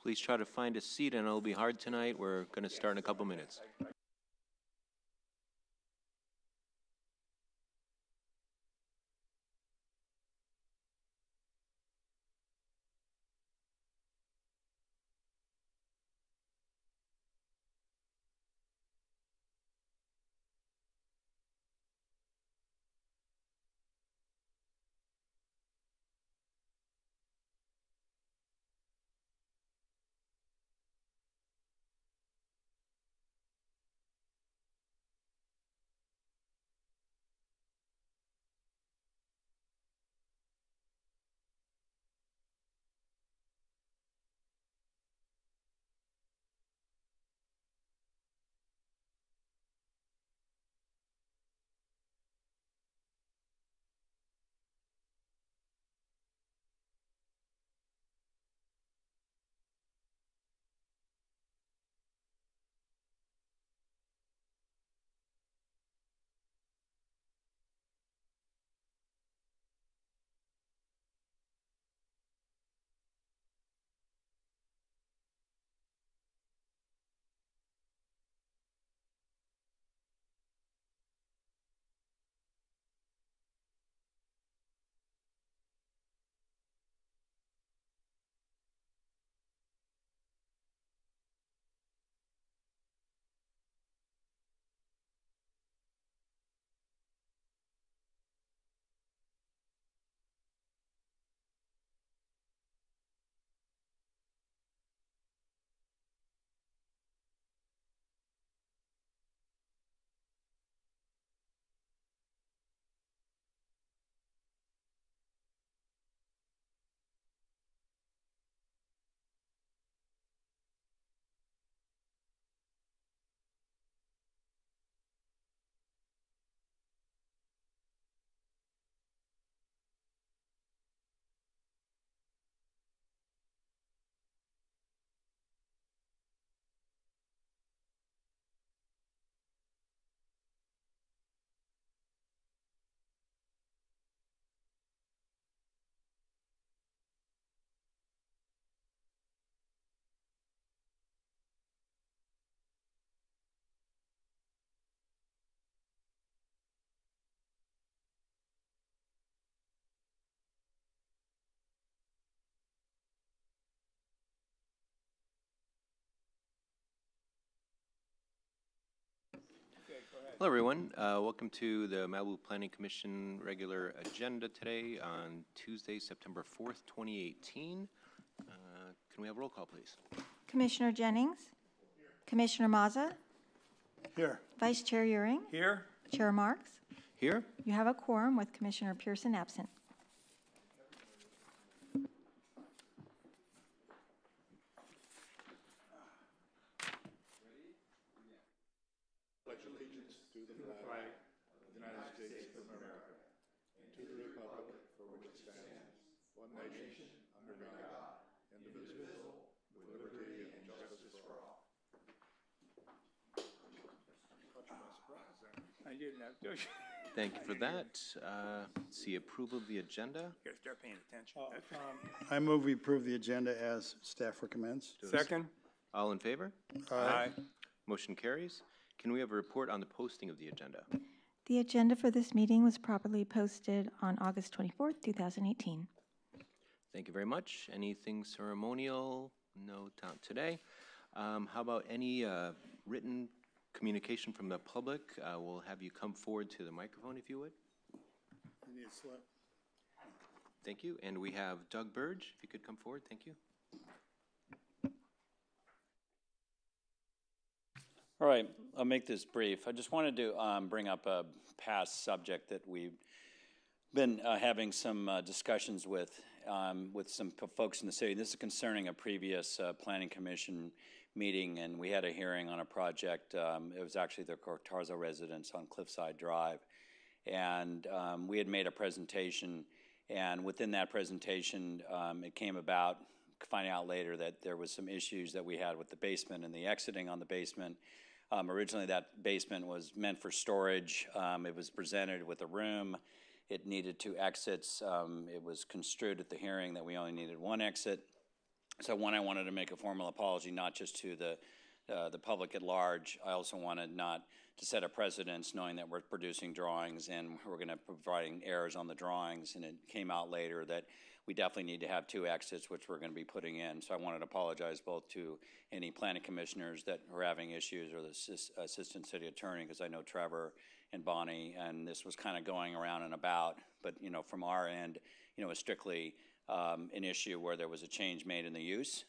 Please try to find a seat, and it'll be hard tonight. We're going to start in a couple minutes. Hello, everyone. Welcome to the Malibu Planning Commission regular agenda today on Tuesday, September 4th, 2018. Can we have a roll call, please? Commissioner Jennings? Here. Commissioner Mazza? Here. Vice Chair Euring? Here. Chair Marks? Here. You have a quorum with Commissioner Pearson absent. Pledge allegiance to the flag of the United States of America and to the republic for which it stands, one nation, under God, indivisible, with liberty and justice for all. I didn't have to. Thank you for that. See approval of the agenda. You gotta start paying attention. I move we approve the agenda as staff recommends. Second. All in favor? Aye. Motion carries. Can we have a report on the posting of the agenda? The agenda for this meeting was properly posted on August 24th, 2018. Thank you very much. Anything ceremonial? No, not today. How about any written communication from the public? We'll have you come forward to the microphone if you would. You need a slip. Thank you. And we have Doug Burge, if you could come forward. Thank you. All right, I'll make this brief. I just wanted to bring up a past subject that we've been having some discussions with some folks in the city. This is concerning a previous planning commission meeting, and we had a hearing on a project. It was actually the Cortarzo residence on Cliffside Drive, and we had made a presentation, and within that presentation, it came about finding out later that there was some issues that we had with the basement and the exiting on the basement. Originally, that basement was meant for storage. It was presented with a room. It needed 2 exits. It was construed at the hearing that we only needed 1 exit. So one, I wanted to make a formal apology, not just to the public at large. I also wanted not to set a precedence knowing that we're producing drawings and we're going to be providing errors on the drawings, and it came out later that we definitely need to have 2 exits, which we're going to be putting in. So I wanted to apologize both to any planning commissioners that were having issues or the assistant city attorney, because I know Trevor and Bonnie, and this was kind of going around and about. But, you know, from our end, you know, it was strictly an issue where there was a change made in the use.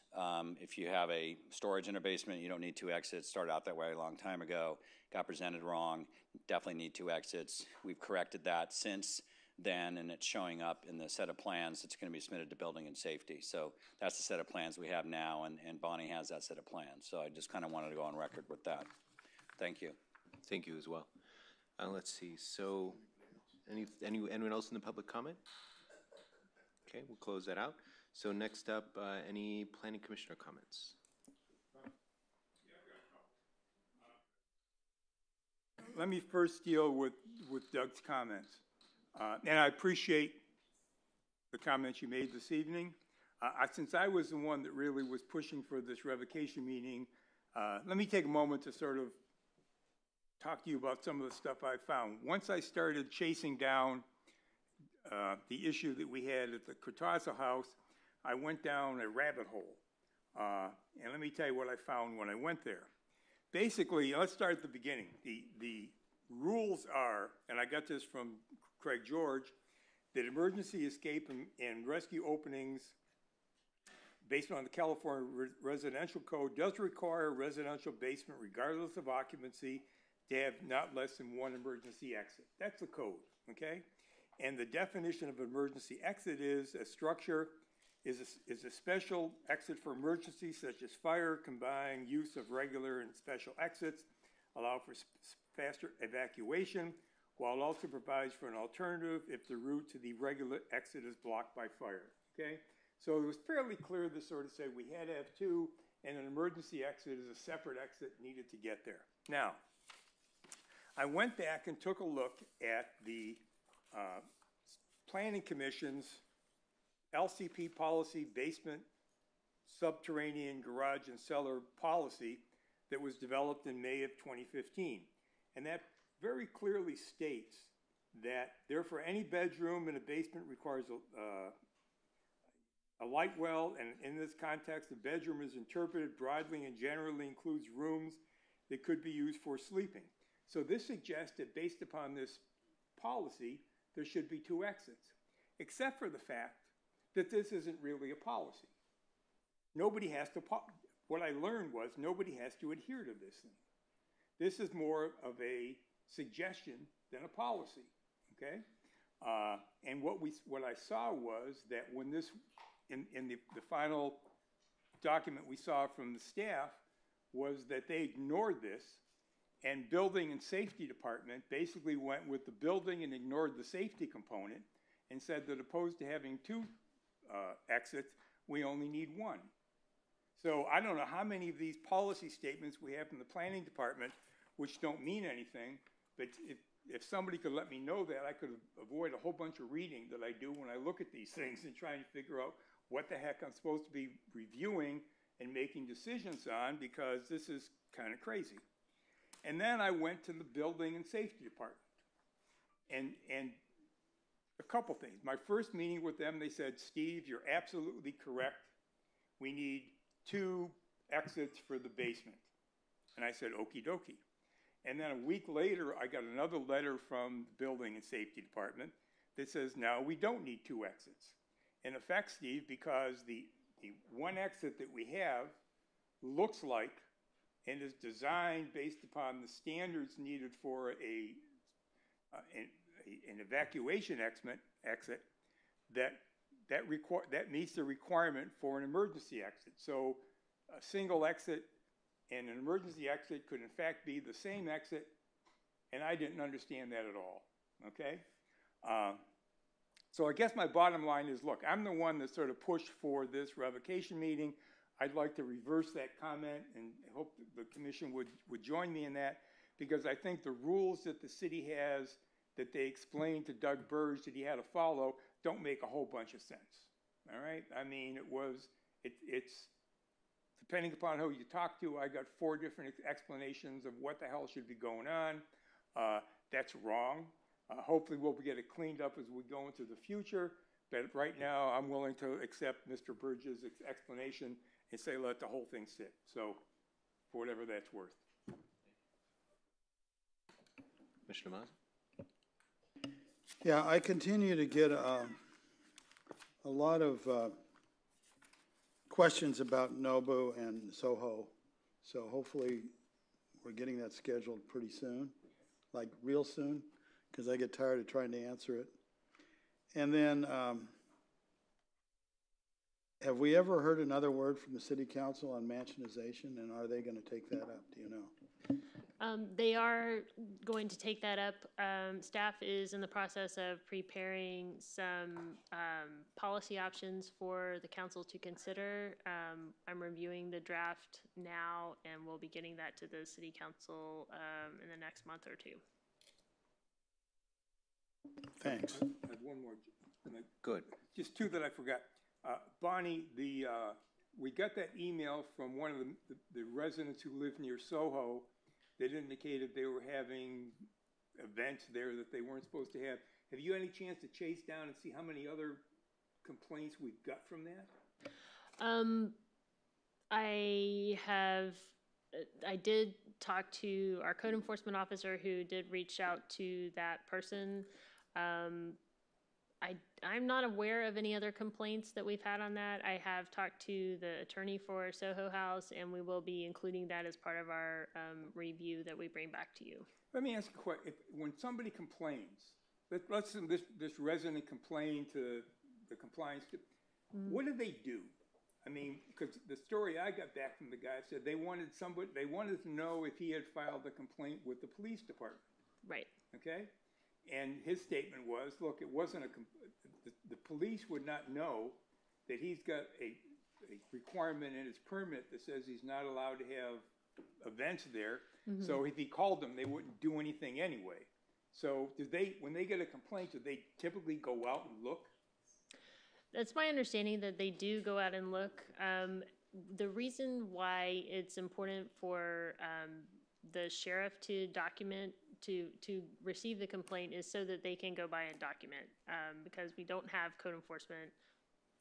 If you have a storage in a basement, you don't need 2 exits. Started out that way a long time ago. Got presented wrong. Definitely need 2 exits. We've corrected that since then, and it's showing up in the set of plans that's going to be submitted to Building and Safety. So that's the set of plans we have now, and Bonnie has that set of plans. So I just kind of wanted to go on record with that. Thank you. Thank you as well. Let's see. So, anyone else in the public comment? Okay, we'll close that out. So next up, any planning commissioner comments? Let me first deal with Doug's comments. And I appreciate the comments you made this evening. Since I was the one that really was pushing for this revocation meeting, let me take a moment to sort of talk to you about some of the stuff I found. Once I started chasing down the issue that we had at the Cortázar house, I went down a rabbit hole. And let me tell you what I found when I went there. Basically, let's start at the beginning. The rules are, and I got this from Craig George, that emergency escape and rescue openings based on the California Residential Code does require a residential basement, regardless of occupancy, to have not less than 1 emergency exit. That's the code, okay? And the definition of emergency exit is a structure is a special exit for emergencies such as fire, combined use of regular and special exits, allow for faster evacuation, while it also provides for an alternative if the route to the regular exit is blocked by fire, okay? So it was fairly clear to sort of say we had to have 2, and an emergency exit is a separate exit needed to get there. Now, I went back and took a look at the Planning Commission's LCP policy, basement, subterranean, garage, and cellar policy that was developed in May of 2015. And that very clearly states that therefore any bedroom in a basement requires a light well, and in this context, the bedroom is interpreted broadly and generally includes rooms that could be used for sleeping. So this suggests that based upon this policy, there should be 2 exits, except for the fact that this isn't really a policy. Nobody has to, what I learned was nobody has to adhere to this thing. This is more of a suggestion than a policy, okay? And what I saw was that when this, in the final document we saw from the staff, was that they ignored this, and Building and Safety Department basically went with the building and ignored the safety component and said that opposed to having 2 exits, we only need 1. So I don't know how many of these policy statements we have from the planning department which don't mean anything, but if somebody could let me know that, I could avoid a whole bunch of reading that I do when I look at these things and trying to figure out what the heck I'm supposed to be reviewing and making decisions on, because this is kind of crazy. And then I went to the Building and Safety Department. And a couple things. My first meeting with them, they said, Steve, you're absolutely correct. We need 2 exits for the basement. And I said, okie dokie. And then a week later, I got another letter from the Building and Safety Department that says, no, we don't need 2 exits. In effect, Steve, because the 1 exit that we have looks like and is designed based upon the standards needed for an evacuation exit that meets the requirement for an emergency exit. So a single exit and an emergency exit could in fact be the same exit, and I didn't understand that at all, okay? So I guess my bottom line is, look, I'm the one that sort of pushed for this revocation meeting. I'd like to reverse that comment and hope the commission would join me in that, because I think the rules that the city has that they explained to Doug Burge that he had to follow don't make a whole bunch of sense, all right? I mean, it was It's depending upon who you talk to, I got 4 different explanations of what the hell should be going on. That's wrong. Hopefully we'll get it cleaned up as we go into the future, but right now I'm willing to accept Mr. Burge's explanation and say let the whole thing sit, so for whatever that's worth. Commissioner Mazza? Yeah, I continue to get a lot of questions about Nobu and Soho, so hopefully we're getting that scheduled pretty soon, like real soon, because I get tired of trying to answer it. And then, have we ever heard another word from the City Council on mansionization, and are they going to take that up? Do you know? They are going to take that up. Staff is in the process of preparing some policy options for the council to consider. I'm reviewing the draft now, and we'll be getting that to the City Council in the next month or 2. Thanks. I have one more. Good. Just 2 that I forgot. Bonnie, we got that email from one of the residents who live near Soho that indicated they were having events there that they weren't supposed to have. Have you any chance to chase down and see how many other complaints we've got from that? I did talk to our code enforcement officer who did reach out to that person. I'm not aware of any other complaints that we've had on that. I have talked to the attorney for Soho House, and we will be including that as part of our review that we bring back to you. Let me ask a question. When somebody complains, let's say this resident complained to the compliance, what do they do? I mean, because the story I got back from the guy said they wanted to know if he had filed a complaint with the police department. Right. Okay? And his statement was, look, it wasn't the police would not know that he's got a requirement in his permit that says he's not allowed to have events there. Mm-hmm. So if he called them, they wouldn't do anything anyway. So when they get a complaint, do they typically go out and look? That's my understanding that they do go out and look. The reason why it's important for the sheriff to document to receive the complaint is so that they can go by and document, because we don't have code enforcement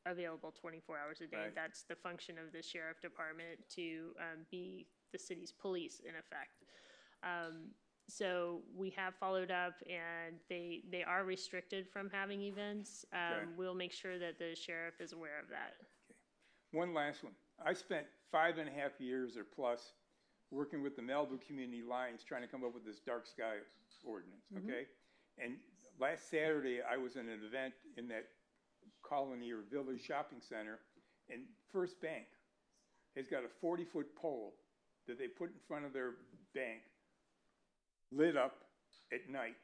available 24 hours a day. Right. That's the function of the sheriff department, to be the city's police in effect. So we have followed up, and they are restricted from having events. Okay. We'll make sure that the sheriff is aware of that. Okay. One last one. I spent 5.5 years or plus working with the Malibu Community Alliance trying to come up with this dark sky ordinance, okay? Mm-hmm. And last Saturday, I was in an event in that colony or village shopping center, and First Bank has got a 40-foot pole that they put in front of their bank, lit up at night,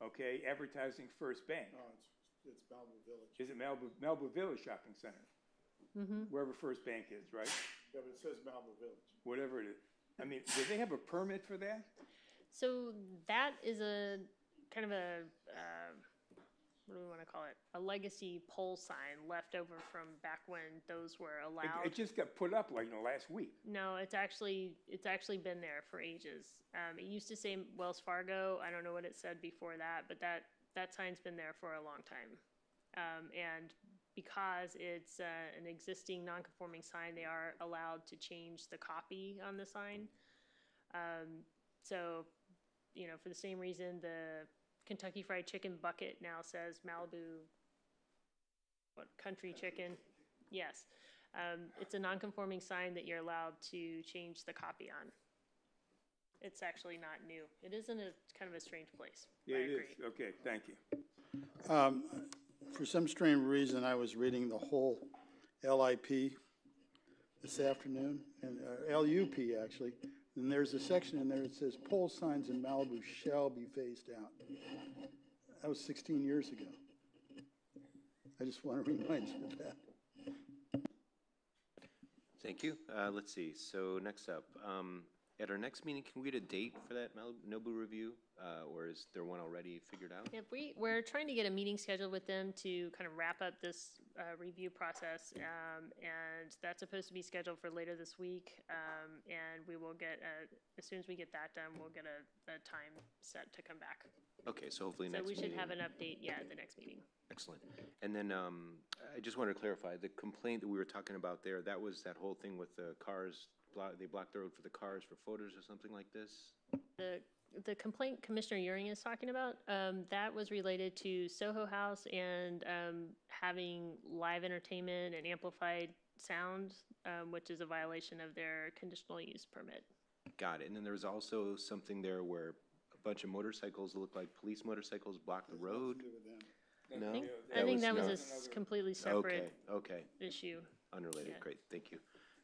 okay, advertising First Bank. Oh, it's Malibu Village. Is it Malibu Village Shopping Center? Mm-hmm. Wherever First Bank is, right? Yeah, but it says Malibu Village. Whatever it is. I mean, do they have a permit for that? So that is a kind of a, what do we want to call it? A legacy pole sign left over from back when those were allowed. It just got put up like in the last week. No, it's actually been there for ages. It used to say Wells Fargo. I don't know what it said before that, but that sign's been there for a long time. And because it's an existing non-conforming sign, they are allowed to change the copy on the sign. So, for the same reason, the Kentucky Fried Chicken bucket now says Malibu, country chicken? Yes. It's a non-conforming sign that you're allowed to change the copy on. It's actually not new. It is in a kind of a strange place. Yeah, it is. Okay, thank you. For some strange reason, I was reading the whole LIP this afternoon, and LUP actually, and there's a section in there that says pole signs in Malibu shall be phased out. That was 16 years ago. I just want to remind you of that. Thank you. Let's see. So next up, At our next meeting, can we get a date for that Malibu review? Or is there one already figured out? If we're trying to get a meeting scheduled with them to kind of wrap up this review process, and that's supposed to be scheduled for later this week. And we will get, as soon as we get that done, we'll get a time set to come back. Okay, so hopefully So next we meeting. should have an update, yeah, at the next meeting. Excellent. And then I just wanted to clarify, the complaint that we were talking about there, that was that whole thing with the cars, they blocked the road for the cars for photos or something like this? The complaint Commissioner Euring is talking about, that was related to Soho House and having live entertainment and amplified sound, which is a violation of their conditional use permit. Got it. And then there was also something there where a bunch of motorcycles that looked like police motorcycles blocked the road? No? I think that was not- a completely separate Okay, issue. unrelated, Yeah. great, thank you.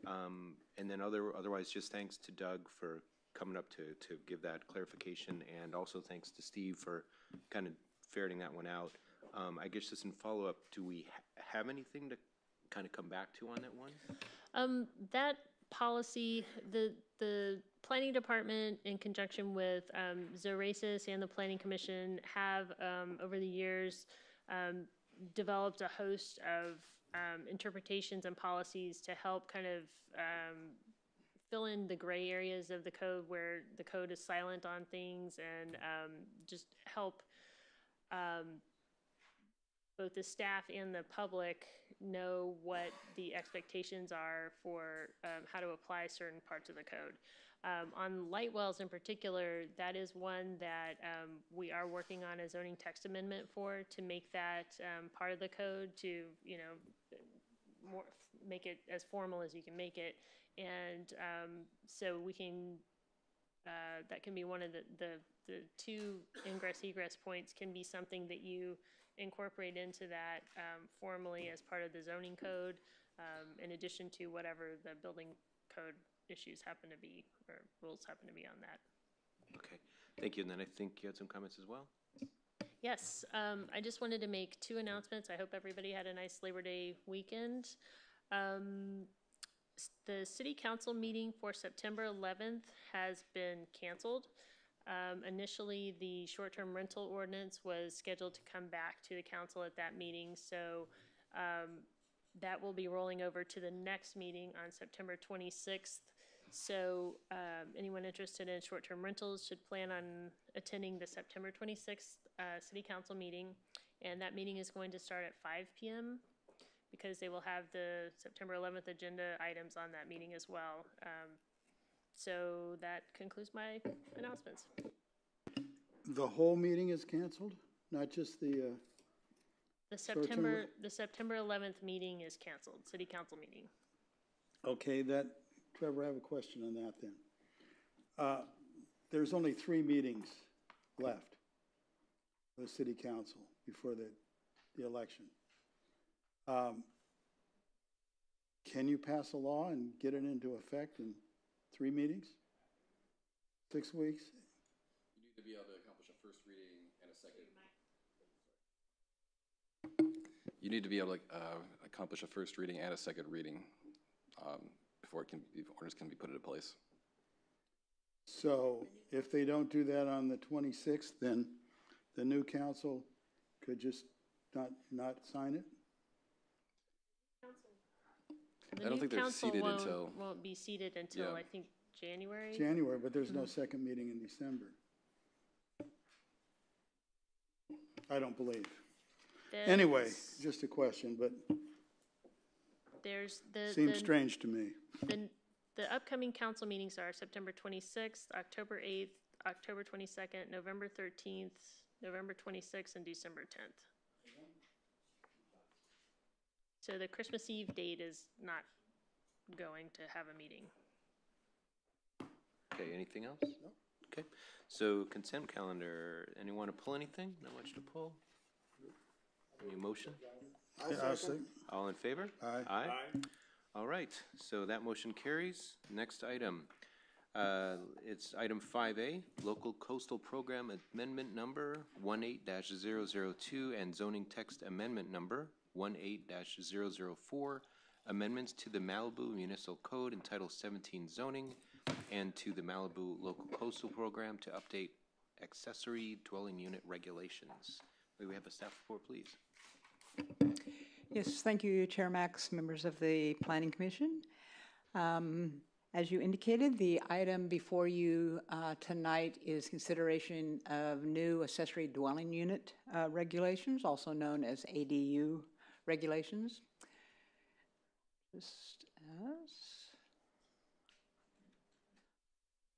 And then otherwise, just thanks to Doug for coming up to give that clarification, and also thanks to Steve for kind of ferreting that one out. I guess just in follow-up, do we have anything to kind of come back to on that one? That policy, the planning department in conjunction with Zoracis and the planning commission have over the years developed a host of interpretations and policies to help kind of fill in the gray areas of the code where the code is silent on things, and just help both the staff and the public know what the expectations are for how to apply certain parts of the code. On light wells in particular, that is one that we are working on a zoning text amendment for, to make that part of the code, to, you know, make it as formal as you can make it. And so we can, that can be one of the two ingress egress points, can be something that you incorporate into that formally as part of the zoning code, in addition to whatever the building code issues happen to be, or rules happen to be on that. Okay, thank you. And then I think you had some comments as well? Yes, I just wanted to make two announcements. I hope everybody had a nice Labor Day weekend. The city council meeting for September 11th has been canceled. Initially, the short-term rental ordinance was scheduled to come back to the council at that meeting, so that will be rolling over to the next meeting on September 26th. So anyone interested in short-term rentals should plan on attending the September 26th city council meeting, and that meeting is going to start at 5 p.m. because they will have the September 11th agenda items on that meeting as well. So that concludes my announcements. The whole meeting is canceled, not just the, The Short-term- September 11th meeting is canceled, city council meeting. okay, Trevor, I have a question on that then. There's only 3 meetings left for the city council before the election. Can you pass a law and get it into effect in 3 meetings? 6 weeks? You need to be able to accomplish a first reading and a second. You need to be able to accomplish a first reading and a second reading before orders can be put into place. So if they don't do that on the 26th, then the new council could just not sign it? The I don't new think they're council seated until- won't be seated until, Yeah. I think, January. January, but there's no second meeting in December. I don't believe. Anyway, There's- just a question, but There's seems strange to me. The upcoming council meetings are September 26th, October 8th, October 22nd, November 13th, November 26th, and December 10th. So the Christmas Eve date is not going to have a meeting. Okay, anything else? No. Okay, so consent calendar, anyone want to pull anything? Not much to pull? Any motion? All in favor? Aye. Aye? All right, so that motion carries. Next item, it's item 5A, Local Coastal Program Amendment Number 18-002 and Zoning Text Amendment Number 18-004, amendments to the Malibu Municipal Code entitled 17 Zoning, and to the Malibu Local Coastal Program to update accessory dwelling unit regulations. May we have a staff report, please? Yes, thank you, Chair Max, members of the Planning Commission. As you indicated, the item before you tonight is consideration of new accessory dwelling unit regulations, also known as ADU regulations. Just as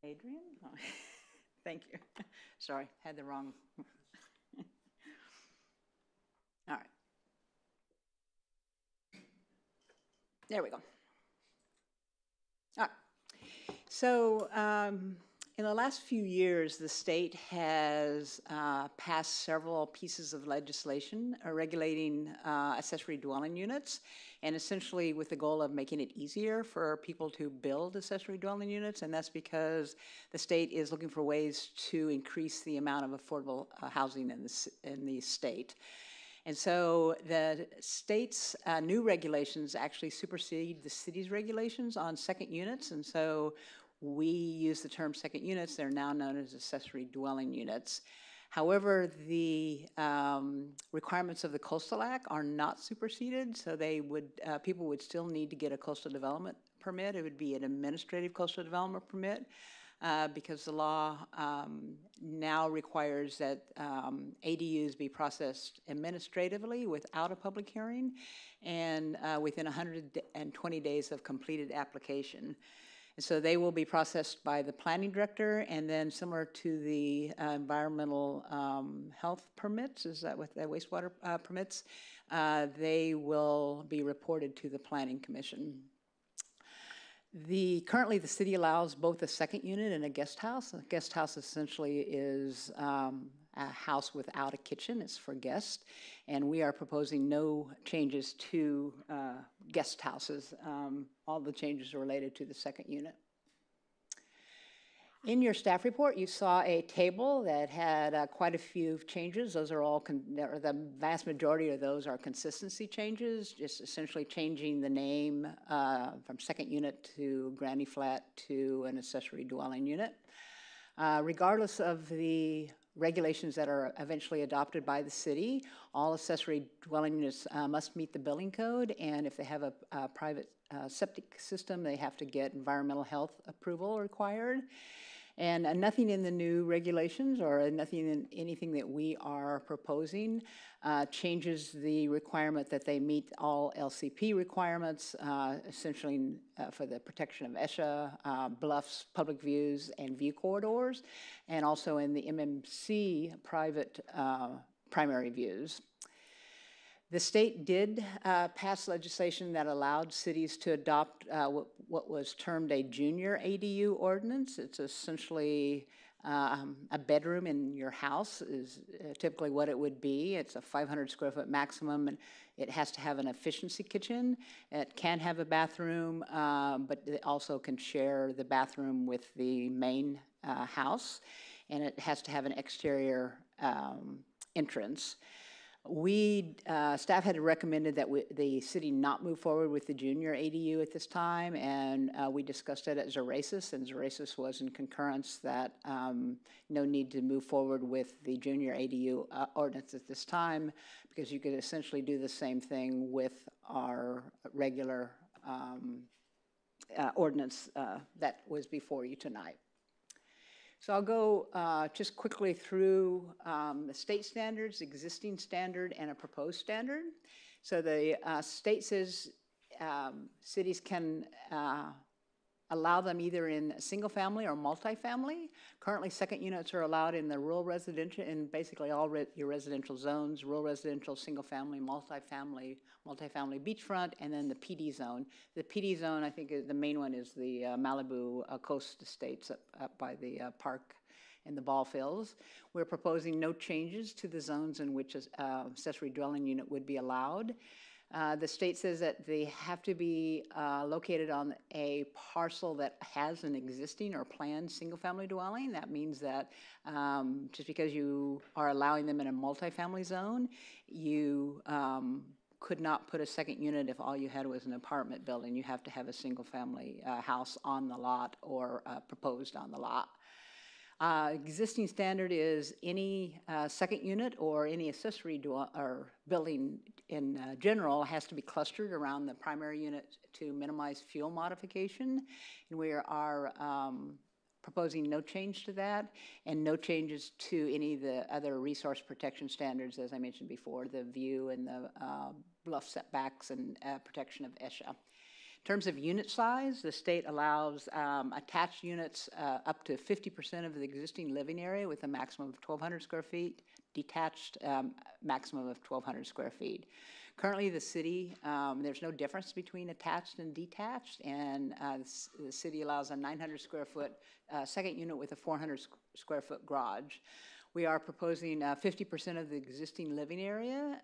Adrian? Oh, thank you. Sorry, had the wrong. All right. There we go. All right. So in the last few years, the state has passed several pieces of legislation regulating accessory dwelling units, and essentially with the goal of making it easier for people to build accessory dwelling units, and that's because the state is looking for ways to increase the amount of affordable housing in the state. And so the state's new regulations actually supersede the city's regulations on second units, and so we use the term second units. They're now known as accessory dwelling units. However, the requirements of the Coastal Act are not superseded, so they would people would still need to get a coastal development permit. It would be an administrative coastal development permit because the law now requires that ADUs be processed administratively without a public hearing and within 120 days of completed application. And so they will be processed by the planning director, and then similar to the environmental health permits, is that with the wastewater permits, they will be reported to the Planning Commission. Currently the city allows both a second unit and a guest house. A guest house essentially is a house without a kitchen. It's for guests, and we are proposing no changes to guest houses. All the changes are related to the second unit. In your staff report, you saw a table that had quite a few changes. Those are all, the vast majority of those are consistency changes, just essentially changing the name from second unit to granny flat to an accessory dwelling unit. Regardless of the regulations that are eventually adopted by the city, all accessory dwelling units must meet the building code, and if they have a private septic system, they have to get environmental health approval required. And nothing in the new regulations or nothing in anything that we are proposing changes the requirement that they meet all LCP requirements, essentially for the protection of ESHA, bluffs, public views, and view corridors, and also in the MMC private primary views. The state did pass legislation that allowed cities to adopt what was termed a junior ADU ordinance. It's essentially a bedroom in your house is typically what it would be. It's a 500 square foot maximum, and it has to have an efficiency kitchen. It can have a bathroom, but it also can share the bathroom with the main house, and it has to have an exterior entrance. Staff had recommended that the city not move forward with the junior ADU at this time, and we discussed it at Zeracis, and Zeracis was in concurrence that no need to move forward with the junior ADU ordinance at this time, because you could essentially do the same thing with our regular ordinance that was before you tonight. So I'll go just quickly through the state standards, existing standard, and a proposed standard. So the state says cities can allow them either in single family or multifamily. Currently, second units are allowed in the rural residential, in basically all your residential zones, rural residential, single family, multifamily beachfront, and then the PD zone. The PD zone, I think the main one is the Malibu Coast Estates up by the park and the ball fields. We're proposing no changes to the zones in which accessory dwelling unit would be allowed. The state says that they have to be located on a parcel that has an existing or planned single-family dwelling. That means that just because you are allowing them in a multifamily zone, you could not put a second unit if all you had was an apartment building. You have to have a single-family house on the lot or proposed on the lot. Existing standard is any second unit or any accessory or building in general has to be clustered around the primary unit to minimize fuel modification. And we are proposing no change to that and no changes to any of the other resource protection standards, as I mentioned before, the view and the bluff setbacks and protection of ESHA. In terms of unit size, the state allows attached units up to 50% of the existing living area with a maximum of 1,200 square feet, detached maximum of 1,200 square feet. Currently, the city, there's no difference between attached and detached, and the city allows a 900 square foot second unit with a 400 square foot garage. We are proposing 50% of the existing living area,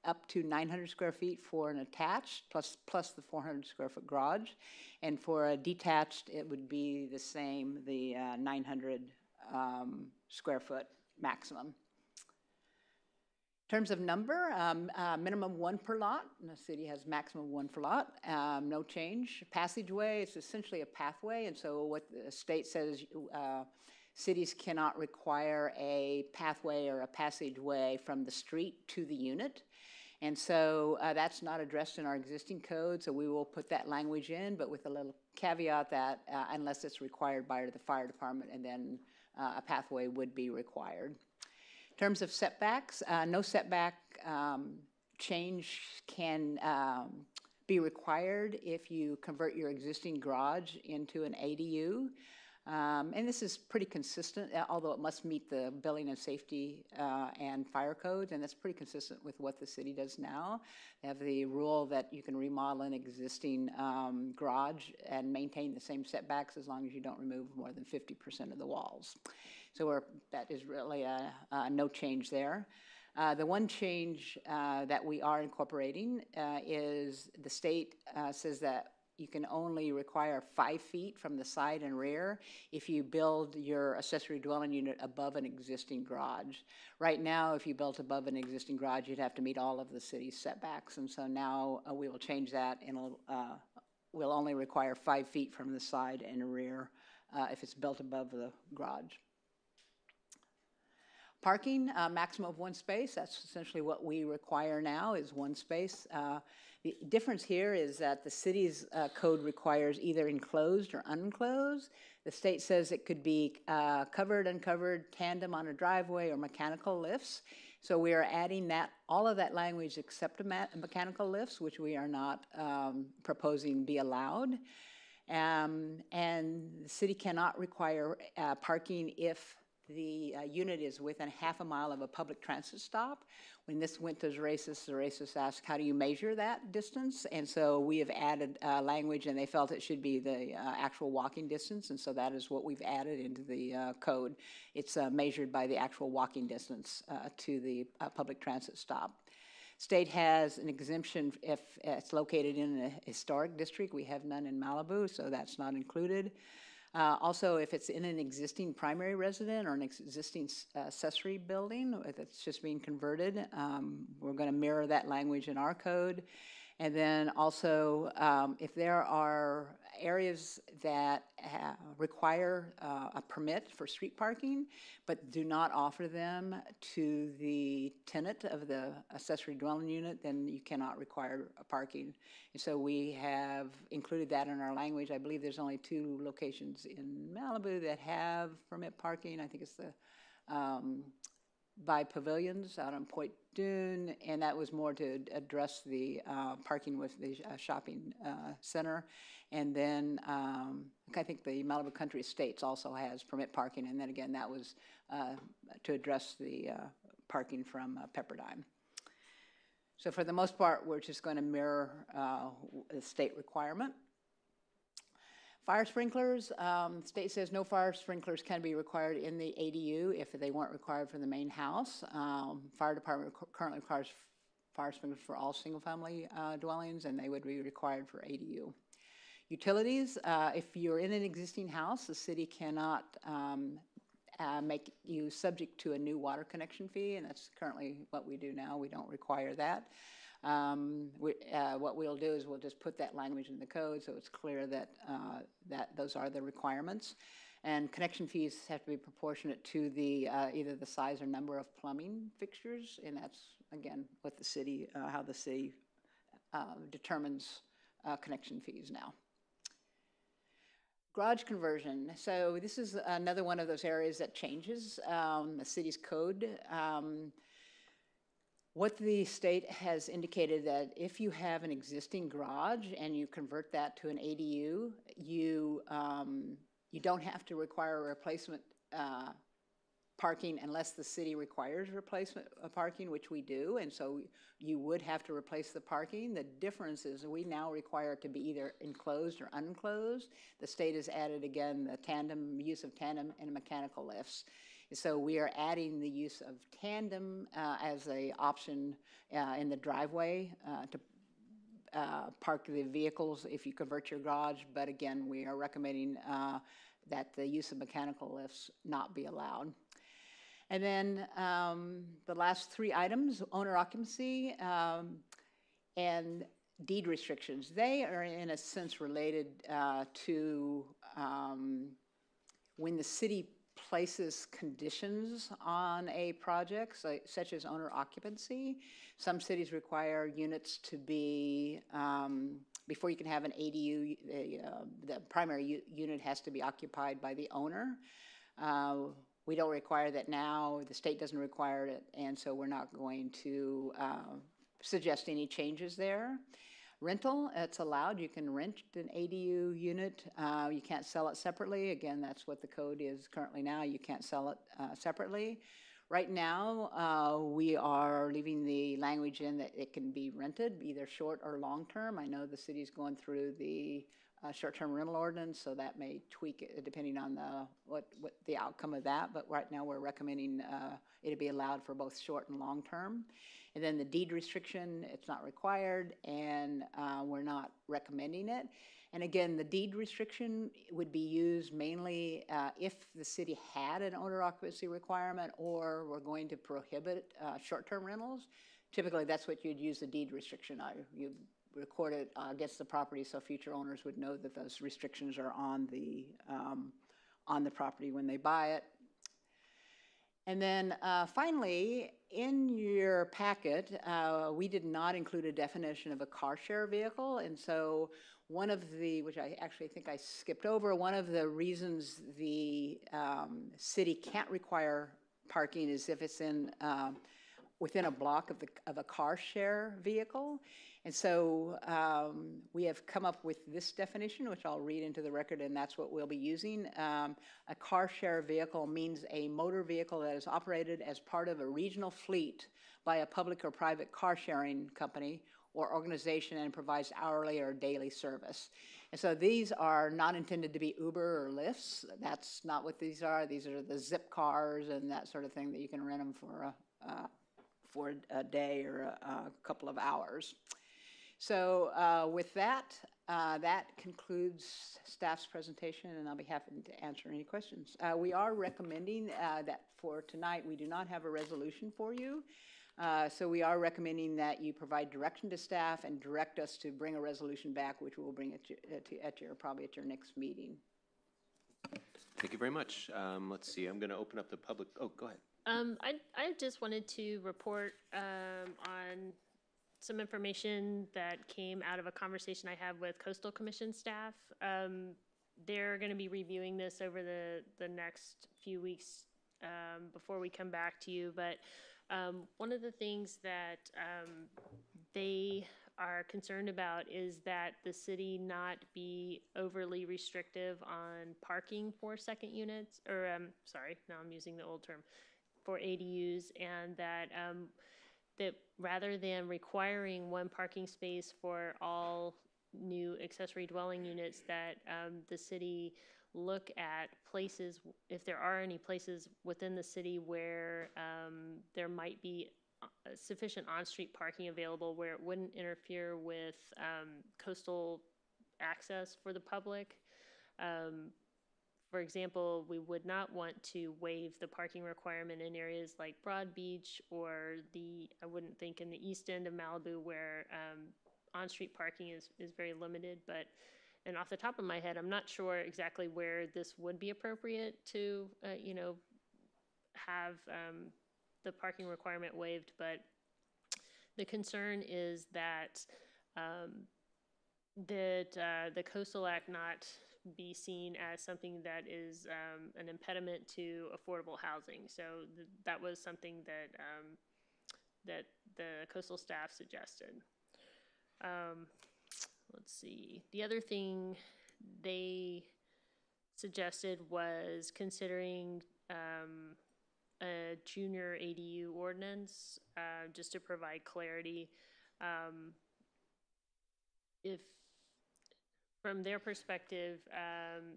up to 900 square feet for an attached, plus the 400 square foot garage. And for a detached, it would be the same, the 900 square foot maximum. In terms of number, minimum 1 per lot, and the city has maximum 1 per lot, no change. Passageway, it's essentially a pathway, and so what the state says, cities cannot require a pathway or a passageway from the street to the unit. And so that's not addressed in our existing code, so we will put that language in, but with a little caveat that unless it's required by the fire department, and then a pathway would be required. In terms of setbacks, no setback change can be required if you convert your existing garage into an ADU. And this is pretty consistent, although it must meet the building and safety and fire codes, and that's pretty consistent with what the city does now. They have the rule that you can remodel an existing garage and maintain the same setbacks as long as you don't remove more than 50% of the walls. So that is really no change there. The one change that we are incorporating is the state says that you can only require 5 feet from the side and rear if you build your accessory dwelling unit above an existing garage. Right now, if you built above an existing garage, you'd have to meet all of the city's setbacks. And so now we will change that, and we'll only require 5 feet from the side and rear if it's built above the garage. Parking, maximum of 1 space. That's essentially what we require now, is 1 space. The difference here is that the city's code requires either enclosed or unenclosed. The state says it could be covered, uncovered, tandem on a driveway, or mechanical lifts. So we are adding that, all of that language except mechanical lifts, which we are not proposing be allowed. And the city cannot require parking if the unit is within half a mile of a public transit stop. When this went to the racists asked, how do you measure that distance? And so we have added language, and they felt it should be the actual walking distance, and so that is what we've added into the code. It's measured by the actual walking distance to the public transit stop. State has an exemption if it's located in a historic district. We have none in Malibu, so that's not included. Also, if it's in an existing primary resident or an existing accessory building that's just being converted, we're going to mirror that language in our code. And then also, if there are areas that require a permit for street parking, but do not offer them to the tenant of the accessory dwelling unit, then you cannot require a parking. And so we have included that in our language. I believe there's only 2 locations in Malibu that have permit parking. I think it's the by pavilions out on Point Dune, and that was more to address the parking with the shopping center. And then I think the Malibu Country Estates also has permit parking, and then again, that was to address the parking from Pepperdine. So for the most part, we're just going to mirror the state requirement. Fire sprinklers, the state says no fire sprinklers can be required in the ADU if they weren't required for the main house. Fire department currently requires fire sprinklers for all single-family dwellings, and they would be required for ADU. Utilities, if you're in an existing house, the city cannot make you subject to a new water connection fee, and that's currently what we do now. We don't require that. What we'll do is we'll just put that language in the code so it's clear that, that those are the requirements. And connection fees have to be proportionate to the, either the size or number of plumbing fixtures, and that's, again, what the city, how the city determines connection fees now. Garage conversion. So this is another one of those areas that changes the city's code. What the state has indicated that if you have an existing garage and you convert that to an ADU, you don't have to require a replacement parking unless the city requires replacement parking, which we do, and so you would have to replace the parking. The difference is we now require it to be either enclosed or unenclosed. The state has added, again, the use of tandem and mechanical lifts. So we are adding the use of tandem as an option in the driveway to park the vehicles if you convert your garage, but again, we are recommending that the use of mechanical lifts not be allowed. And then the last three items, owner occupancy and deed restrictions. They are in a sense related to when the city places conditions on a project, such as owner occupancy. Some cities require units to be, before you can have an ADU, the primary unit has to be occupied by the owner. We don't require that now, the state doesn't require it, and so we're not going to suggest any changes there. Rental, it's allowed. You can rent an ADU unit. You can't sell it separately. Again, that's what the code is currently now. You can't sell it separately. Right now, we are leaving the language in that it can be rented, either short or long term. I know the city's going through the short-term rental ordinance, so that may tweak it depending on what the outcome of that. But right now, we're recommending it to be allowed for both short and long term. And then the deed restriction, it's not required, and we're not recommending it. And again, the deed restriction would be used mainly if the city had an owner occupancy requirement or we're going to prohibit short-term rentals. Typically, that's what you'd use the deed restriction on. You'd record it against the property so future owners would know that those restrictions are on the property when they buy it. And then finally, in your packet, we did not include a definition of a car share vehicle. And so one of the, which I actually think I skipped over, one of the reasons the city can't require parking is if it's in within a block of a car share vehicle. And so we have come up with this definition, which I'll read into the record, and that's what we'll be using. A car share vehicle means a motor vehicle that is operated as part of a regional fleet by a public or private car sharing company or organization and provides hourly or daily service. And so these are not intended to be Uber or Lyfts. That's not what these are. These are the zip cars and that sort of thing that you can rent them for a day or a couple of hours. So with that, that concludes staff's presentation, and I'll be happy to answer any questions. We are recommending that for tonight, we do not have a resolution for you. So we are recommending that you provide direction to staff and direct us to bring a resolution back, which we will bring probably at your next meeting. Thank you very much. Let's see, I'm going to open up the public. Oh, go ahead. I just wanted to report on some information that came out of a conversation I had with Coastal Commission staff. They're going to be reviewing this over the next few weeks before we come back to you. But one of the things that they are concerned about is that the city not be overly restrictive on parking for second units, or sorry, now I'm using the old term, for ADUs, and that that rather than requiring one parking space for all new accessory dwelling units, that the city look at places, if there are any places within the city where there might be sufficient on-street parking available where it wouldn't interfere with coastal access for the public. for example, we would not want to waive the parking requirement in areas like Broad Beach or I wouldn't think in the east end of Malibu where on-street parking is very limited, and off the top of my head, I'm not sure exactly where this would be appropriate to, have the parking requirement waived, but the concern is that the Coastal Act not be seen as something that is an impediment to affordable housing. So that was something that the coastal staff suggested. Let's see. The other thing they suggested was considering a junior ADU ordinance, just to provide clarity. If, from their perspective,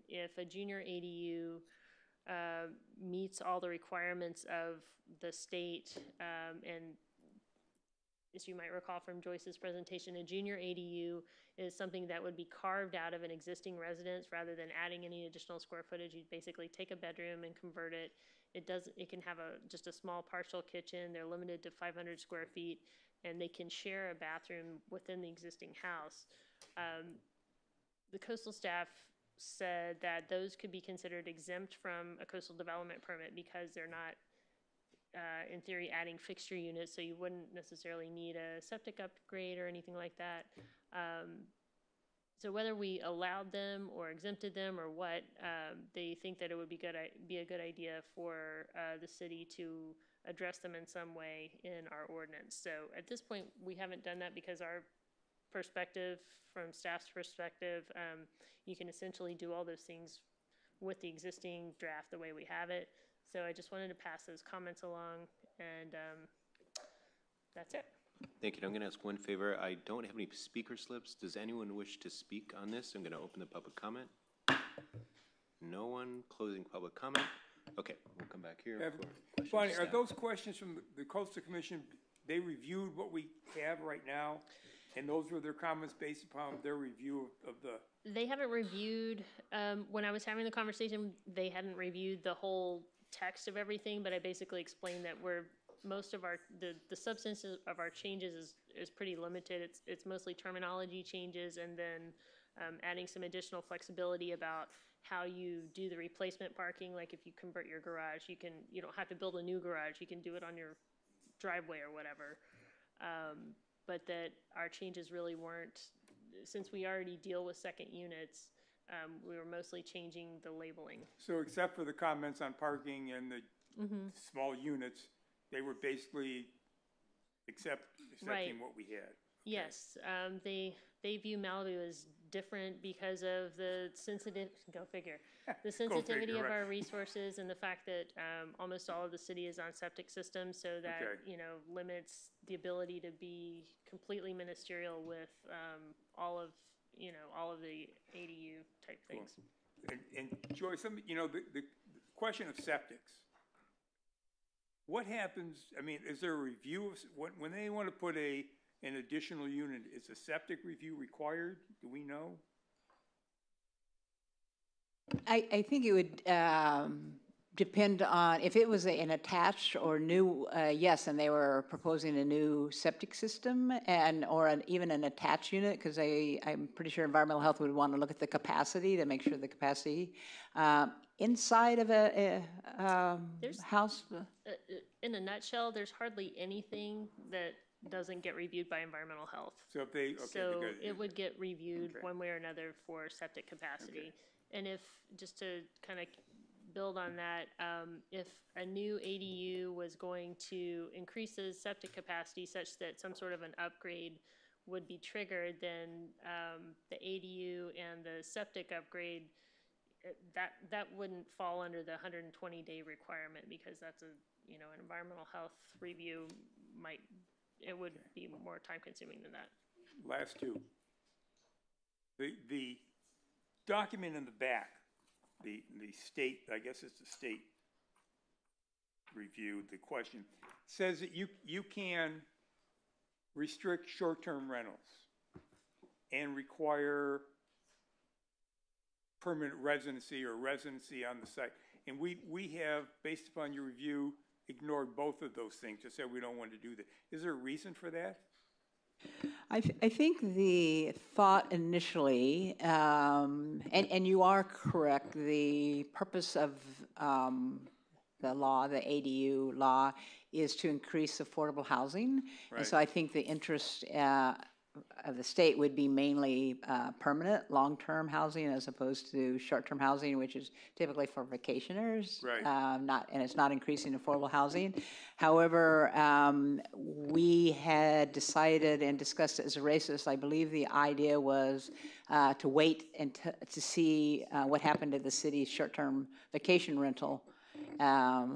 if a junior ADU meets all the requirements of the state, and as you might recall from Joyce's presentation, a junior ADU is something that would be carved out of an existing residence rather than adding any additional square footage. You'd basically take a bedroom and convert it. It can have just a small partial kitchen. They're limited to 500 square feet, and they can share a bathroom within the existing house. The coastal staff said that those could be considered exempt from a coastal development permit because they're not, in theory, adding fixture units, so you wouldn't necessarily need a septic upgrade or anything like that. So whether we allowed them or exempted them or what, they think that it would be a good idea for the city to address them in some way in our ordinance. So at this point, we haven't done that because our perspective, from staff's perspective, you can essentially do all those things with the existing draft the way we have it. So I just wanted to pass those comments along, and that's it. Thank you. I'm going to ask one favor. I don't have any speaker slips. Does anyone wish to speak on this? I'm going to open the public comment. No one. Closing public comment. Okay, we'll come back here. Bonnie, are those questions from the Coastal Commission, they reviewed what we have right now, and those were their comments based upon their review of the... They haven't reviewed, when I was having the conversation, they hadn't reviewed the whole text of everything, but I basically explained that most of the substance of our changes is pretty limited. It's mostly terminology changes, and then adding some additional flexibility about how you do the replacement parking. Like if you convert your garage, you don't have to build a new garage. You can do it on your driveway or whatever. But that our changes really weren't, since we already deal with second units, we were mostly changing the labeling. So except for the comments on parking and the small units, they were basically accepting Right. what we had. Yes, they view Malibu as different because of the go figure, the sensitivity of right. our resources and the fact that almost all of the city is on septic systems, so that limits the ability to be completely ministerial with all of the ADU type things. And Joyce, the question of septics. What happens? I mean, is there a review of when they want to put an additional unit? Is a septic review required? Do we know? I think it would depend on if it was an attached or new, yes, and they were proposing a new septic system or even an attached unit, because I'm pretty sure environmental health would want to look at the capacity to make sure the capacity inside of a house. In a nutshell, there's hardly anything that doesn't get reviewed by environmental health. So if it would get reviewed one way or another for septic capacity. And if, just to kind of build on that, if a new ADU was going to increase the septic capacity such that some sort of an upgrade would be triggered, then the ADU and the septic upgrade, that wouldn't fall under the 120-day requirement, because that's an environmental health review it would be more time consuming than that. Last two. The document in the back, the state, I guess it's the state review, the question, says that you can restrict short-term rentals and require permanent residency or residency on the site. And we have, based upon your review, ignored both of those things, just said we don't want to do that. Is there a reason for that? I think the thought initially, and you are correct, the purpose of the law, the ADU law, is to increase affordable housing. And so I think the interest of the state would be mainly permanent, long-term housing as opposed to short-term housing, which is typically for vacationers. Right. And it's not increasing affordable housing. However, we had decided and discussed it as a racist. I believe the idea was to wait and to see what happened to the city's short-term vacation rental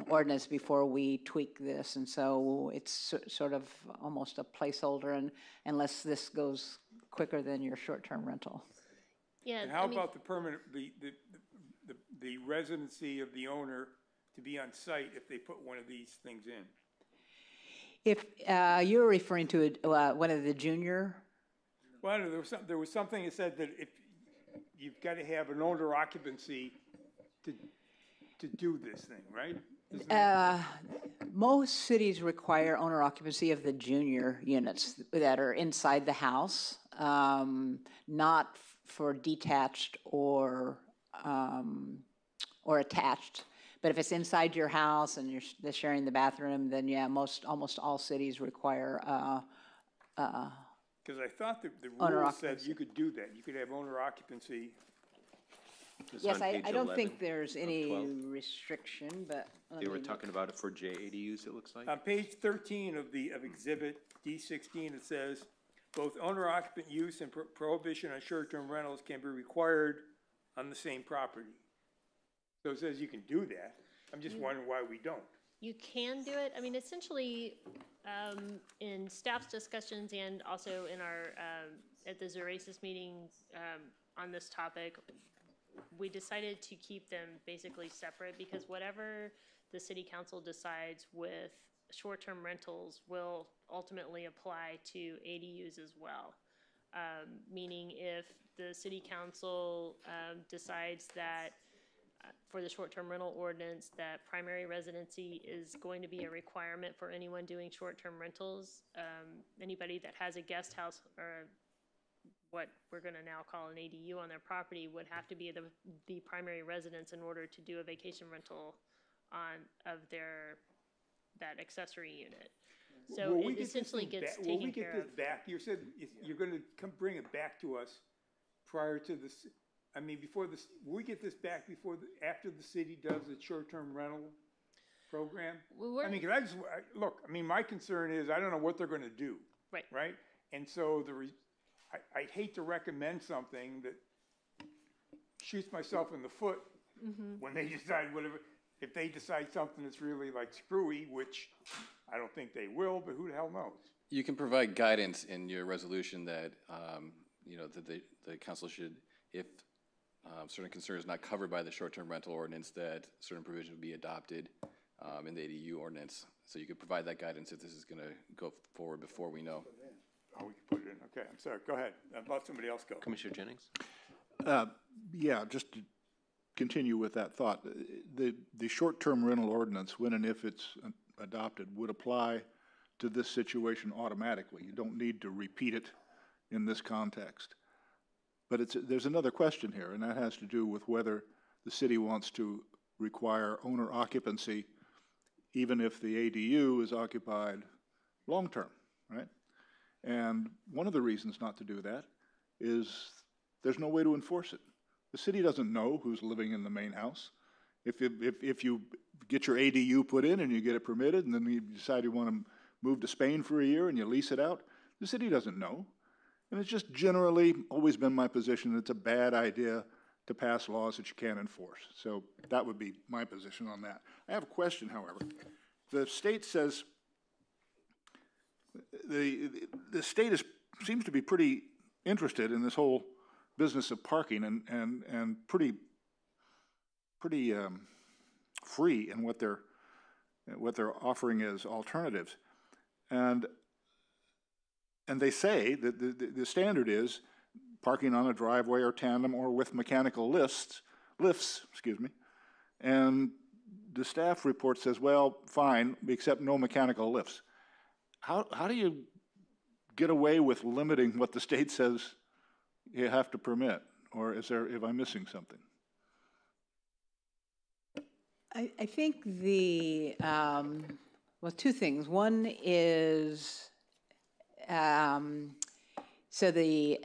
ordinance before we tweak this, and so it's sort of almost a placeholder, and unless this goes quicker than your short-term rental. Yeah. And how about the permanent, the residency of the owner to be on site if they put one of these things in? If you're referring to one of the junior. Well, there was something that said that if you've got to have an owner occupancy to do this thing, right? Most cities require owner occupancy of the junior units that are inside the house, not for detached or attached. But if it's inside your house and you're sharing the bathroom, then yeah, almost all cities require because I thought that the rule said you could do that. You could have owner occupancy. Yes, I don't think there's any restriction, but. They were talking about it for JADUs, it looks like. On page 13 of Exhibit D16, it says, both owner-occupant use and prohibition on short-term rentals can be required on the same property. So it says you can do that. I'm just wondering why we don't. You can do it. I mean, essentially, in staff's discussions and also in our, at the Zeracis meeting on this topic, we decided to keep them basically separate because whatever the city council decides with short-term rentals will ultimately apply to ADUs as well. Meaning if the city council decides that for the short-term rental ordinance that primary residency is going to be a requirement for anyone doing short-term rentals, anybody that has a guest house or what we're going to now call an ADU on their property would have to be the primary residence in order to do a vacation rental of that accessory unit. So it essentially gets taken care of. Will we get this back? You said you're going to come bring it back to us prior to this. I mean, before this, will we get this back after the city does its short-term rental program? Well, I mean, look, I mean, my concern is I don't know what they're going to do. Right. Right? And so I'd hate to recommend something that shoots myself in the foot when they decide whatever. If they decide something that's really like screwy, which I don't think they will, but who the hell knows? You can provide guidance in your resolution that, that the council should, if certain concern is not covered by the short-term rental ordinance, that certain provision would be adopted in the ADU ordinance. So you could provide that guidance if this is going to go forward before we know. Oh, we can put it in. Okay, I'm sorry. Go ahead. I'll let somebody else go. Commissioner Jennings? Yeah, just to continue with that thought, the short-term rental ordinance, when and if it's adopted, would apply to this situation automatically. You don't need to repeat it in this context. But there's another question here, and that has to do with whether the city wants to require owner occupancy even if the ADU is occupied long-term, right? And one of the reasons not to do that is there's no way to enforce it. The city doesn't know who's living in the main house. If you get your ADU put in and you get it permitted and then you decide you want to move to Spain for a year and you lease it out, the city doesn't know. And it's just generally always been my position that it's a bad idea to pass laws that you can't enforce. So that would be my position on that. I have a question, however. The state says, the state seems to be pretty interested in this whole business of parking and pretty free in what they're offering as alternatives, and they say that the standard is parking on a driveway or tandem or with mechanical lifts, excuse me, and the staff report says, well, fine, except no mechanical lifts. How do you get away with limiting what the state says you have to permit? Or am I missing something? I think well, two things. One is, so the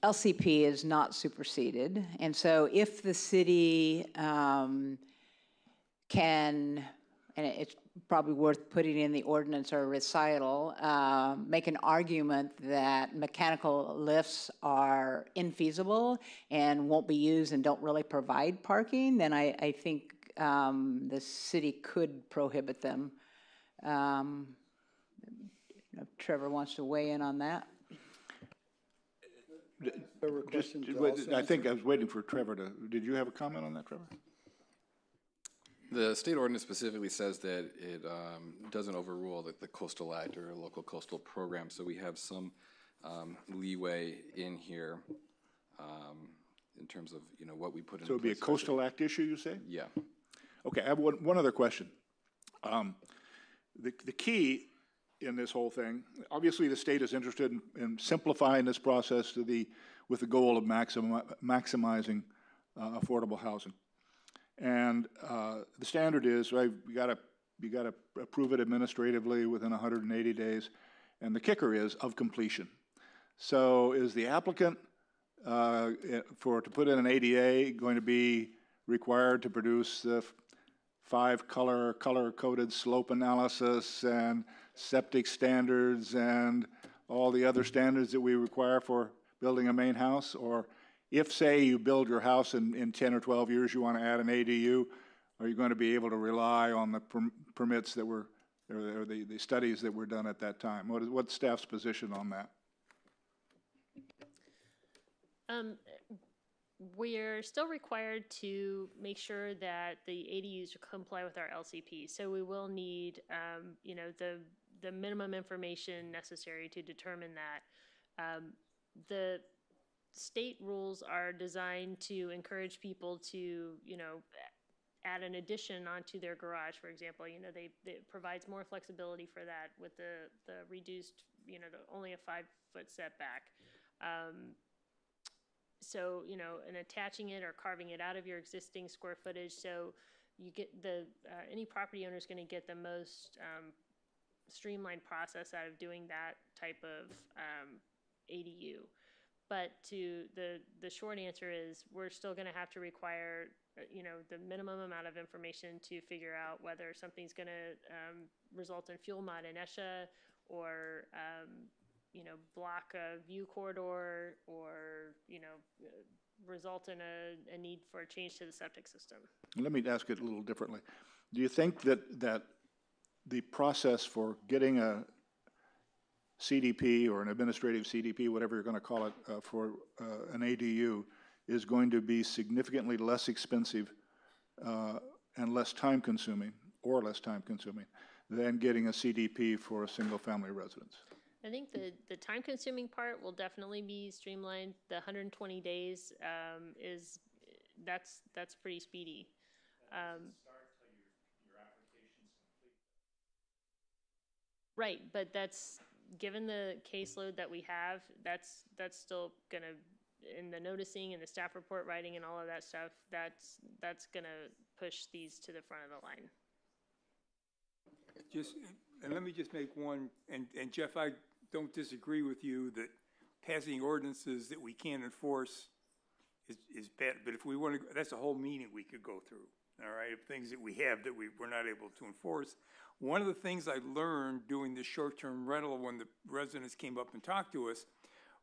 LCP is not superseded, and so if the city can, and it's probably worth putting in the ordinance or recital, make an argument that mechanical lifts are infeasible and won't be used and don't really provide parking, then I think the city could prohibit them. If Trevor wants to weigh in on that. I think I was waiting for Trevor to, did you have a comment on that, Trevor? The state ordinance specifically says that it doesn't overrule the Coastal Act or a local coastal program, so we have some leeway in here in terms of what we put in. So it would be a Coastal Act issue, you say? Yeah. Okay, I have one other question. The key in this whole thing, obviously the state is interested in simplifying this process with the goal of maximizing affordable housing. And the standard is, right, you got to approve it administratively within 180 days, and the kicker is of completion. So is the applicant to put in an ADA going to be required to produce the 5 color-coded slope analysis and septic standards and all the other standards that we require for building a main house? Or if, say, you build your house in 10 or 12 years, you want to add an ADU, are you going to be able to rely on the permits that were, or the studies that were done at that time? What's staff's position on that? We're still required to make sure that the ADUs comply with our LCP. So we will need, the minimum information necessary to determine that. The state rules are designed to encourage people to, add an addition onto their garage, for example. It provides more flexibility for that with the reduced, only a 5-foot setback. So, and attaching it or carving it out of your existing square footage, so you get any property owner is going to get the most streamlined process out of doing that type of ADU. But the short answer is we're still going to have to require, the minimum amount of information to figure out whether something's going to result in fuel mod and ESHA or block a view corridor or, result in a need for a change to the septic system. Let me ask it a little differently. Do you think that the process for getting a CDP or an administrative CDP, whatever you're going to call it, for an ADU is going to be significantly less expensive and less time-consuming than getting a CDP for a single-family residence? I think the time-consuming part will definitely be streamlined. The 120 days that's pretty speedy. Right, but that's given the caseload that we have. That's still gonna, in the noticing and the staff report writing and all of that stuff. That's gonna push these to the front of the line. And let me just make one. And Jeff, I don't disagree with you that passing ordinances that we can't enforce is bad. But if we want to, that's a whole meeting we could go through. All right, of things that we have that we're not able to enforce. One of the things I learned doing this short-term rental when the residents came up and talked to us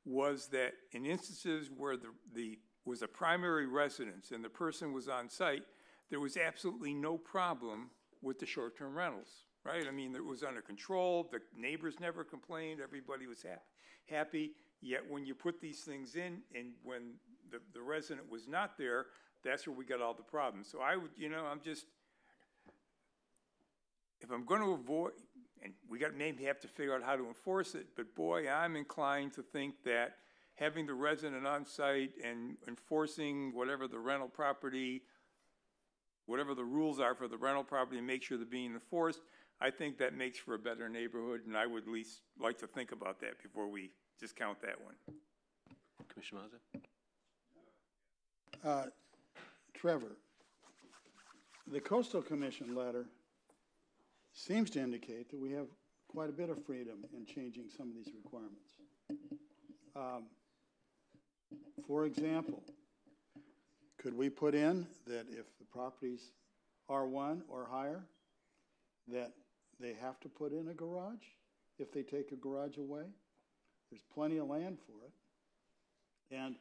was that in instances where the was a primary residence and the person was on site, there was absolutely no problem with the short-term rentals, right? I mean, it was under control. The neighbors never complained. Everybody was happy. Yet when you put these things in and when the resident was not there, that's where we got all the problems. So I would, I'm just, if I'm going to avoid, and we maybe have to figure out how to enforce it, but boy, I'm inclined to think that having the resident on site and enforcing whatever the rental property, whatever the rules are for the rental property, and make sure they're being enforced, I think that makes for a better neighborhood, and I would at least like to think about that before we discount that one. Commissioner Mazza? Trevor, the Coastal Commission letter seems to indicate that we have quite a bit of freedom in changing some of these requirements. For example, could we put in that if the property's R1 or higher, that they have to put in a garage if they take a garage away? There's plenty of land for it. And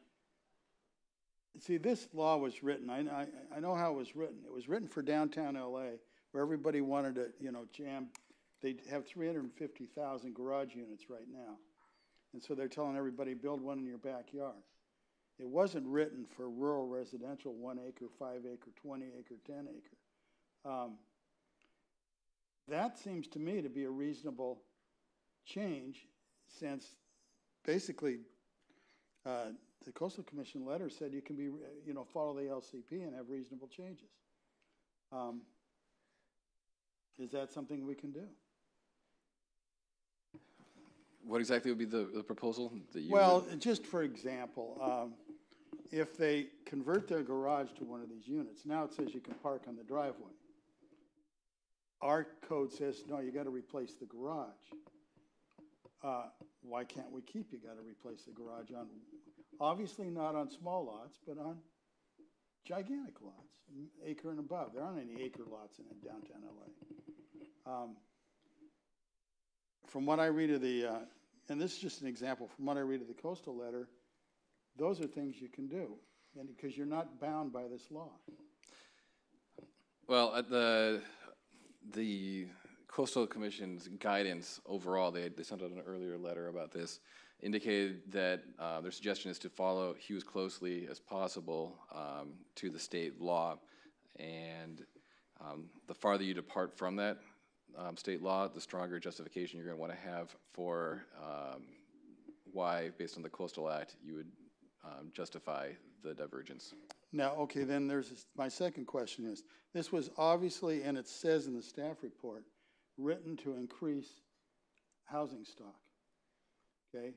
see, this law was written, I know how it was written. It was written for downtown LA, where everybody wanted to, jam. They have 350,000 garage units right now. And so they're telling everybody, build one in your backyard. It wasn't written for rural residential, 1 acre, 5 acre, 20 acre, 10 acre. That seems to me to be a reasonable change, since basically the Coastal Commission letter said you can be, follow the LCP and have reasonable changes. Is that something we can do? What exactly would be the proposal that you just for example, if they convert their garage to one of these units, now it says you can park on the driveway. Our code says, no, you got to replace the garage. Why can't we keep you got to replace the garage on, obviously not on small lots, but on gigantic lots, acre and above. There aren't any acre lots in downtown LA. From what I read of the, and this is just an example, from what I read of the coastal letter, those are things you can do, and because you're not bound by this law. Well, the Coastal Commission's guidance overall, they sent out an earlier letter about this, indicated that their suggestion is to follow Hughes closely as possible to the state law, and the farther you depart from that state law, the stronger justification you're going to want to have for why, based on the Coastal Act, you would justify the divergence. Now, okay, then my second question is, this was obviously, and it says in the staff report, written to increase housing stock, okay?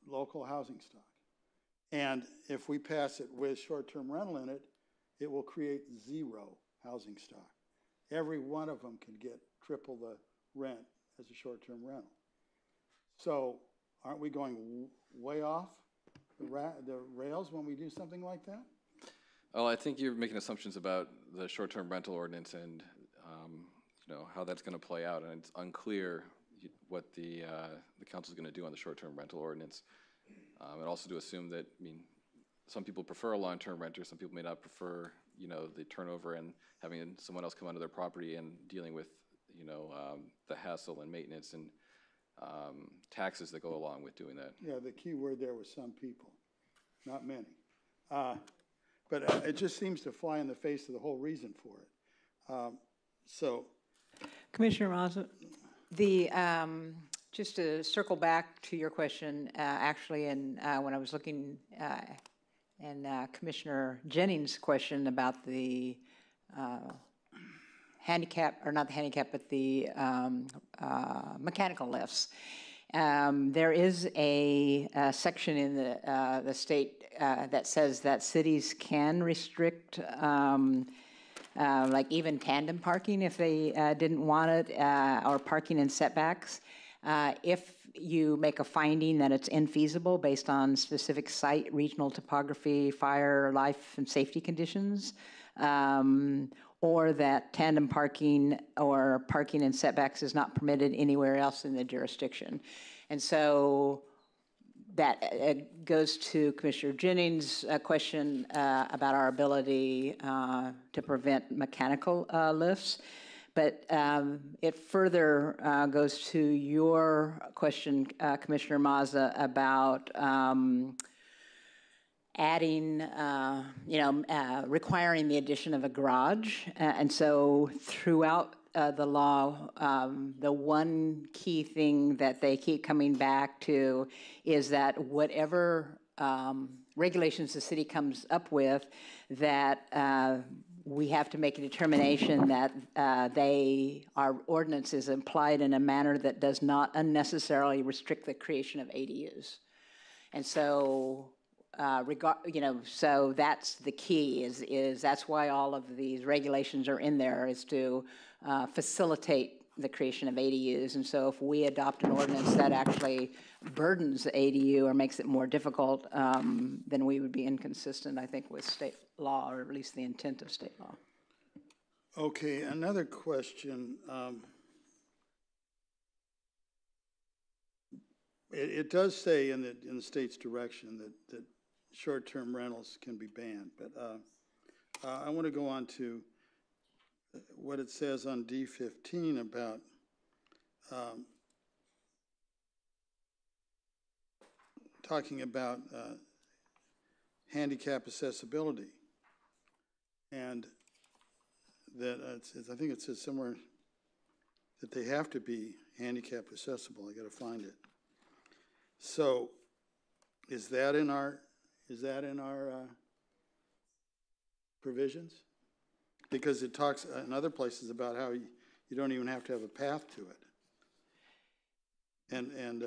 Local housing stock. And if we pass it with short-term rental in it, it will create zero housing stock. Every one of them can get triple the rent as a short-term rental. So aren't we going way off the rails when we do something like that? Well, I think you're making assumptions about the short-term rental ordinance and how that's going to play out, and it's unclear what the council is going to do on the short-term rental ordinance. And also to assume that, some people prefer a long-term renter, some people may not prefer, the turnover and having someone else come onto their property and dealing with, the hassle and maintenance and taxes that go along with doing that. Yeah, the key word there was some people, not many. But it just seems to fly in the face of the whole reason for it. Commissioner Mazza, just to circle back to your question, actually, and when I was looking and Commissioner Jennings' question about the handicap, or not the handicap, but the mechanical lifts. There is a section in the state that says that cities can restrict like even tandem parking if they didn't want it, or parking in setbacks. If you make a finding that it's infeasible based on specific site, regional topography, fire, life, and safety conditions, or that tandem parking or parking in setbacks is not permitted anywhere else in the jurisdiction. And so that goes to Commissioner Jennings' question about our ability to prevent mechanical lifts. But it further goes to your question, Commissioner Mazza, about adding, requiring the addition of a garage. And so throughout the law, the one key thing that they keep coming back to is that whatever regulations the city comes up with, that we have to make a determination that our ordinance is applied in a manner that does not unnecessarily restrict the creation of ADUs. And so, so that's the key, is that's why all of these regulations are in there, is to facilitate the creation of ADUs. And so if we adopt an ordinance that actually burdens the ADU or makes it more difficult, then we would be inconsistent, I think, with state law, or at least the intent of state law. Okay, another question. It does say in the state's direction that short-term rentals can be banned, but I want to go on to what it says on D15 about talking about handicap accessibility, and that I think it says somewhere that they have to be handicap accessible. I got to find it. So, is that in our provisions? Because it talks in other places about how you don't even have to have a path to it. And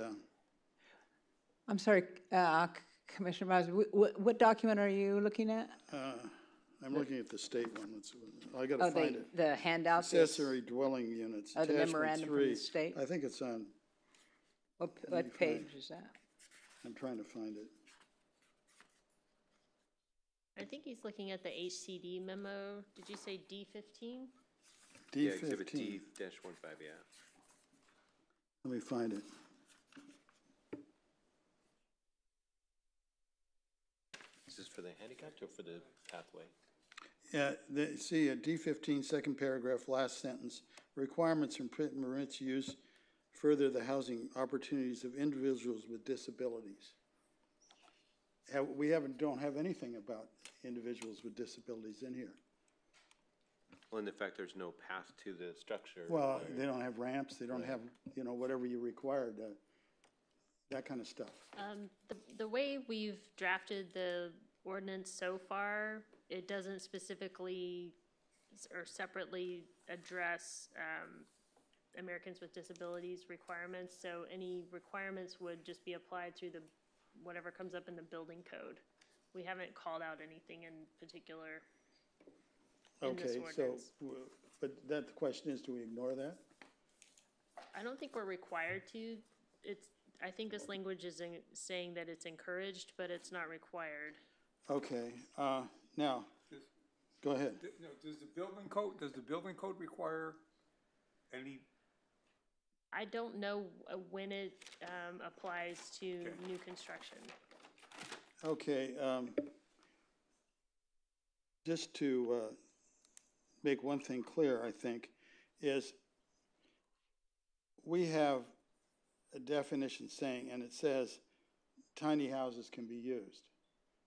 I'm sorry, Commissioner Miles, what document are you looking at? I'm looking at the state one. I got to find it. The handout. Accessory dwelling units. Oh, the memorandum from the state. I think it's on. What page is that? I'm trying to find it. I think he's looking at the HCD memo. Did you say D15? D15. Yeah, Exhibit D-15, yeah. Let me find it. Is this for the handicapped or for the pathway? Yeah, see, D15, second paragraph, last sentence. Requirements and permits use further the housing opportunities of individuals with disabilities. We don't have anything about individuals with disabilities in here. Well, in the fact there's no path to the structure. Well, they don't have ramps, they don't have, whatever you required, that kind of stuff. The way we've drafted the ordinance so far, it doesn't specifically or separately address Americans with Disabilities requirements. So any requirements would just be applied through whatever comes up in the building code. We haven't called out anything in particular in this ordinance. But the question is, do we ignore that? I don't think we're required to. I think this language is saying that it's encouraged, but it's not required. Okay, now, go ahead. Does the building code require any? I don't know when it applies to new construction. Okay, just to make one thing clear, I think, is we have a definition saying, and it says tiny houses can be used.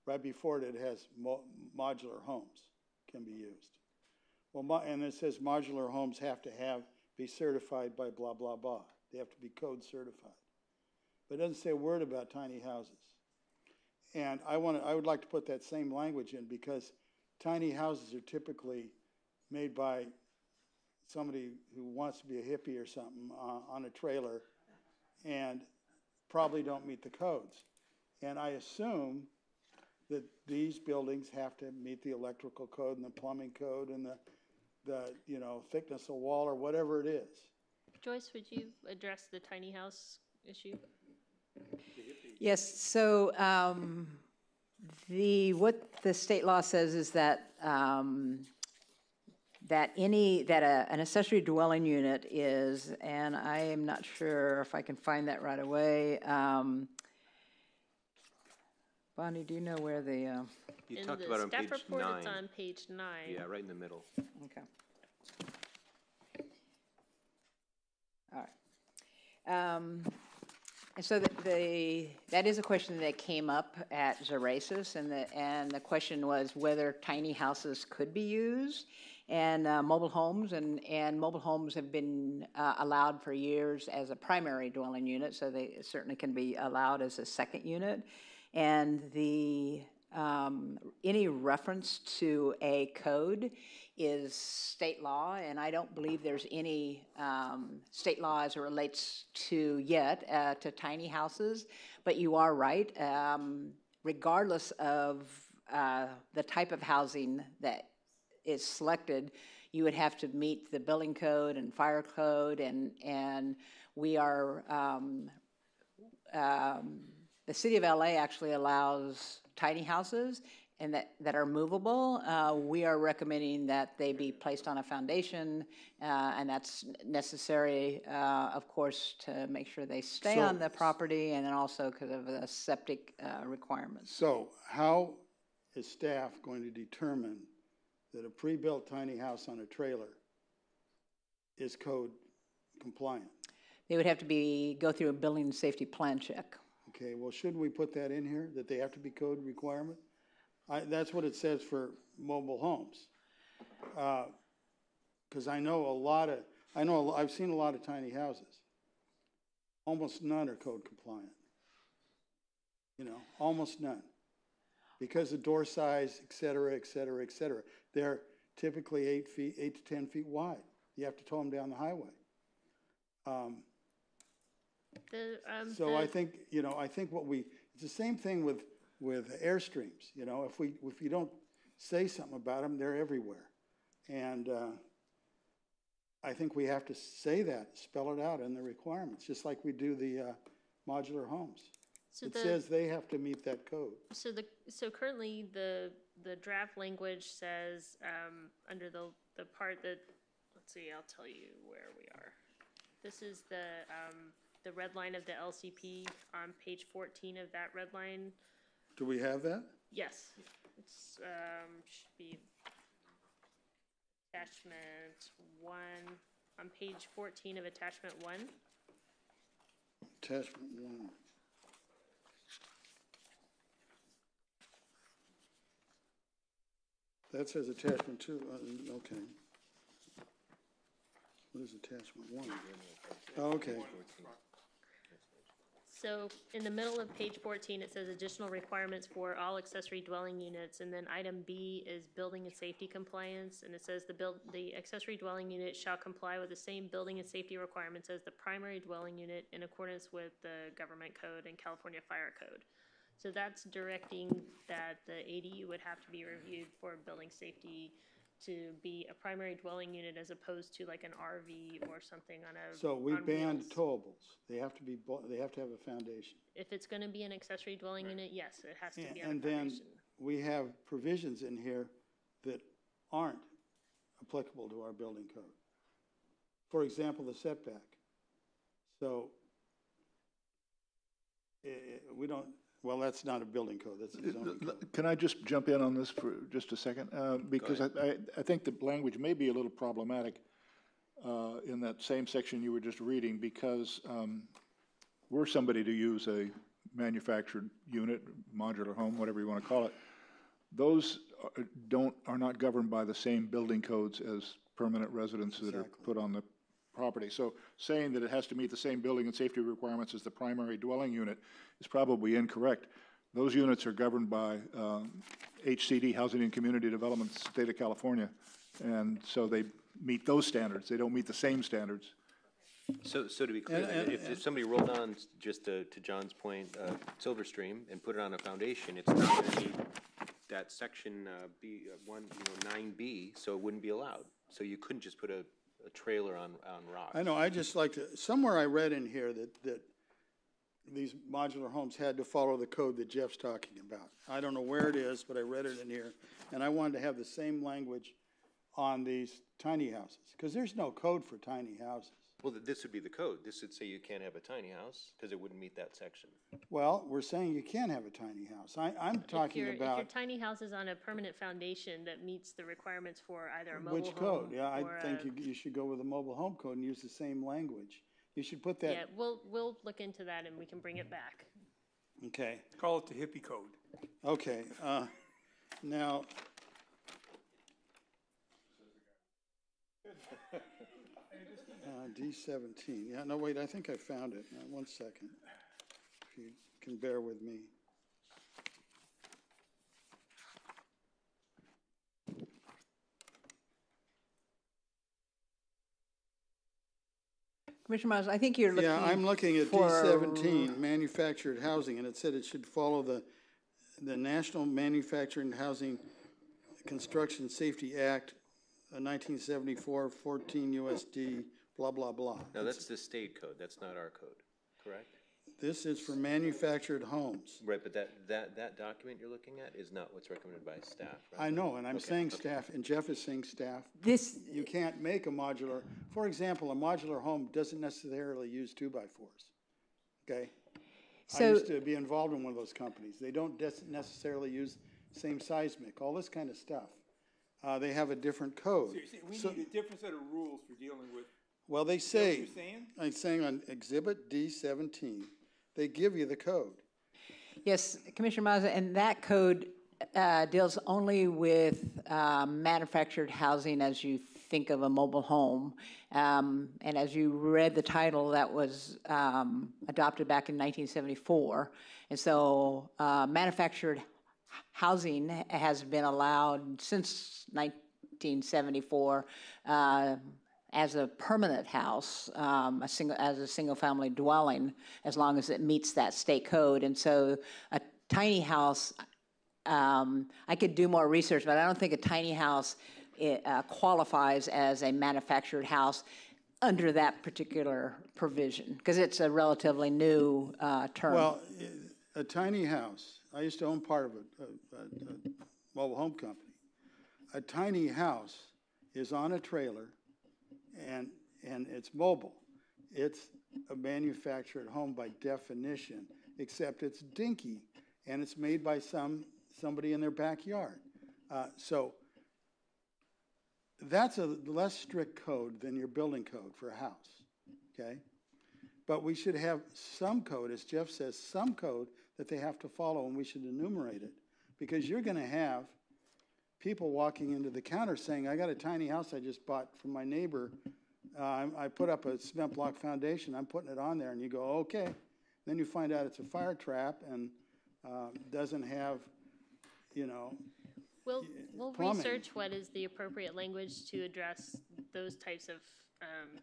Right before it has modular homes can be used. Well, and it says modular homes have to be certified by blah, blah, blah. They have to be code certified. But it doesn't say a word about tiny houses. And I would like to put that same language in, because tiny houses are typically made by somebody who wants to be a hippie or something on a trailer, and probably don't meet the codes. And I assume that these buildings have to meet the electrical code and the plumbing code and the thickness of wall or whatever it is. Joyce, would you address the tiny house issue? Yes, so what the state law says is that an accessory dwelling unit is, and I am not sure if I can find that right away. Bonnie, do you know where the? You talked about on page 9. In the staff report, it's on page 9. Yeah, right in the middle. Okay. All right. And so that is a question that came up at Zerasis, and the question was whether tiny houses could be used. and mobile homes, and mobile homes have been allowed for years as a primary dwelling unit, so they certainly can be allowed as a second unit. And the any reference to a code is state law, and I don't believe there's any state law as it relates to yet to tiny houses. But you are right. Regardless of the type of housing that is selected, you would have to meet the building code and fire code, and we are, the city of LA actually allows tiny houses and that are movable. We are recommending that they be placed on a foundation, and that's necessary, of course, to make sure they stay on the property, and then also because of the septic requirements. So how is staff going to determine that a pre-built tiny house on a trailer is code compliant? They would have to go through a building safety plan check. Okay, well, shouldn't we put that in here, that they have to be code requirement? That's what it says for mobile homes. Because I've seen a lot of tiny houses. Almost none are code compliant. You know, almost none. Because of door size, et cetera, et cetera, et cetera. They're typically 8 to 10 feet wide. You have to tow them down the highway. I think, it's the same thing with Airstreams. You know, if you don't say something about them, they're everywhere. And I think we have to say that, spell it out in the requirements, just like we do the modular homes. So it says they have to meet that code. So currently the draft language says under the part that, let's see, I'll tell you where we are. This is the red line of the LCP on page 14 of that red line. Do we have that? Yes, it's should be attachment 1 on page 14 of attachment 1. Attachment 1. That says attachment 2. Okay. What is attachment 1? Oh, okay. So in the middle of page 14, it says additional requirements for all accessory dwelling units, and then item B is building and safety compliance, and it says the accessory dwelling unit shall comply with the same building and safety requirements as the primary dwelling unit in accordance with the government code and California Fire Code. So that's directing that the ADU would have to be reviewed for building safety to be a primary dwelling unit as opposed to like an RV or something on a. So we banned wheels. towables. They have to have a foundation. If it's going to be an accessory dwelling unit, yes, it has to be on a And foundation. then we have provisions in here that aren't applicable to our building code. For example, the setback. So we don't. Well, that's not a building code, that's a zoning code. Can I just jump in on this for just a second? Because I think the language may be a little problematic in that same section you were just reading, because were somebody to use a manufactured unit, modular home, whatever you want to call it, those are not governed by the same building codes as permanent residents that are put on the property. So saying that it has to meet the same building and safety requirements as the primary dwelling unit is probably incorrect. Those units are governed by HCD, Housing and Community Development, State of California, and so they meet those standards. They don't meet the same standards. So to be clear, if somebody rolled on, just to John's point, Silverstream and put it on a foundation, it's not going to meet that section B, 9B, so it wouldn't be allowed. So you couldn't just put a trailer on rocks. I know, I just like to, somewhere I read in here that these modular homes had to follow the code that Jeff's talking about. I don't know where it is, but I read it in here, and I wanted to have the same language on these tiny houses, because there's no code for tiny houses. Well, this would be the code. This would say you can't have a tiny house because it wouldn't meet that section. Well, we're saying you can have a tiny house. I'm talking about. If your tiny house is on a permanent foundation that meets the requirements for either a mobile home. Which code? Yeah, I think you should go with the mobile home code and use the same language. You should put that. Yeah, we'll look into that and we can bring it back. Okay. Call it the hippie code. Okay. Now, D17. Yeah, no, wait, I think I found it. 1 second. If you can bear with me. Commissioner Miles, I think you're looking Yeah, I'm looking at for D17, manufactured housing, and it said it should follow the National Manufactured Housing Construction Safety Act, 1974, 14 USD, blah, blah, blah. No, that's the state code, that's not our code, correct? This is for manufactured homes. Right, but that document you're looking at is not what's recommended by staff, right? I know, and I'm saying staff, and Jeff is saying staff. this. You can't make a modular, for example, a modular home doesn't necessarily use 2x4s, okay? I So- used to be involved in one of those companies. They don't necessarily use same seismic, all this kind of stuff. They have a different code. So you're saying we So- need a different set of rules for dealing with, Well, they what say, you're saying? I'm saying on Exhibit D17, they give you the code. Yes, Commissioner Mazza, and that code deals only with manufactured housing as you think of a mobile home. And as you read the title, that was adopted back in 1974. And so manufactured housing has been allowed since 1974 as a permanent house, as a single-family dwelling, as long as it meets that state code. And so a tiny house, I could do more research, but I don't think a tiny house qualifies as a manufactured house under that particular provision, because it's a relatively new term. Well, a tiny house, I used to own part of a mobile home company. A tiny house is on a trailer and it's mobile. It's a manufactured home by definition, except it's dinky and it's made by somebody in their backyard. So that's a less strict code than your building code for a house, okay? But we should have some code, as Jeff says, some code that they have to follow, and we should enumerate it. Because you're gonna have people walking into the counter saying, I got a tiny house I just bought from my neighbor. I put up a cement block foundation, I'm putting it on there, and you go, okay. Then you find out it's a fire trap and doesn't have, We'll plumbing. research what is the appropriate language to address those types of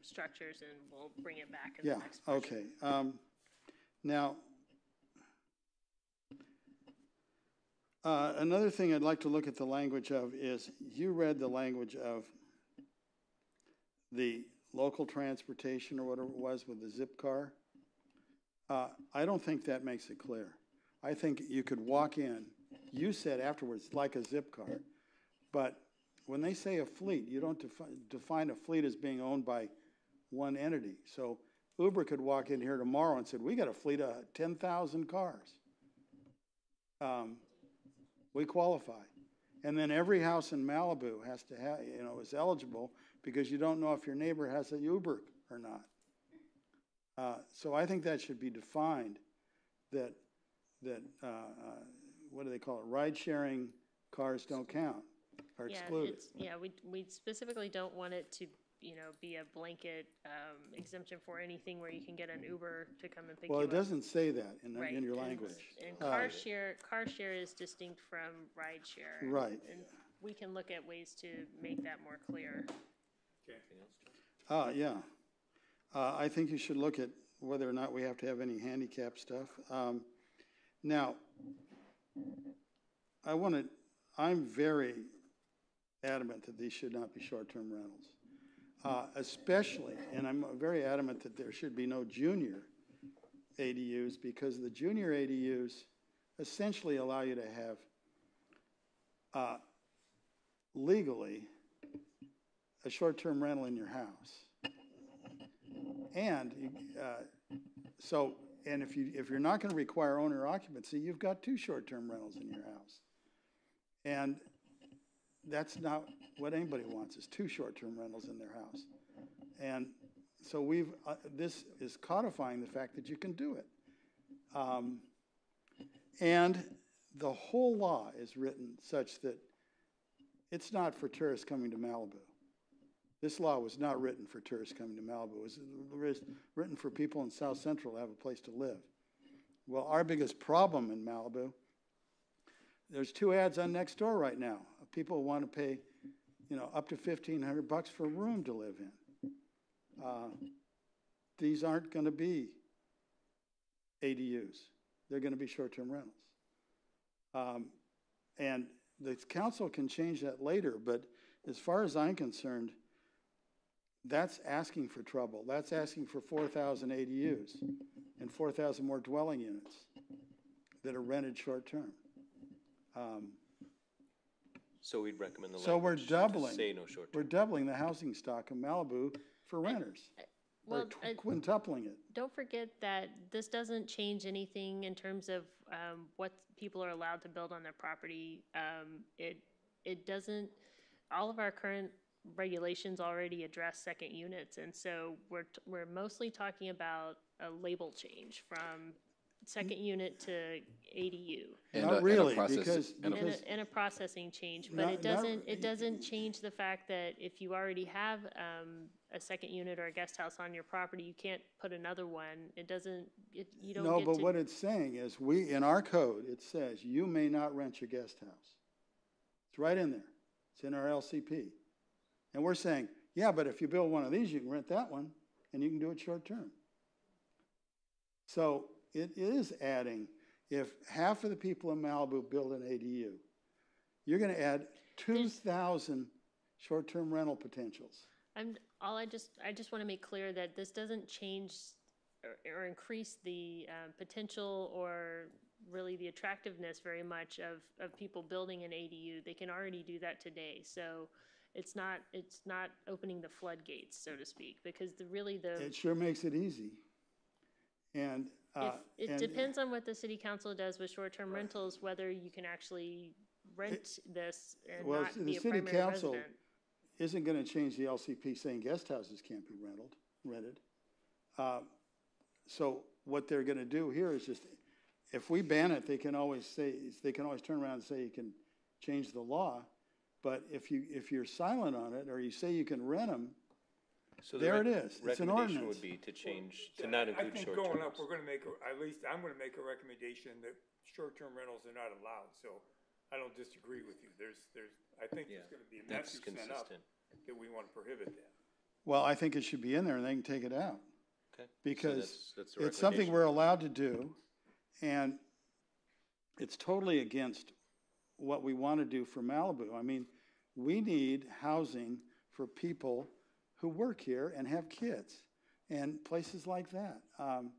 structures, and we'll bring it back in the Yeah, next question. okay. Now, another thing I'd like to look at the language of is, you read the language of the local transportation or whatever it was with the zip car. I don't think that makes it clear. I think you could walk in, you said afterwards, like a zip car, but when they say a fleet, you don't define a fleet as being owned by one entity. So Uber could walk in here tomorrow and said, we got a fleet of 10,000 cars. We qualify. And then every house in Malibu has to have, is eligible, because you don't know if your neighbor has a Uber or not. So I think that should be defined, that what do they call it? Ride-sharing cars don't count, are excluded. We specifically don't want it to, be a blanket exemption for anything where you can get an Uber to come and pick you Well, up. it doesn't say that in Right, your and- language. And car share is distinct from ride share. Right. And we can look at ways to make that more clear. Yeah. I think you should look at whether or not we have to have any handicap stuff. Now, I'm very adamant that these should not be short-term rentals. Especially, and I'm very adamant that there should be no junior ADUs, because the junior ADUs essentially allow you to have legally a short-term rental in your house. And if you're not going to require owner occupancy, you've got 2 short-term rentals in your house. And that's not what anybody wants, is 2 short-term rentals in their house. And so this is codifying the fact that you can do it. And the whole law is written such that it's not for tourists coming to Malibu. This law was not written for tourists coming to Malibu. It was written for people in South Central to have a place to live. Well, our biggest problem in Malibu, there's 2 ads on Nextdoor right now. People want to pay, up to $1,500 for a room to live in. These aren't going to be ADUs. They're going to be short-term rentals. And the council can change that later, but as far as I'm concerned, that's asking for trouble. That's asking for 4,000 ADUs and 4,000 more dwelling units that are rented short-term. So we'd recommend the So we're language to doubling, say no short we're term. doubling the housing stock in Malibu for renters. Or quintupling it. Don't forget that this doesn't change anything in terms of what people are allowed to build on their property. It doesn't, all of our current regulations already address second units, and so we're mostly talking about a label change from second unit to ADU. Not really, because And a processing change, but it doesn't change the fact that if you already have a second unit or a guest house on your property, you can't put another one. It doesn't, you don't no, get but to. what it's saying is in our code, it says you may not rent your guest house. It's right in there. It's in our LCP. And we're saying, yeah, but if you build one of these, you can rent that one and you can do it short term. So it is adding, if half of the people in Malibu build an ADU, you're going to add 2,000 short-term rental potentials. I just want to make clear that this doesn't change or increase the potential or really the attractiveness very much of people building an ADU. They can already do that today. So it's not opening the floodgates, so to speak, because It sure makes it easy. And it depends on what the city council does with short-term rentals, whether you can actually rent this and not be a primary resident. The city council isn't going to change the LCP saying guest houses can't be rented. So what they're going to do here is just, if we ban it, they can always turn around and say you can change the law. But if you're silent on it, or you say you can rent them, So there it is. It's an ordinance. Recommendation would be to change, to not include short term. I think going up, we're gonna make, at least I'm gonna make a recommendation that short-term rentals are not allowed, so I don't disagree with you. I think there's gonna be a That's message sent up consistent. that we wanna prohibit that. Well, I think it should be in there and they can take it out. Okay. Because that's the it's something recommendation. we're allowed to do, and it's totally against what we want to do for Malibu. I mean, we need housing for people who work here and have kids and places like that. And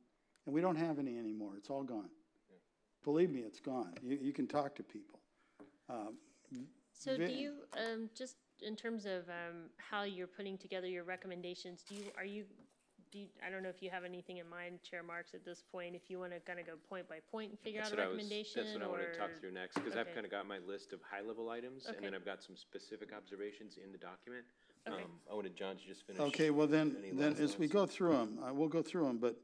we don't have any anymore. It's all gone. Yeah. Believe me, it's gone. You can talk to people. So do you, just in terms of how you're putting together your recommendations, I don't know if you have anything in mind, Chair Marks, at this point, if you want to kind of go point by point and figure out a recommendation? That's what I want to talk through next, because I've Okay. kind of got my list of high-level items, and Okay. then I've got some specific observations in the document. Okay. I wanted John to just finish. Okay, well any then last as we thoughts. go through them, we'll go through them, but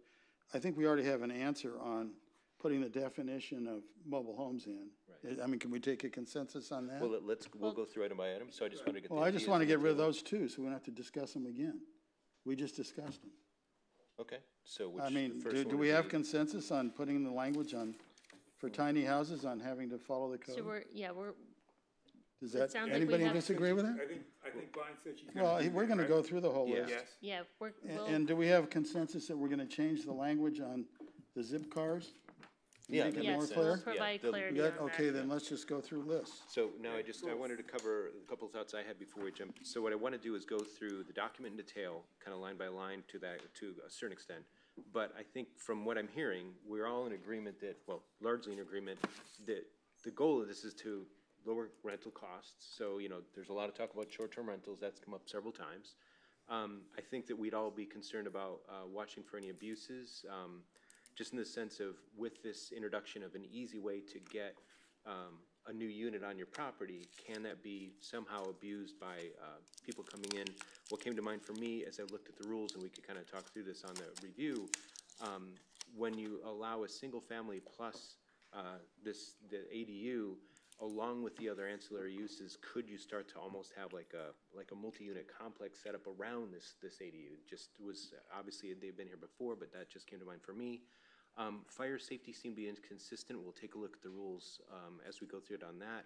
I think we already have an answer on putting the definition of mobile homes in. Right. I mean, can we take a consensus on that? Well, we'll go through item by item, so I just want to get the Well, I just ideas want to on the get rid of table. those two, so we don't have to discuss them again. We just discussed them. Okay, so which, I the mean, first do one we would have be- consensus on putting the language on, for tiny houses on having to follow the So code? Does it that, sounds like we anybody have- disagree with that? I think Bonnie said she's gonna. Well, do we're that, going to right? go through the whole Yeah. list. Yes. Yeah, And do we have consensus that we're going to change the language on the zip cars? Yeah, Make it that more makes yes, clear? we'll clear? provide the- clarity We on got- that. Okay, then let's just go through lists. So now I wanted to cover a couple of thoughts I had before we jump. So what I want to do is go through the document in detail, kind of line by line to a certain extent. But I think from what I'm hearing, we're all in agreement that, well, largely in agreement, that the goal of this is to lower rental costs. So, there's a lot of talk about short-term rentals. That's come up several times. I think that we'd all be concerned about watching for any abuses, just in the sense of, with this introduction of an easy way to get a new unit on your property, can that be somehow abused by people coming in? What came to mind for me as I looked at the rules, and we could kind of talk through this on the review, when you allow a single family plus the ADU, along with the other ancillary uses, could you start to almost have like a multi-unit complex set up around this ADU? Just was, obviously they've been here before, but that just came to mind for me. Fire safety seemed to be inconsistent. We'll take a look at the rules as we go through it on that.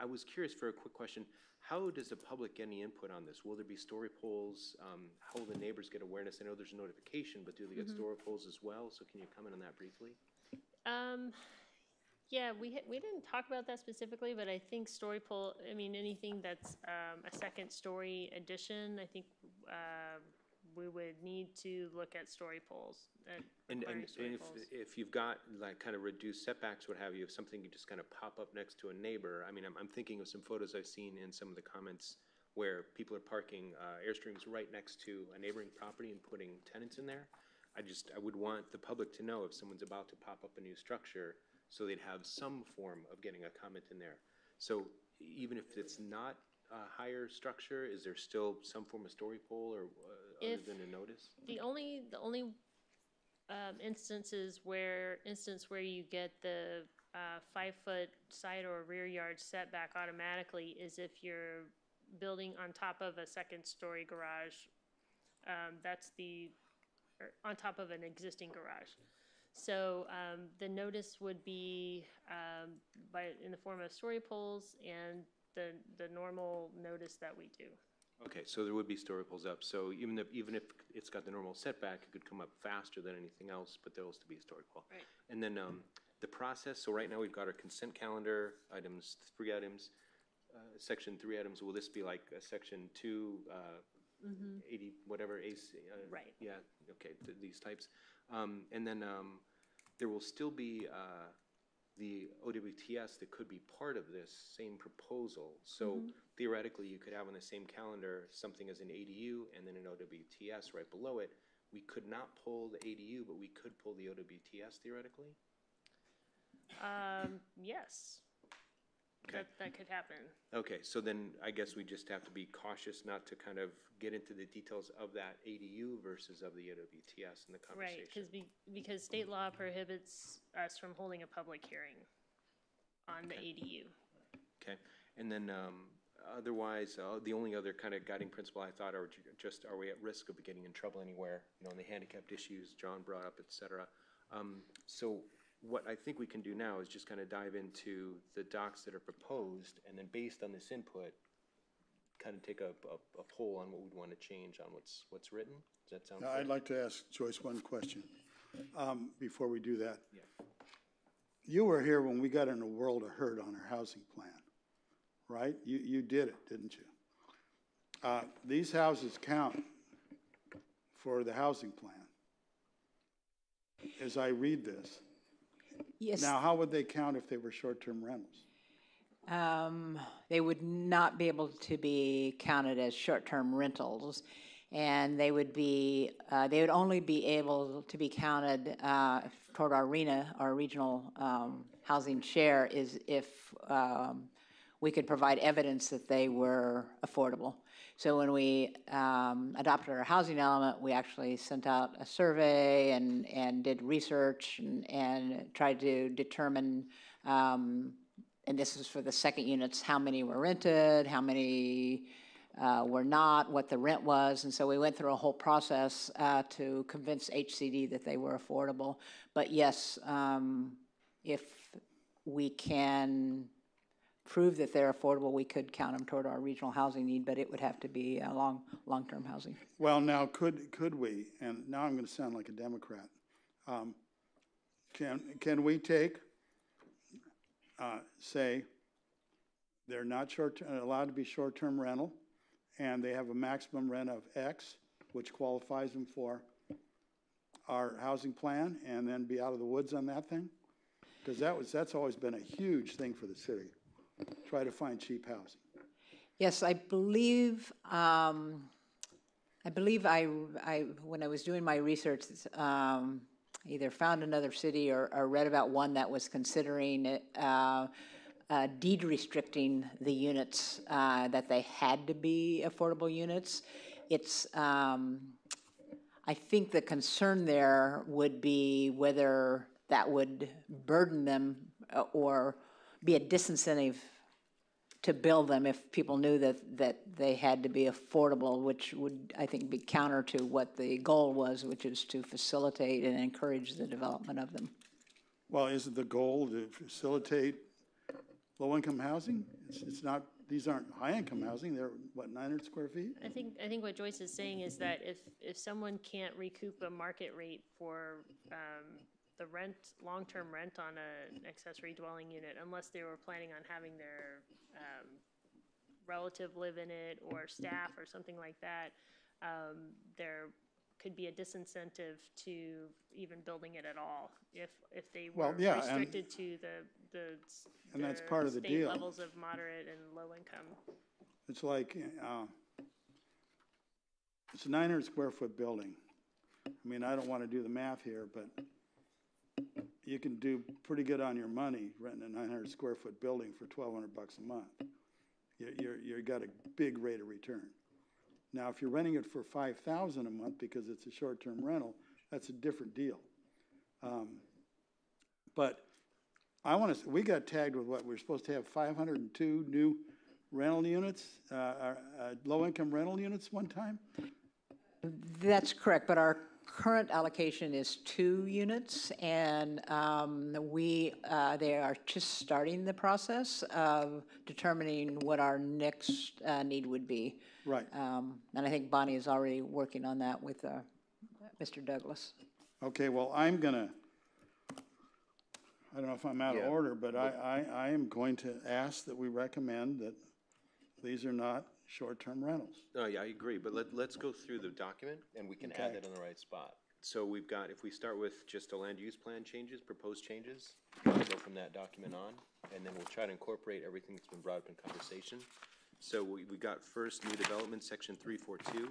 I was curious for a quick question. How does the public get any input on this? Will there be story polls? How will the neighbors get awareness? I know there's a notification, but do they get story polls as well? So can you comment on that briefly? Yeah, we didn't talk about that specifically, but I think story poll, I mean, anything that's a second story addition, I think we would need to look at story polls. And if you've got like kind of reduced setbacks, what have you, if something you just kind of pop up next to a neighbor, I mean, I'm thinking of some photos I've seen in some of the comments where people are parking Airstreams right next to a neighboring property and putting tenants in there. I would want the public to know if someone's about to pop up a new structure, so they'd have some form of getting a comment in there. So even if it's not a higher structure, is there still some form of story poll or other than a notice? The only instance where you get the 5-foot side or rear yard setback automatically is if you're building on top of a second story garage. On top of an existing garage. So the notice would be in the form of story polls and the normal notice that we do. Okay, so there would be story polls up. So even if it's got the normal setback, it could come up faster than anything else, but there'll still be a story poll. Right. And then the process, so right now we've got our consent calendar, items, 3 items, section 3 items. Will this be like a section 2, 80, whatever, AC? Right. Yeah, okay, these types. And then there will still be the OWTS that could be part of this same proposal. So theoretically, you could have on the same calendar something as an ADU and then an OWTS right below it. We could not pull the ADU, but we could pull the OWTS theoretically? Yes. Okay. That could happen. Okay, so then I guess we just have to be cautious not to kind of get into the details of that ADU versus of the OWTS in the conversation. Right, because state law prohibits us from holding a public hearing on the ADU. Okay, and then otherwise, the only other kind of guiding principle I thought are just, are we at risk of getting in trouble anywhere? You know, on the handicapped issues John brought up, et cetera. So what I think we can do now is just kind of dive into the docs that are proposed, and then based on this input, kind of take a poll on what we'd want to change on what's written. Does that sound Now, good? I'd like to ask Joyce one question before we do that. Yeah. You were here when we got in a world of hurt on our housing plan, right? You did it, didn't you? These houses count for the housing plan. As I read this. Yes. Now, how would they count if they were short-term rentals? They would not be able to be counted as short-term rentals, and they would only be able to be counted toward our RENA, our regional housing share, is if we could provide evidence that they were affordable. So when we adopted our housing element, we actually sent out a survey and did research and tried to determine, and this is for the second units, how many were rented, how many were not, what the rent was. And so we went through a whole process to convince HCD that they were affordable. But yes, if we can prove that they're affordable, we could count them toward our regional housing need, but it would have to be long-term housing. Well, now, could we, and now I'm going to sound like a Democrat, can we take, say, they're not allowed to be short-term rental, and they have a maximum rent of X, which qualifies them for our housing plan, and then be out of the woods on that thing? Because that's always been a huge thing for the city. Try to find cheap housing. Yes, I believe when I was doing my research, either found another city or read about one that was considering deed restricting the units that they had to be affordable units. It's I think the concern there would be whether that would burden them or be a disincentive to build them if people knew that they had to be affordable, which would, I think, be counter to what the goal was, which is to facilitate and encourage the development of them. Well, isn't the goal to facilitate low-income housing? It's not, these aren't high-income housing, they're, what, 900 square feet? I think what Joyce is saying is that if someone can't recoup a market rate for the rent, long-term rent on an accessory dwelling unit, unless they were planning on having their relative live in it or staff or something like that, there could be a disincentive to even building it at all if they were Well, yeah, restricted to the and that's part of the state deal. levels of moderate and low income. It's like, it's a 900 square foot building. I mean, I don't want to do the math here, but you can do pretty good on your money renting a 900 square foot building for $1,200 a month. You got a big rate of return. Now, if you're renting it for $5,000 a month because it's a short-term rental, that's a different deal. But I want to. We got tagged with what we're supposed to have 502 new rental units, low-income rental units one time. That's correct, but our current allocation is 2 units, and they are just starting the process of determining what our next need would be. Right. And I think Bonnie is already working on that with Mr. Douglas. Okay, well, I'm gonna, I don't know if I'm out of order, but I am going to ask that we recommend that these are not short-term rentals. No, yeah, I agree, but let's go through the document, and we can add that in the right spot. So we've got, if we start with just the land use plan changes, proposed changes, we'll go from that document on, and then we'll try to incorporate everything that's been brought up in conversation. So we got first, new development, section 342.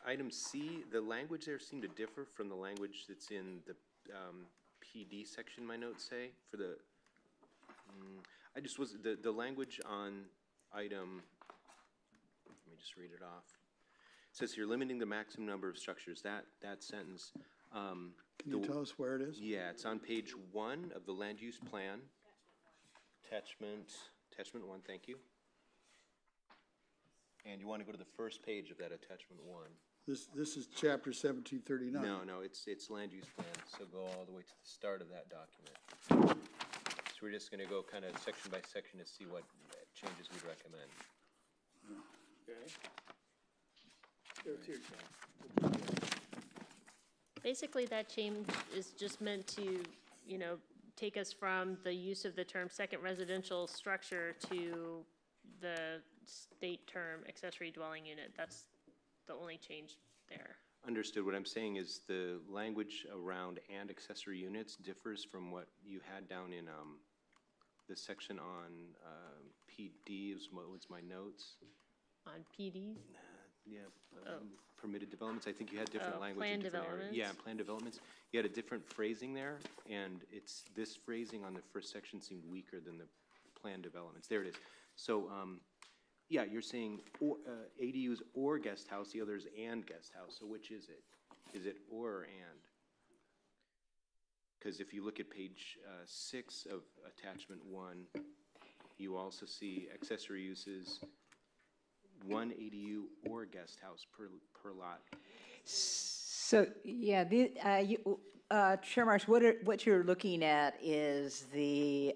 Item C, the language there seemed to differ from the language that's in the PD section, my notes say, for the, the language on item, let me just read it off. It says you're limiting the maximum number of structures. That sentence. Can you tell us where it is? Yeah, it's on page 1 of the land use plan. Attachment 1, thank you. And you want to go to the first page of that attachment 1. This is chapter 1739. No, it's land use plan. So go all the way to the start of that document. So we're just going to go kind of section by section to see what changes we'd recommend. Okay. There's your Basically, that change is just meant to, take us from the use of the term second residential structure to the state term accessory dwelling unit. That's the only change there. Understood. What I'm saying is the language around and accessory units differs from what you had down in the section on PD, what was my notes? On PD? Permitted developments. I think you had different language plan in different areas. developments. Yeah, plan developments. You had a different phrasing there, and this phrasing on the first section seemed weaker than the plan developments. There it is. So, yeah, you're saying ADUs or guest house, the other is and guest house. So which is it? Is it or and? Because if you look at page 6 of attachment 1, you also see accessory uses, 1 ADU or guest house per lot. So, yeah, Chair Marsh, what you're looking at is the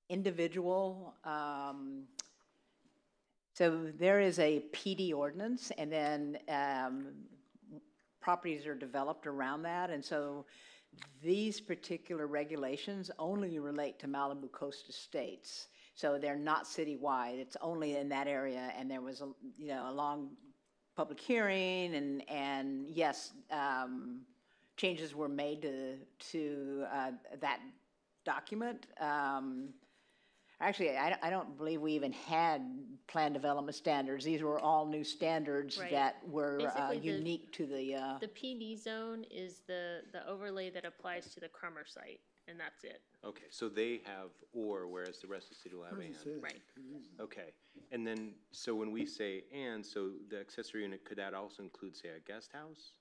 individual, so there is a PD ordinance, and then properties are developed around that, and so these particular regulations only relate to Malibu Coast Estates. So they're not citywide. It's only in that area, and there was a long public hearing, and yes, changes were made to that document. Actually, I don't believe we even had plan development standards. These were all new standards that were unique to the. The PD zone is the overlay that applies to the Crummer site, and that's it. Okay, so they have or, whereas the rest of the city will have and. Right. Okay, and then, so when we say and, so the accessory unit, could that also include, say, a guest house?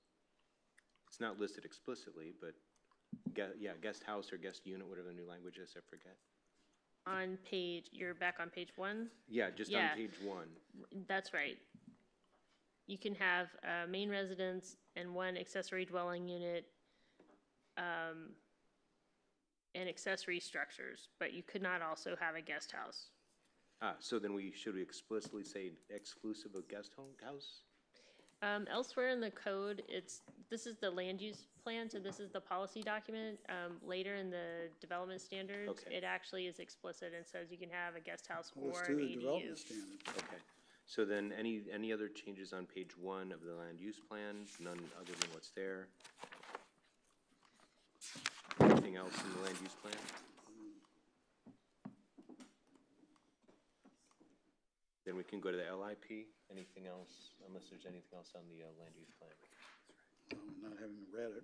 It's not listed explicitly, but. guest house or guest unit, whatever the new language is, I forget. On page, you're back on page 1? Yeah, just Yeah. on page 1. That's right. You can have a main residence and 1 accessory dwelling unit, and accessory structures, but you could not also have a guest house. So then should we explicitly say exclusive of guest house? Elsewhere in the code, this is the land use plan, so this is the policy document. Later in the development standards, Okay. it actually is explicit and says you can have a guest house Well, or let's an do the ADU. development standard. Okay. So then any other changes on page 1 of the land use plan? None other than what's there? Anything else in the land use plan? Then we can go to the LIP. Anything else, unless there's anything else on the land use plan? Not having read it.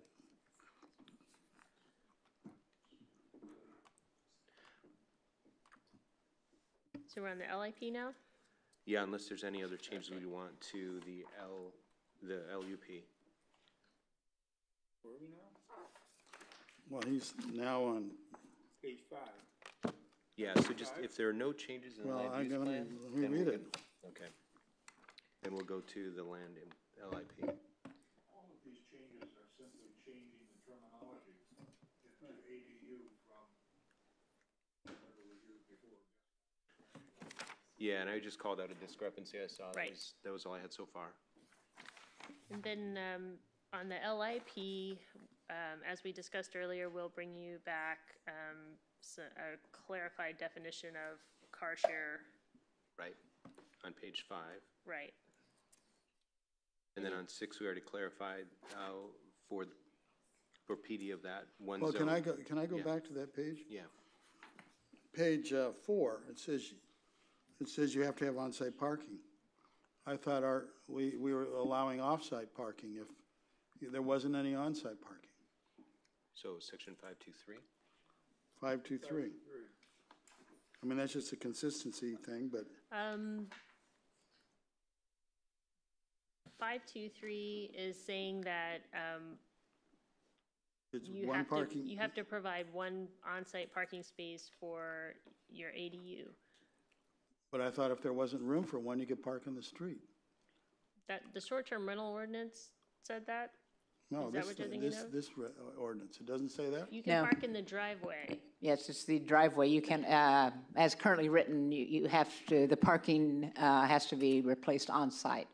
So we're on the LIP now? Yeah, unless there's any other changes we want to the LUP. Where are we now? Well, he's now on, Page 5. Yeah, so just, if there are no changes in the well, land use plan. let me then read we'll it. Okay. Then we'll go to the land in LIP. All of these changes are simply changing the terminology into ADU from whatever was used before. Yeah, and I just called out a discrepancy I saw. Right. That was all I had so far. And then on the LIP, as we discussed earlier, we'll bring you back a clarified definition of car share. Right, on page 5. Right. And then on 6, we already clarified for PD of that one Well, zone. can I go Yeah. back to that page? Yeah, Page 4, it says you have to have on-site parking. I thought we were allowing off-site parking if there wasn't any on-site parking. so section 523. 523. I mean, that's just a consistency thing, but 523 is saying that it's you one have parking. you have to provide 1 on-site parking space for your ADU. But I thought if there wasn't room for one, you could park on the street. That the short-term rental ordinance said that? No, Is that what you're thinking of? this ordinance, it doesn't say that? You can No. park in the driveway. Yes, it's the driveway. You can, as currently written, you have to, the parking has to be replaced on site.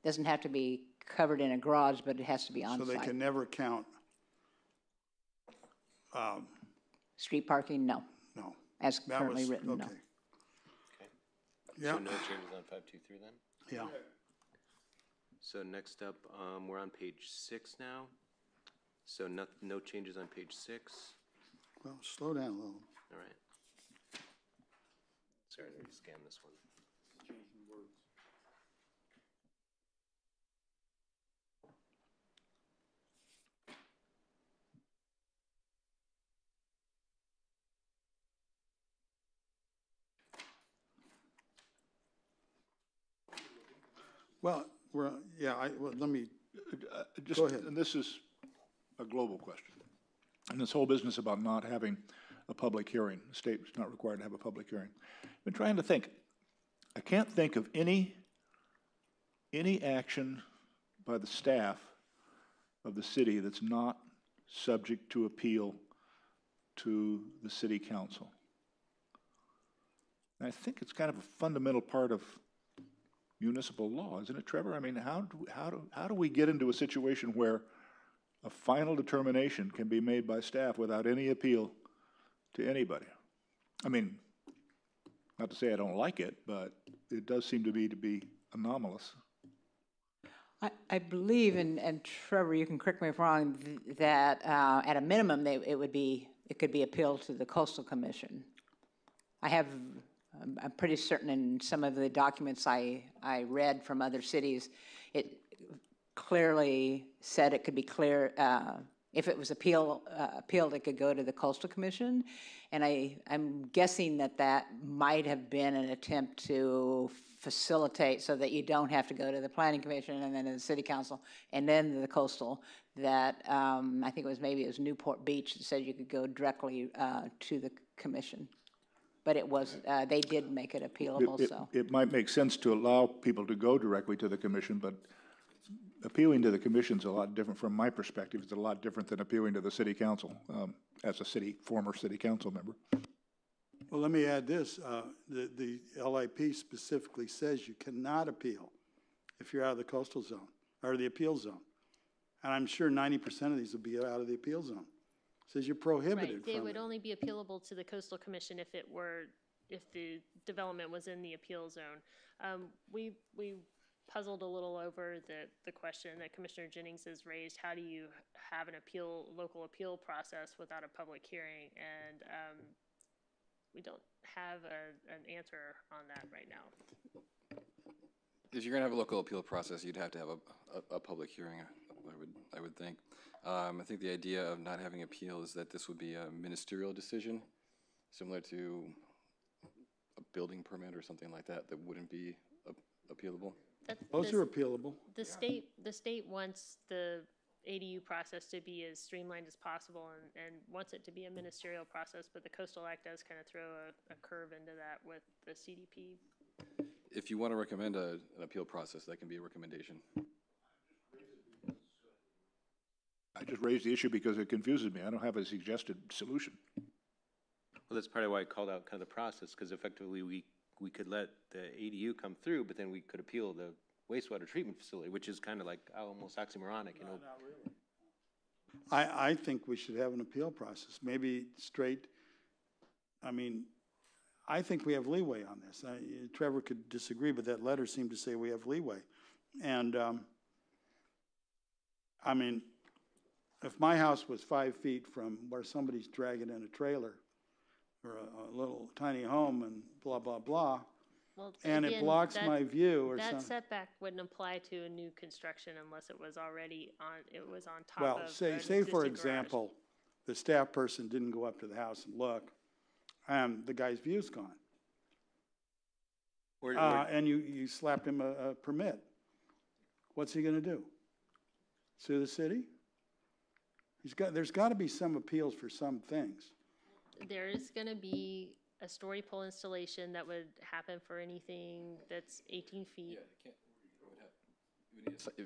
Doesn't have to be covered in a garage, but it has to be on So they site. can never count, Street parking, no, no. as That currently was, written, no. okay. Okay. Yeah, So no changes on 523 then? yeah. So next up, we're on page 6 now. So no changes on page 6. Well, slow down a little. All right. Sorry, let me scan this one. Changing words. Well, let me, Just, Go ahead. and this is a global question. And this whole business about not having a public hearing, the state is not required to have a public hearing. I've been trying to think. I can't think of any action by the staff of the city that's not subject to appeal to the city council. And I think it's kind of a fundamental part of municipal law, isn't it, Trevor? I mean, how do we get into a situation where a final determination can be made by staff without any appeal to anybody? I mean, not to say I don't like it, but it does seem to be anomalous. I believe, and Trevor, you can correct me if I'm wrong, that at a minimum, it could be appealed to the Coastal Commission. I'm pretty certain in some of the documents I read from other cities, it clearly said it could be If it was appealed, it could go to the Coastal Commission. And I'm guessing that that might have been an attempt to facilitate so that you don't have to go to the Planning Commission and then to the City Council and then to the Coastal. That I think it was Newport Beach that said you could go directly to the commission. But it was, they did make it appealable, so. It might make sense to allow people to go directly to the commission, but appealing to the commission's a lot different from my perspective. It's a lot different than appealing to the city council, as a former city council member. Well, let me add this. The LIP specifically says you cannot appeal if you're out of the coastal zone, or the appeal zone. And I'm sure 90% of these will be out of the appeal zone. It says you're prohibited Right, they from would it. only be appealable to the Coastal Commission if the development was in the appeal zone. We puzzled a little over the question that Commissioner Jennings has raised. How do you have an local appeal process without a public hearing? And we don't have an answer on that right now. If you're going to have a local appeal process, you'd have to have a public hearing, I would think. I think the idea of not having appeal is that this would be a ministerial decision, similar to a building permit or something like that, that wouldn't be appealable. Those are appealable. The state wants the ADU process to be as streamlined as possible and wants it to be a ministerial process, but the Coastal Act does kind of throw a curve into that with the CDP. If you want to recommend an appeal process, that can be a recommendation. I just raised the issue because it confuses me. I don't have a suggested solution. Well, that's part of why I called out kind of the process, because effectively we could let the ADU come through, but then we could appeal the wastewater treatment facility, which is kind of like almost oxymoronic, you know? Not really. I think we should have an appeal process, maybe straight. I mean, I think we have leeway on this. Trevor could disagree, but that letter seemed to say we have leeway. And, I mean, if my house was 5 feet from where somebody's dragging in a trailer or a little tiny home and blah, blah, blah, Well, and again, it blocks my view or that something. setback wouldn't apply to a new construction unless it was already on top Well, of say an for existing garage. example, the staff person didn't go up to the house and look, and the guy's view's gone. And you slapped him a permit. What's he gonna do? Sue the city? There's gotta be some appeals for some things. There is gonna be a story pole installation that would happen for anything that's 18 feet.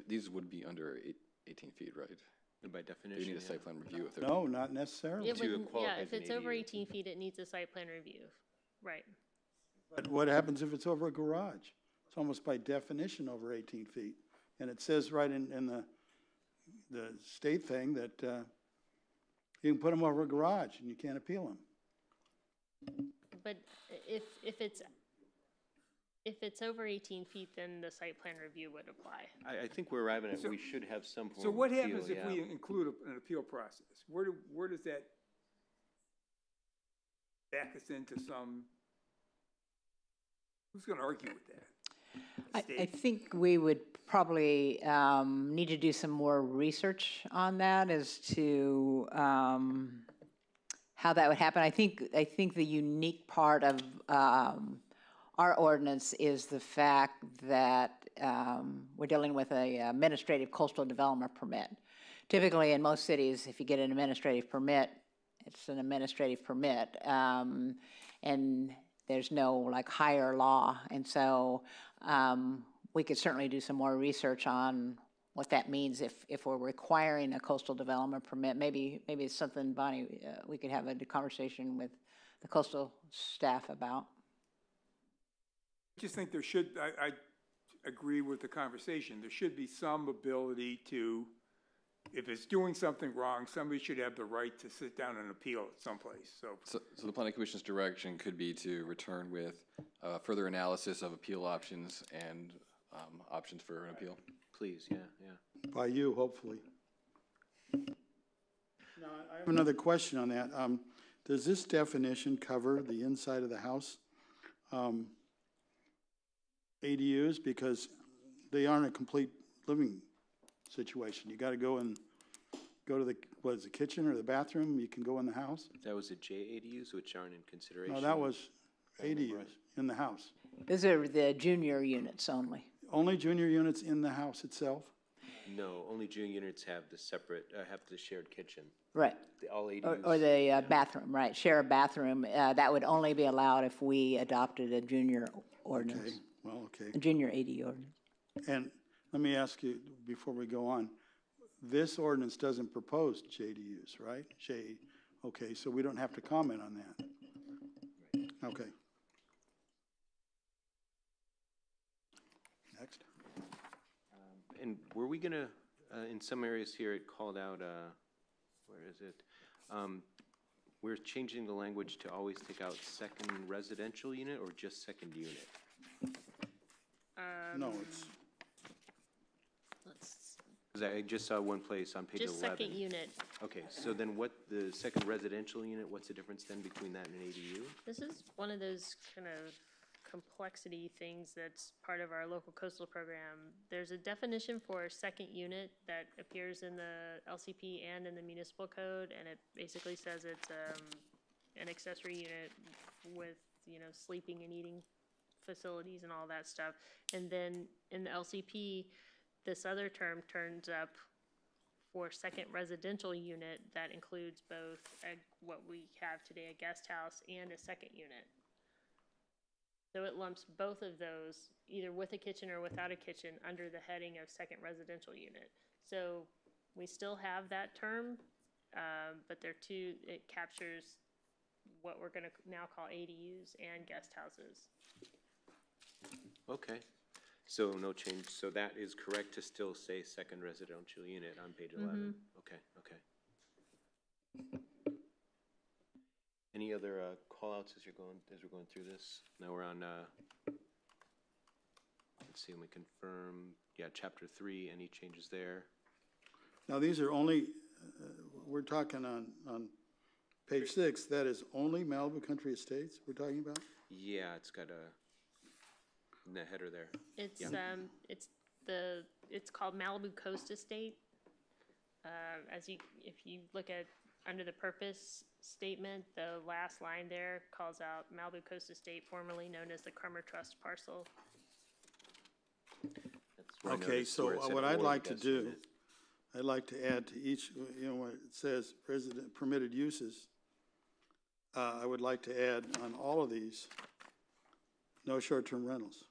These would be under 18 feet, right? By They definition, need a yeah. site plan review if they're. No, not necessarily. It To wouldn't, qualify yeah, as if an it's over ADU. 18 feet, it needs a site plan review, right. But what happens if it's over a garage? It's almost by definition over 18 feet. And it says right in the state thing that you can put them over a garage and you can't appeal them. But if it's over 18 feet, then the site plan review would apply. I think we're arriving at, we should have some form So of what appeal, happens if yeah. we include an appeal process? Where does that back us into some, who's going to argue with that? I think we would probably need to do some more research on that as to how that would happen. I think the unique part of our ordinance is the fact that we're dealing with a administrative coastal development permit. Typically, in most cities, if you get an administrative permit, it's an administrative permit, and there's no like higher law. And so we could certainly do some more research on what that means if we're requiring a coastal development permit. Maybe it's something, Bonnie, we could have a conversation with the coastal staff about. I just think there should, I agree with the conversation. There should be some ability to, if it's doing something wrong, somebody should have the right to sit down and appeal it someplace, so. So the planning commission's direction could be to return with further analysis of appeal options and options for an appeal. Please, yeah. By you, hopefully. Now, I have another question on that. Does this definition cover the inside of the house ADUs? Because they aren't a complete living situation. You got to go and go to the, what is it, kitchen or the bathroom, you can go in the house? That was the J ADUs, which aren't in consideration. No, that was ADUs in the house. Those are the junior units only. Only junior units in the house itself? No, only junior units have the separate, have the shared kitchen. Right. All Or ADUs. the bathroom, right, share a bathroom. That would only be allowed if we adopted a junior ordinance, Okay, well, okay. a junior AD ordinance. And let me ask you, before we go on, this ordinance doesn't propose JDUs, right? Okay, so we don't have to comment on that. Okay. Next. And were we gonna, in some areas here, it called out, where is it? We're changing the language to always take out second residential unit or just second unit? No, it's, Because I just saw one place on page 11. Just second unit. Okay, so then what, the second residential unit, what's the difference then between that and an ADU? This is one of those kind of complexity things that's part of our local coastal program. There's a definition for second unit that appears in the LCP and in the municipal code, and it basically says it's an accessory unit with, you know, sleeping and eating facilities and all that stuff. And then in the LCP, this other term turns up for second residential unit that includes both what we have today, a guest house, and a second unit. So it lumps both of those, either with a kitchen or without a kitchen, under the heading of second residential unit. So we still have that term, but they're two, it captures what we're gonna now call ADUs and guest houses. Okay, so no change, so that is correct to still say second residential unit on page 11? Okay, okay. Any other call-outs as we're going through this? Now we're on, let's see, let me confirm, yeah, chapter 3, any changes there? now these are only, we're talking on page 6, that is only Malibu Country Estates we're talking about? Yeah, it's got a, in the header there. It's, Yeah. it's called Malibu Coast Estate. If you look at, under the purpose statement, the last line there calls out Malibu Coast Estate, formerly known as the Crummer Trust parcel. That's where I Okay, noticed so where it said what I'd or like to guest do, unit. I'd like to add to each, you know, when it says resident permitted uses, I would like to add on all of these, no short-term rentals.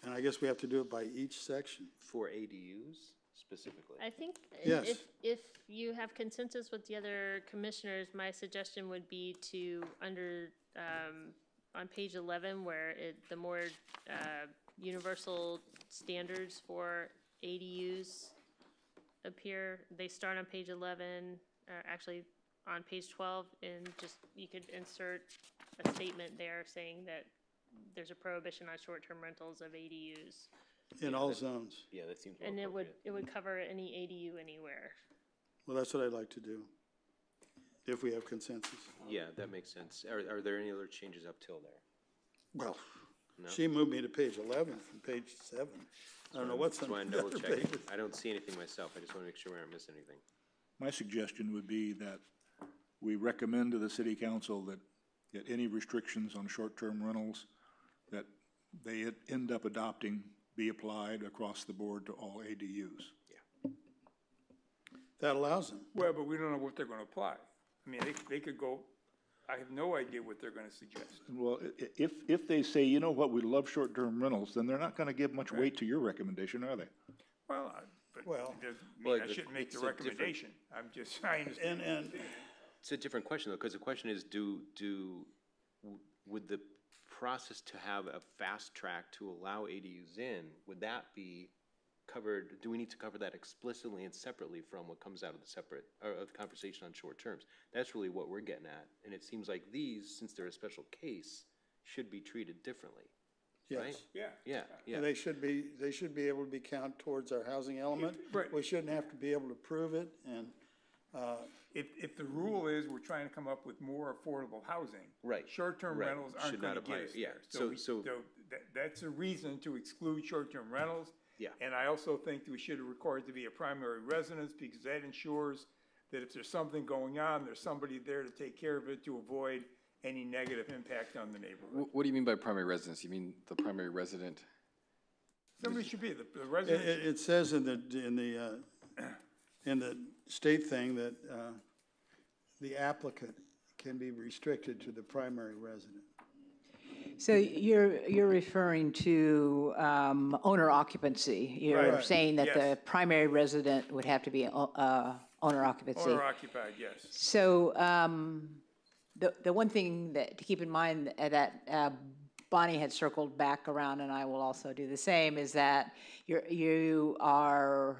And I guess we have to do it by each section. For ADUs specifically? I think Yes. if you have consensus with the other commissioners, my suggestion would be to, under, on page 11, where the more universal standards for ADUs appear, they start on page 11, actually on page 12, and just, you could insert a statement there saying that there's a prohibition on short-term rentals of ADUs. In all zones. Yeah, that seems more And appropriate. it would cover any ADU anywhere. Well, that's what I'd like to do, if we have consensus. Yeah, that makes sense. Are there any other changes up till there? Well, No? she moved me to page 11 from page 7. I don't know what's That's on why I'm the double other checking. pages. I don't see anything myself. I just want to make sure we aren't missing anything. My suggestion would be that we recommend to the city council that any restrictions on short-term rentals that they end up adopting be applied across the board to all ADUs. That allows them. Well, but we don't know what they're gonna apply. I mean, they could go, I have no idea what they're gonna suggest. Well, if they say, you know what, we love short-term rentals, then they're not gonna give much weight to your recommendation, are they? Well, but Well- it doesn't Well, mean I shouldn't make it's the a different- recommendation. I'm just, I understand. And It's a different question though, because the question is, would the process to have a fast track to allow ADUs in, would that be covered, do we need to cover that explicitly and separately from what comes out of the separate, or of the conversation on short terms? That's really what we're getting at. And it seems like these, since they're a special case, should be treated differently, right? yes, Yeah. Yeah, and they should be able to be counted towards our housing element. Right. We shouldn't have to be able to prove it, and, If the rule is we're trying to come up with more affordable housing. Right, Short-term right. rentals aren't Should not gonna apply, get us yeah. there. So- That's a reason to exclude short-term rentals. Yeah. And I also think that we should require it to be a primary residence, because that ensures that if there's something going on, there's somebody there to take care of it to avoid any negative impact on the neighborhood. What do you mean by primary residence? You mean the primary resident? Somebody should be, the resident. It says in the state thing that the applicant can be restricted to the primary resident. So you're referring to owner occupancy. You're Right. saying that Yes. the primary resident would have to be owner occupancy. Owner occupied, yes. So the one thing that to keep in mind that Bonnie had circled back around, and I will also do the same, is that you are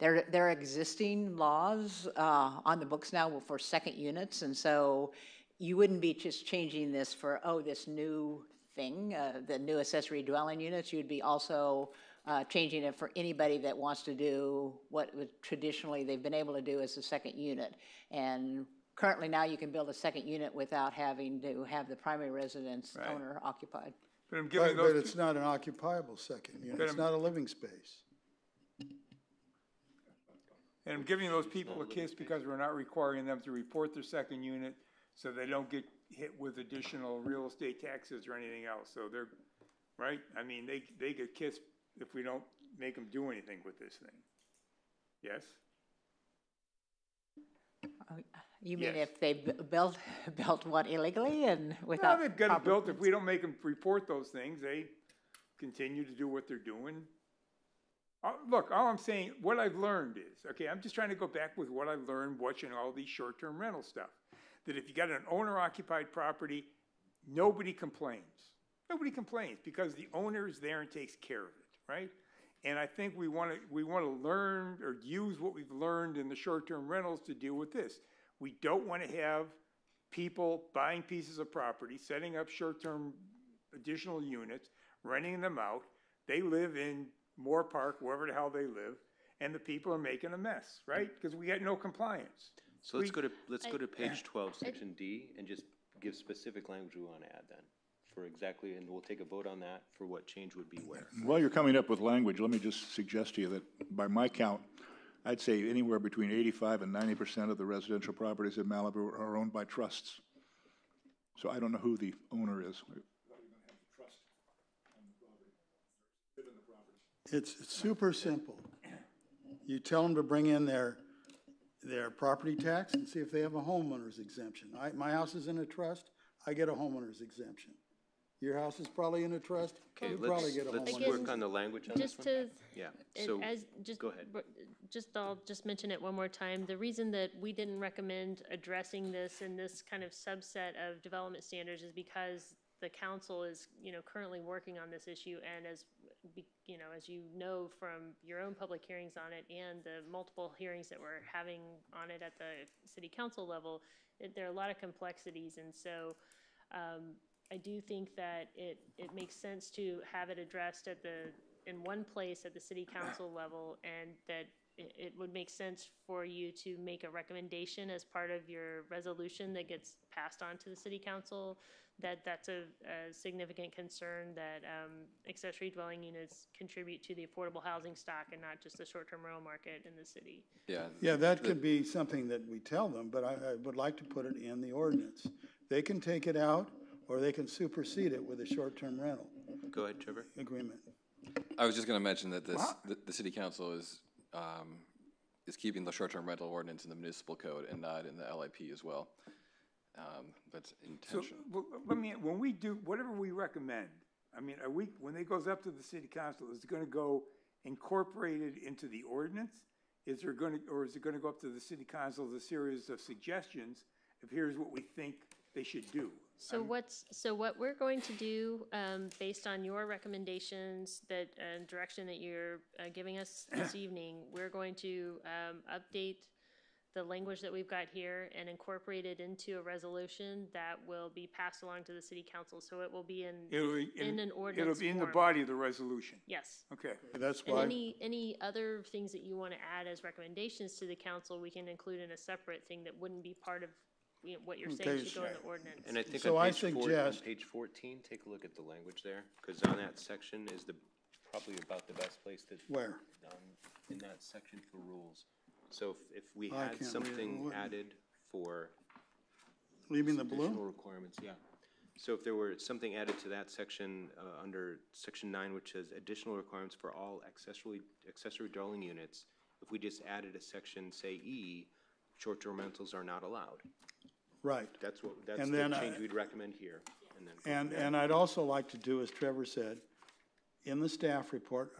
there are existing laws on the books now for second units, and so you wouldn't be just changing this for this new thing, the new accessory dwelling units. You'd be also changing it for anybody that wants to do what would traditionally they've been able to do as a second unit. And currently now you can build a second unit without having to have the primary residence Right. owner occupied. But I'm giving But those. it's not an occupiable second unit. But It's not a living space. And I'm giving those people a kiss because we're not requiring them to report their second unit, so they don't get hit with additional real estate taxes or anything else. So they're, right? I mean, they get kissed if we don't make them do anything with this thing. Yes? You mean Yes. if they built one illegally and Well, without they've got it proper- built. If we don't make them report those things, they continue to do what they're doing. Look, all I'm saying, what I've learned is, okay, I'm just trying to go back with what I've learned watching all these short-term rental stuff. That if you got an owner-occupied property, nobody complains. Nobody complains because the owner is there and takes care of it, right? And I think we want to learn or use what we've learned in the short-term rentals to deal with this. We don't want to have people buying pieces of property, setting up short-term additional units, renting them out. They live in Moore Park, wherever the hell they live, and the people are making a mess, right? Because we got no compliance. So let's go to page 12, section D, and just give specific language we want to add then for exactly, and we'll take a vote on that for what change would be where. While you're coming up with language, let me just suggest to you that by my count, I'd say anywhere between 85 and 90% of the residential properties in Malibu are owned by trusts. So I don't know who the owner is. It's super simple. You tell them to bring in their property tax and see if they have a homeowner's exemption. My house is in a trust, I get a homeowner's exemption. Your house is probably in a trust, Okay, you probably get a let's homeowner's work exemption. on the language on this Just one. to, Yeah, and so, go ahead. I'll just mention it one more time. The reason that we didn't recommend addressing this in this kind of subset of development standards is because the council is, currently working on this issue, and as you know from your own public hearings on it and the multiple hearings that we're having on it at the city council level, there are a lot of complexities, and so I do think that it makes sense to have it addressed in one place at the city council level, and that it would make sense for you to make a recommendation as part of your resolution that gets passed on to the city council, that's a significant concern, that accessory dwelling units contribute to the affordable housing stock and not just the short-term rental market in the city. Yeah, that could be something that we tell them, but I would like to put it in the ordinance. They can take it out, or they can supersede it with a short-term rental Go ahead, Trevor. agreement. I was just going to mention that the city council is keeping the short-term rental ordinance in the municipal code and not in the LIP as well. That's So, intentional. when we do, whatever we recommend, I mean, when it goes up to the city council, is it gonna go incorporated into the ordinance? Is it gonna go up to the city council as a series of suggestions of here's what we think they should do? So what we're going to do, based on your recommendations and direction that you're giving us this evening, we're going to update the language that we've got here and incorporate it into a resolution that will be passed along to the city council. So it will be in an ordinance It'll be in the form. body of the resolution. Yes. Okay. That's And why, any other things that you want to add as recommendations to the council, we can include in a separate thing that wouldn't be part of what you're saying Okay, should go in the ordinance. And So I on suggest- page 14, take a look at the language there, because on that section is the probably about the best place to. Where? In that section for rules. So if we Oh, I had can't read it. something What? added for. You mean the blue? Additional requirements, yeah. So if there were something added to that section, under section 9, which says additional requirements for all accessory dwelling units, if we just added a section, say E, short-term rentals are not allowed. Right. That's And the then change we'd recommend here. And then go from there. And I'd also like to do, as Trevor said, in the staff report,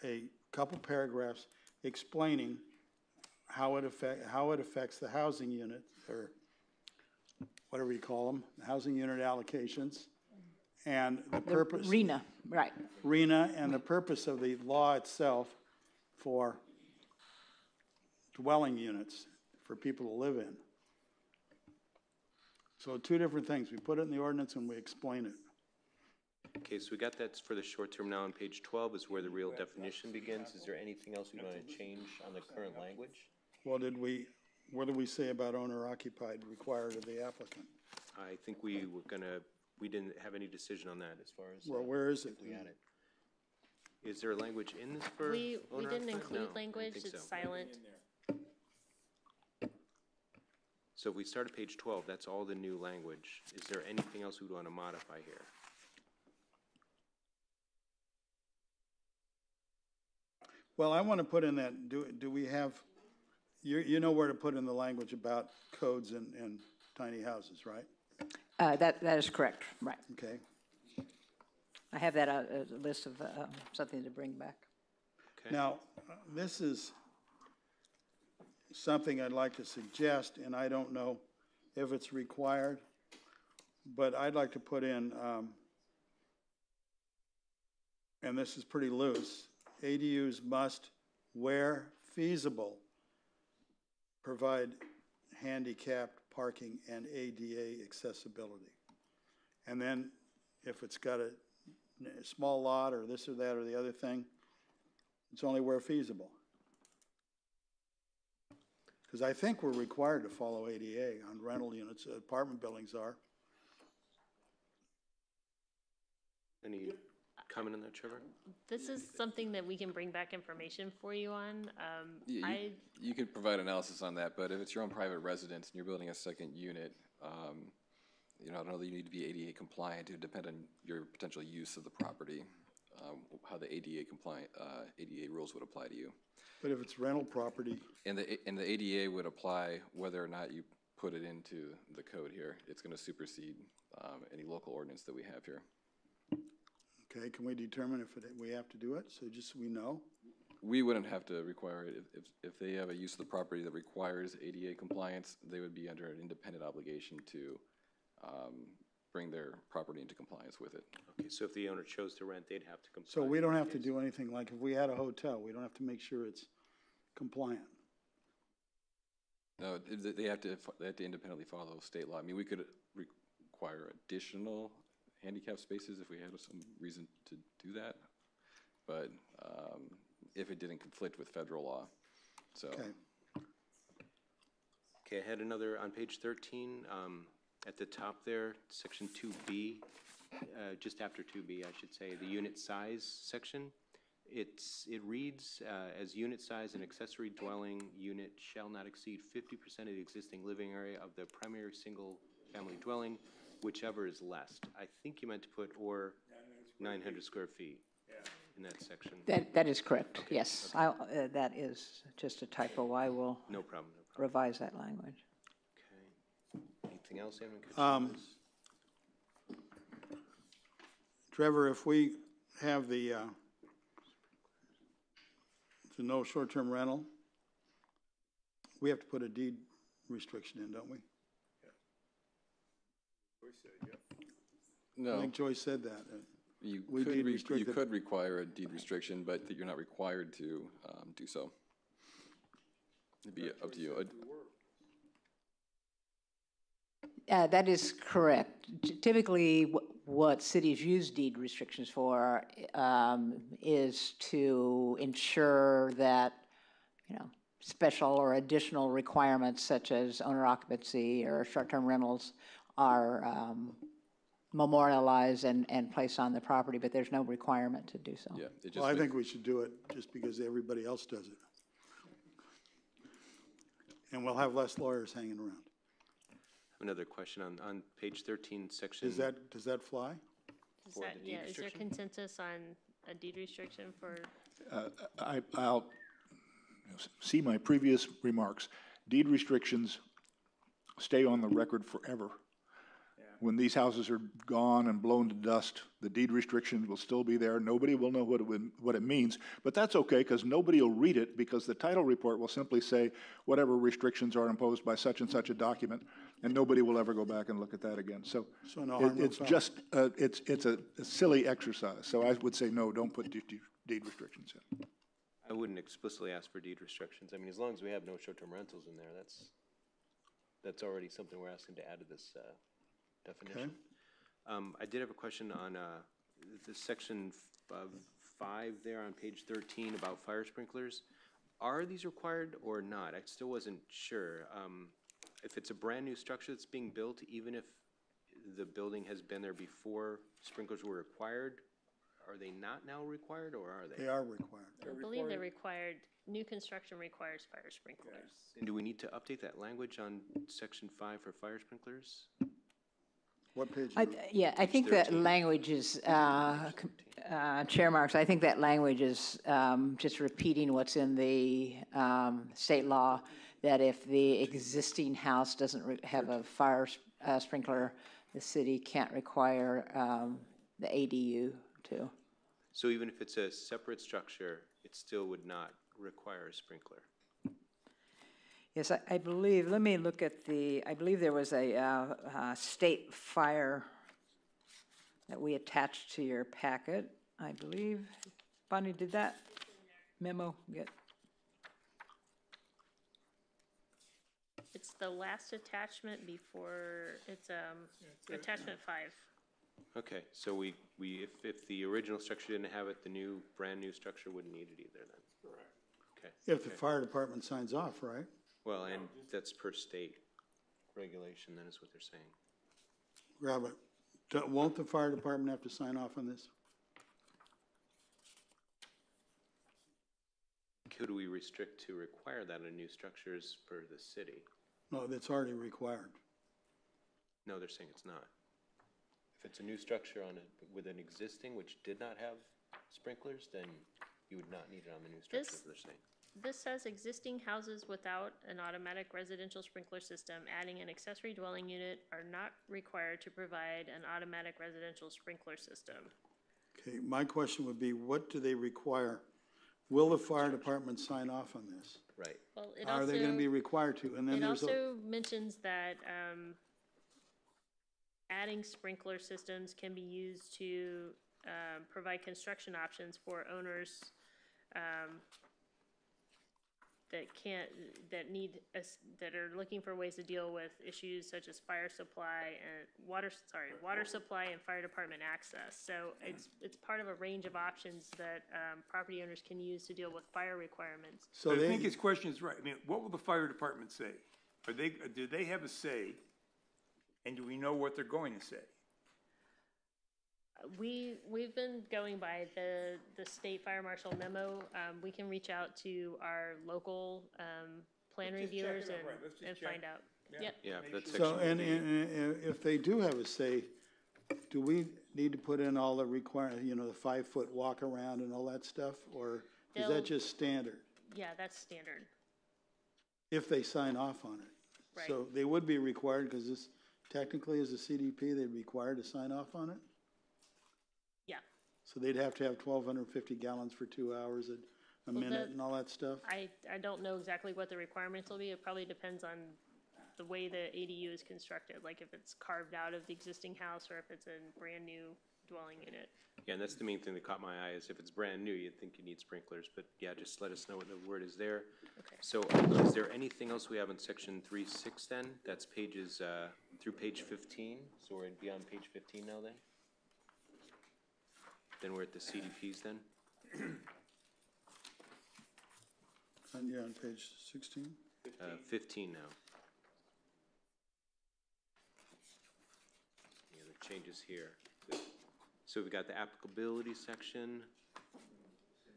a couple paragraphs explaining how it affects the housing unit, or whatever you call them, housing unit allocations, and the purpose. RENA, right. RENA, and the purpose of the law itself for dwelling units for people to live in. So two different things. We put it in the ordinance and we explain it. Okay, so we got that for the short term now on page 12 is where the real definition begins. Is there anything else we want to change on the current language? What did we say about owner occupied required of the applicant? I think we didn't have any decision on that as far as. Well, where is it? if we had it. Is there language in this for We owner didn't occupied? include No, I language, think it's so. silent. So if we start at page 12, that's all the new language. Is there anything else we'd want to modify here? Well, I want to put in that, do we have, you know where to put in the language about codes and tiny houses, right? That is correct, right. Okay. I have that as a list of something to bring back. Okay. Now, this is something I'd like to suggest, and I don't know if it's required, but I'd like to put in, and this is pretty loose, ADUs must, where feasible, provide handicapped parking and ADA accessibility. And then if it's got a small lot or this or that or the other thing, it's only where feasible. Because I think we're required to follow ADA on rental units, apartment buildings are. Any comment on that, Trevor? This is something that we can bring back information for you on. You could provide analysis on that, but if it's your own private residence and you're building a second unit, I don't know that you need to be ADA compliant. It would depend on your potential use of the property, how the ADA rules would apply to you. But if it's rental property. And the ADA would apply whether or not you put it into the code here. It's going to supersede any local ordinance that we have here. Okay, can we determine if we have to do it, so just so we know? We wouldn't have to require it. If they have a use of the property that requires ADA compliance, they would be under an independent obligation to bring their property into compliance with it. Okay, so if the owner chose to rent, they'd have to comply. So we don't have to do anything, like if we had a hotel, we don't have to make sure it's compliant. No, they have to independently follow state law. I mean, we could require additional handicap spaces if we had some reason to do that, but if it didn't conflict with federal law, so. Okay. Okay, I had another on page 13, at the top there, section 2B, just after 2B, I should say, the unit size section. It reads, as unit size, an accessory dwelling unit shall not exceed 50% of the existing living area of the primary single-family dwelling, whichever is less. I think you meant to put or 900 square feet in that section. That is correct, okay. Yes. Okay. That is just a typo. I will no problem. revise that language. Okay. Anything else, Evan? Trevor, if we have the no short-term rental, we have to put a deed restriction in, don't we? No. I think Joyce said that. You could could require a deed restriction, but you're not required to do so. It'd be up to you. That is correct. Typically, what cities use deed restrictions for is to ensure that, special or additional requirements such as owner occupancy or short-term rentals are memorialize and place on the property, but there's no requirement to do so. Yeah, it Well, just, I think we should do it just because everybody else does it. And we'll have less lawyers hanging around. Another question on page 13, section. Does that fly? Is For that, the deed yeah, is there restriction? consensus on a deed restriction for, I'll see my previous remarks. Deed restrictions stay on the record forever. When these houses are gone and blown to dust, the deed restrictions will still be there. Nobody will know what it means, but that's okay because nobody will read it because the title report will simply say whatever restrictions are imposed by such and such a document, and nobody will ever go back and look at that again. So no harm, no it's foul. just, it's a silly exercise. So I would say, no, don't put deed restrictions in. I wouldn't explicitly ask for deed restrictions. I mean, as long as we have no short-term rentals in there, that's already something we're asking to add to this definition. I did have a question on the section 5 there on page 13 about fire sprinklers. Are these required or not? I still wasn't sure. If it's a brand new structure that's being built, even if the building has been there before sprinklers were required, are they not now required, or are they? They are required. I believe they're required, new construction requires fire sprinklers. And do we need to update that language on section 5 for fire sprinklers? What page? Yeah, I think that language is, Chair Marks, I think that language is just repeating what's in the state law, that if the existing house doesn't have a fire sprinkler, the city can't require the ADU to. So even if it's a separate structure, it still would not require a sprinkler? Yes, I believe, let me look at I believe there was a state fire that we attached to your packet, I believe. Bonnie, did that memo get? It's the last attachment before, it's attachment 5. Okay, so if the original structure didn't have it, the brand new structure wouldn't need it either then? Correct. Okay. If the fire department signs off, right? Well, and that's per state regulation, then is what they're saying. Robert, won't the fire department have to sign off on this? Could we restrict to require that in new structures for the city? No, that's already required. No, they're saying it's not. If it's a new structure with an existing which did not have sprinklers, then you would not need it on the new structure, they're saying. This says existing houses without an automatic residential sprinkler system adding an accessory dwelling unit are not required to provide an automatic residential sprinkler system. Okay, my question would be, what do they require? Will the fire department sign off on this? Right. Well, it Are they going to be required to? And then it there's also mentions that adding sprinkler systems can be used to provide construction options for owners that are looking for ways to deal with issues such as fire supply and water supply and fire department access. So it's part of a range of options that property owners can use to deal with fire requirements. So I think his question is right. I mean, what will the fire department say? Do they have a say, and do we know what they're going to say? We've been going by the state fire marshal memo. We can reach out to our local plan reviewers and find out. Yep. Yeah, that's so, section. and if they do have a say, do we need to put in all the the 5-foot walk around and all that stuff, or is that just standard? Yeah, that's standard. If they sign off on it. Right. So they would be required, because this technically as a CDP, they'd be required to sign off on it? Yeah. So they'd have to have 1,250 gallons for 2 hours a minute and all that stuff? I don't know exactly what the requirements will be. It probably depends on the way the ADU is constructed, like if it's carved out of the existing house or if it's a brand new dwelling unit. Yeah, and that's the main thing that caught my eye is if it's brand new, you'd think you need sprinklers, but yeah, just let us know what the word is there. Okay. So is there anything else we have in section 3.6 then? That's pages through page 15, so we're beyond page 15 now then? Then we're at the CDPs then? Yeah, on page 16? 15 now. Any other changes here. So we've got the applicability section.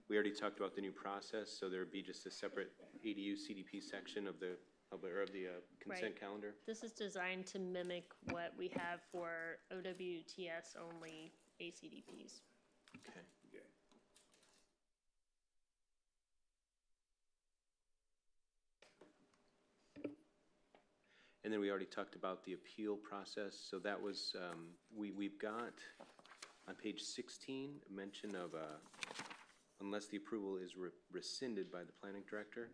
We already talked about the new process, so there would be just a separate ADU CDP section of the consent calendar. This is designed to mimic what we have for OWTS only ACDPs. Okay. And then we already talked about the appeal process. So that was, we've got on page 16, mention of unless the approval is rescinded by the planning director.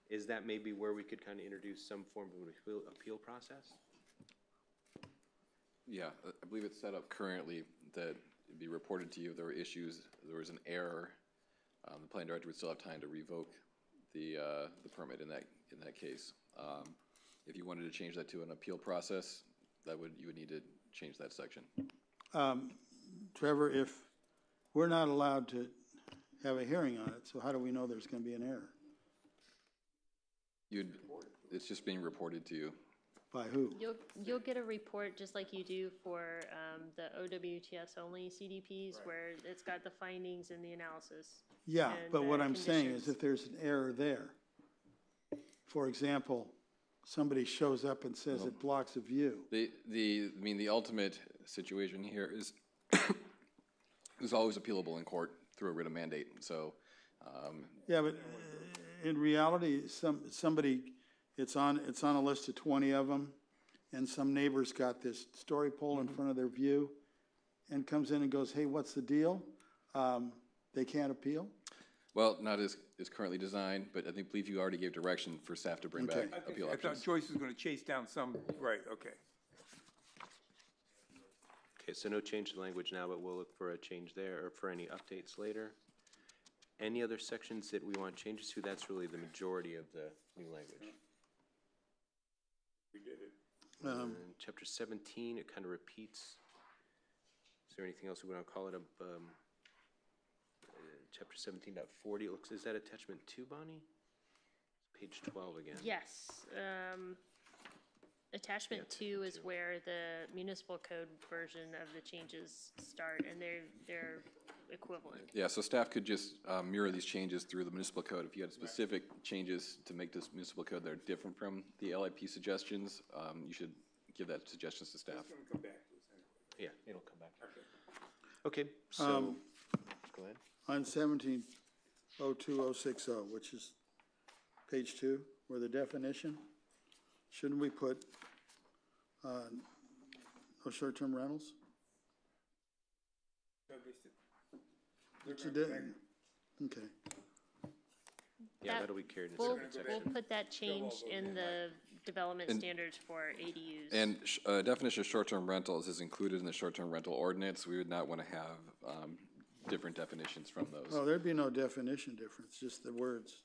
Is that maybe where we could kind of introduce some form of an appeal process? Yeah, I believe it's set up currently that it'd be reported to you if there were issues, there was an error. The planning director would still have time to revoke the permit in that case. If you wanted to change that to an appeal process, you would need to change that section. Trevor, if we're not allowed to have a hearing on it, so how do we know there's going to be an error? It's just being reported to you. By who? You'll get a report just like you do for the OWTS only CDPs, where it's got the findings and the analysis. Yeah, but what I'm saying conditions. is if there's an error there, for example, somebody shows up and says it blocks a view. The ultimate situation here is is always appealable in court through a writ of mandate. So. Yeah, but in reality, somebody, it's on a list of 20 of them, and some neighbor's got this story pole in front of their view, and comes in and goes, "Hey, what's the deal?" They can't appeal. Well, not as currently designed, but I believe you already gave direction for staff to bring back appeal I options. thought Joyce was going to chase down some, right, okay. Okay, so no change to language now, but we'll look for a change there or for any updates later. Any other sections that we want changes to? That's really the majority of the new language. We did it. And chapter 17, it kind of repeats. Is there anything else we want to call it? Chapter 17.40, it looks, is that attachment 2, Bonnie? Page 12 again. Yes. Attachment 2 is where the municipal code version of the changes start, and they're equivalent. Yeah, so staff could just mirror these changes through the municipal code. If you had specific changes to make this municipal code that are different from the LIP suggestions, you should give that suggestions to staff. It's going to come back to us anyway. Yeah, it'll come back. Okay, so go ahead. On 1702.060, which is page 2, where the definition, shouldn't we put no short-term rentals? Okay. Yeah, that'll be carried in a We'll separate section. put that change in the development standards for ADUs. And definition of short-term rentals is included in the short-term rental ordinance. We would not want to have different definitions from those. Oh, there'd be no definition difference, just the words.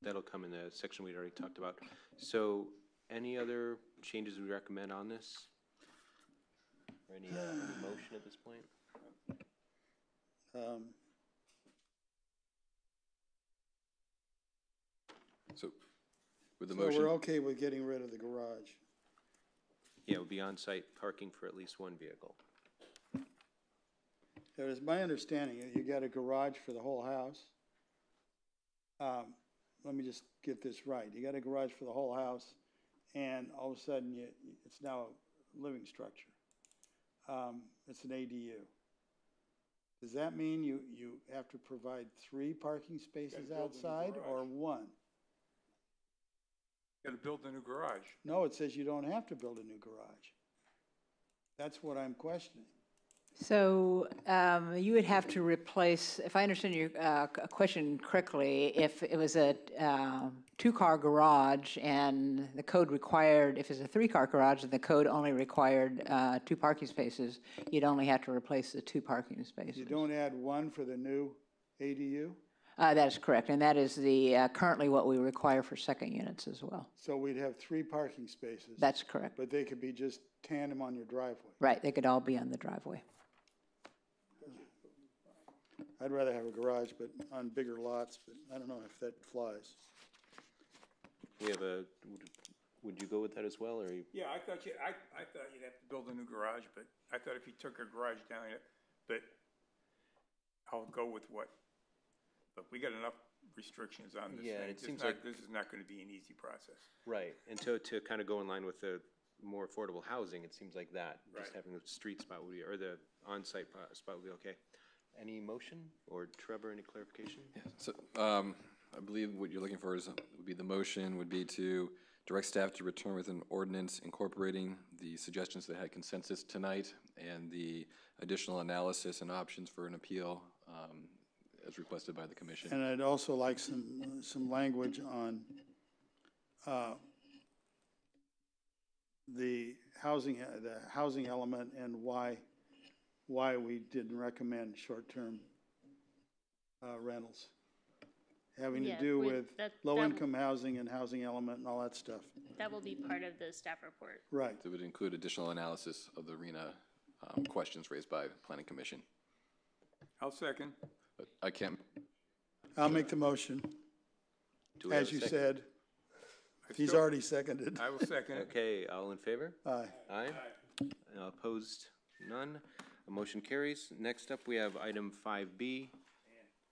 That'll come in the section we'd already talked about. So any other changes we recommend on this? Or any motion at this point? So with the So motion. we're okay with getting rid of the garage. Yeah, it would be on-site parking for at least one vehicle. It was my understanding that you got a garage for the whole house. Let me just get this right. You got a garage for the whole house, and all of a sudden it's now a living structure. It's an ADU. Does that mean you have to provide 3 parking spaces outside or 1? Got to build a new garage. No, it says you don't have to build a new garage. That's what I'm questioning. So you would have to replace, if I understand your question correctly, if it was a 2-car garage and the code required, if it's a 3-car garage and the code only required 2 parking spaces, you'd only have to replace the 2 parking spaces. You don't add 1 for the new ADU? That is correct, and that is the currently what we require for second units as well. So we'd have 3 parking spaces. That's correct. But they could be just tandem on your driveway. Right, they could all be on the driveway. I'd rather have a garage, but on bigger lots, but I don't know if that flies. would you go with that as well, or? Yeah, I thought you'd have to build a new garage, but I thought if you took a garage down, but I'll go with what, look, we got enough restrictions on this Yeah, thing. it seems like. This is not gonna be an easy process. Right, and to kind of go in line with the more affordable housing, it seems like that, just Right. having the street spot would be, or the on-site spot would be okay. Any motion, or Trevor, any clarification? So, I believe what you're looking for would be the motion would be to direct staff to return with an ordinance incorporating the suggestions that had consensus tonight and the additional analysis and options for an appeal, as requested by the commission. And I'd also like some language on the housing element and why we didn't recommend short-term rentals, having to Yeah, do with that low-income housing and housing element and all that stuff. That will be part of the staff report. Right. It would include additional analysis of the RENA questions raised by Planning Commission. I'll second. But I can't, I'll make the motion, Do we have as a you second? said. He's still- already seconded. I will second it. Okay, all in favor? Aye. Aye. Opposed? None. A motion carries. Next up, we have item 5B,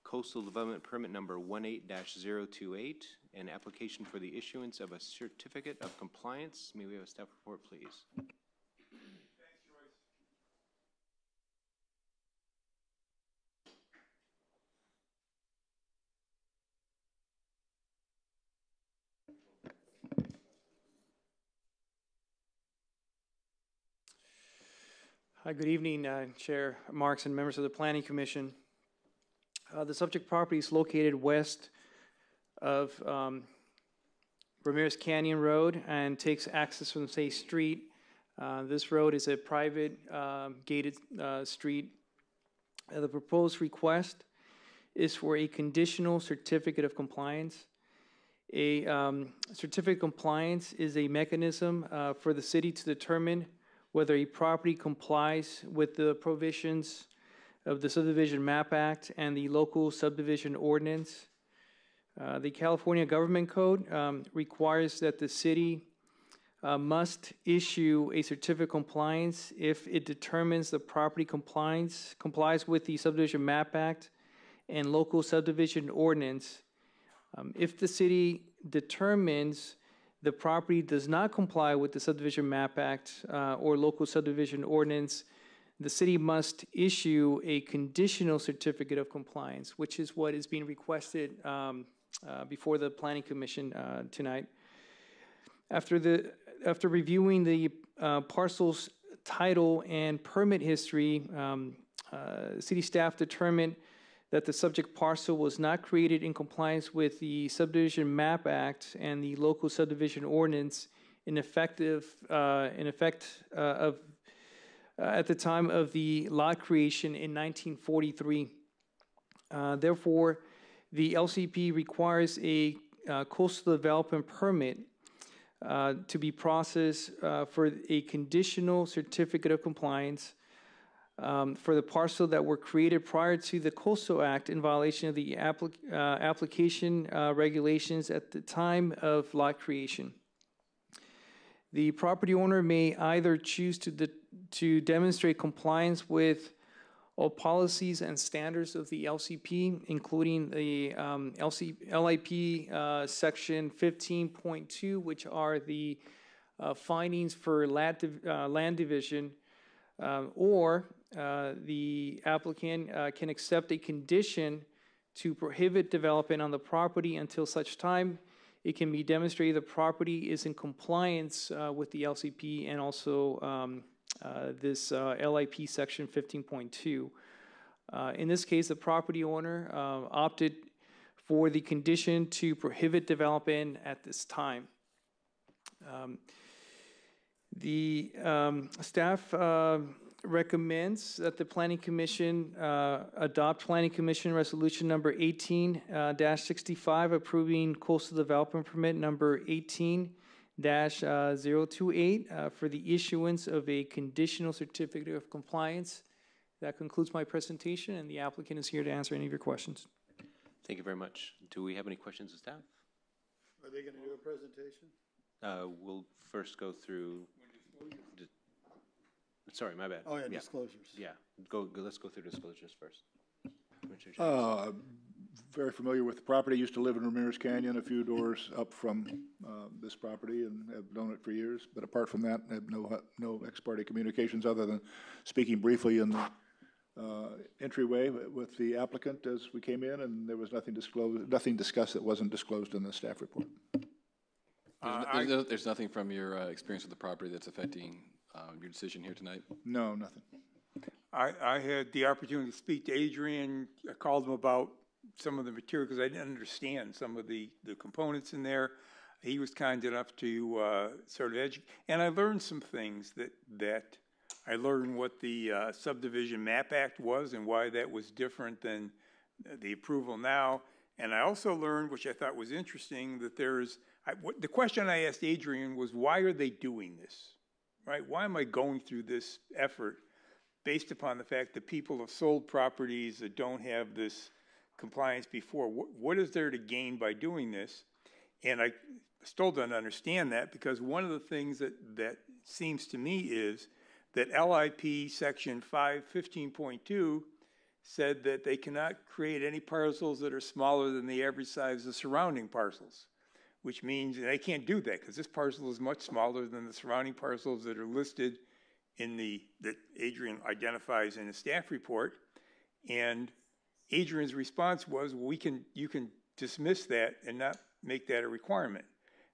Coastal Development Permit Number 18-028, an application for the issuance of a certificate of compliance. May we have a staff report, please? Hi, good evening, Chair Marks and members of the Planning Commission. The subject property is located west of Ramirez Canyon Road and takes access from State Street. This road is a private gated street. The proposed request is for a conditional certificate of compliance. A certificate of compliance is a mechanism for the city to determine whether a property complies with the provisions of the Subdivision Map Act and the local subdivision ordinance. The California Government Code requires that the city must issue a certificate of compliance if it determines the property complies with the Subdivision Map Act and local subdivision ordinance. If the city determines the property does not comply with the Subdivision Map Act or local subdivision ordinance, the city must issue a conditional certificate of compliance, which is what is being requested before the Planning Commission tonight. After reviewing the parcel's title and permit history, city staff determined that the subject parcel was not created in compliance with the Subdivision Map Act and the local subdivision ordinance at the time of the lot creation in 1943. Therefore, the LCP requires a coastal development permit to be processed for a conditional certificate of compliance for the parcel that were created prior to the Coastal Act in violation of the application regulations at the time of lot creation. The property owner may either choose to demonstrate compliance with all policies and standards of the LCP, including the LIP section 15.2, which are the findings for land division, or the applicant can accept a condition to prohibit development on the property until such time it can be demonstrated the property is in compliance with the LCP and also this LIP section 15.2. In this case, the property owner opted for the condition to prohibit development at this time. The staff recommends that the Planning Commission adopt Planning Commission Resolution number 18-65, approving coastal development permit number 18-028 for the issuance of a conditional certificate of compliance. That concludes my presentation, and the applicant is here to answer any of your questions. Thank you very much. Do we have any questions of staff? Are they going to do a presentation? We'll first go through, sorry, my bad. Oh, yeah, disclosures. Yeah, let's go through disclosures first. Commissioner James. Very familiar with the property. Used to live in Ramirez Canyon, a few doors up from this property, and have known it for years. But apart from that, I have no ex parte communications other than speaking briefly in the entryway with the applicant as we came in, and there was nothing discussed that wasn't disclosed in the staff report. There's nothing from your experience with the property that's affecting your decision here tonight? No, nothing. I had the opportunity to speak to Adrian. I called him about some of the material because I didn't understand some of the components in there. He was kind enough to sort of educate, and I learned some things that I learned what the Subdivision Map Act was and why that was different than the approval now. And I also learned, which I thought was interesting, that the question I asked Adrian was, why are they doing this, right? Why am I going through this effort based upon the fact that people have sold properties that don't have this compliance before? What is there to gain by doing this? And I still don't understand that, because one of the things that seems to me is that LIP section 515.2 said that they cannot create any parcels that are smaller than the average size of surrounding parcels, which means they can't do that because this parcel is much smaller than the surrounding parcels that are listed in that Adrian identifies in his staff report. And Adrian's response was, well, you can dismiss that and not make that a requirement.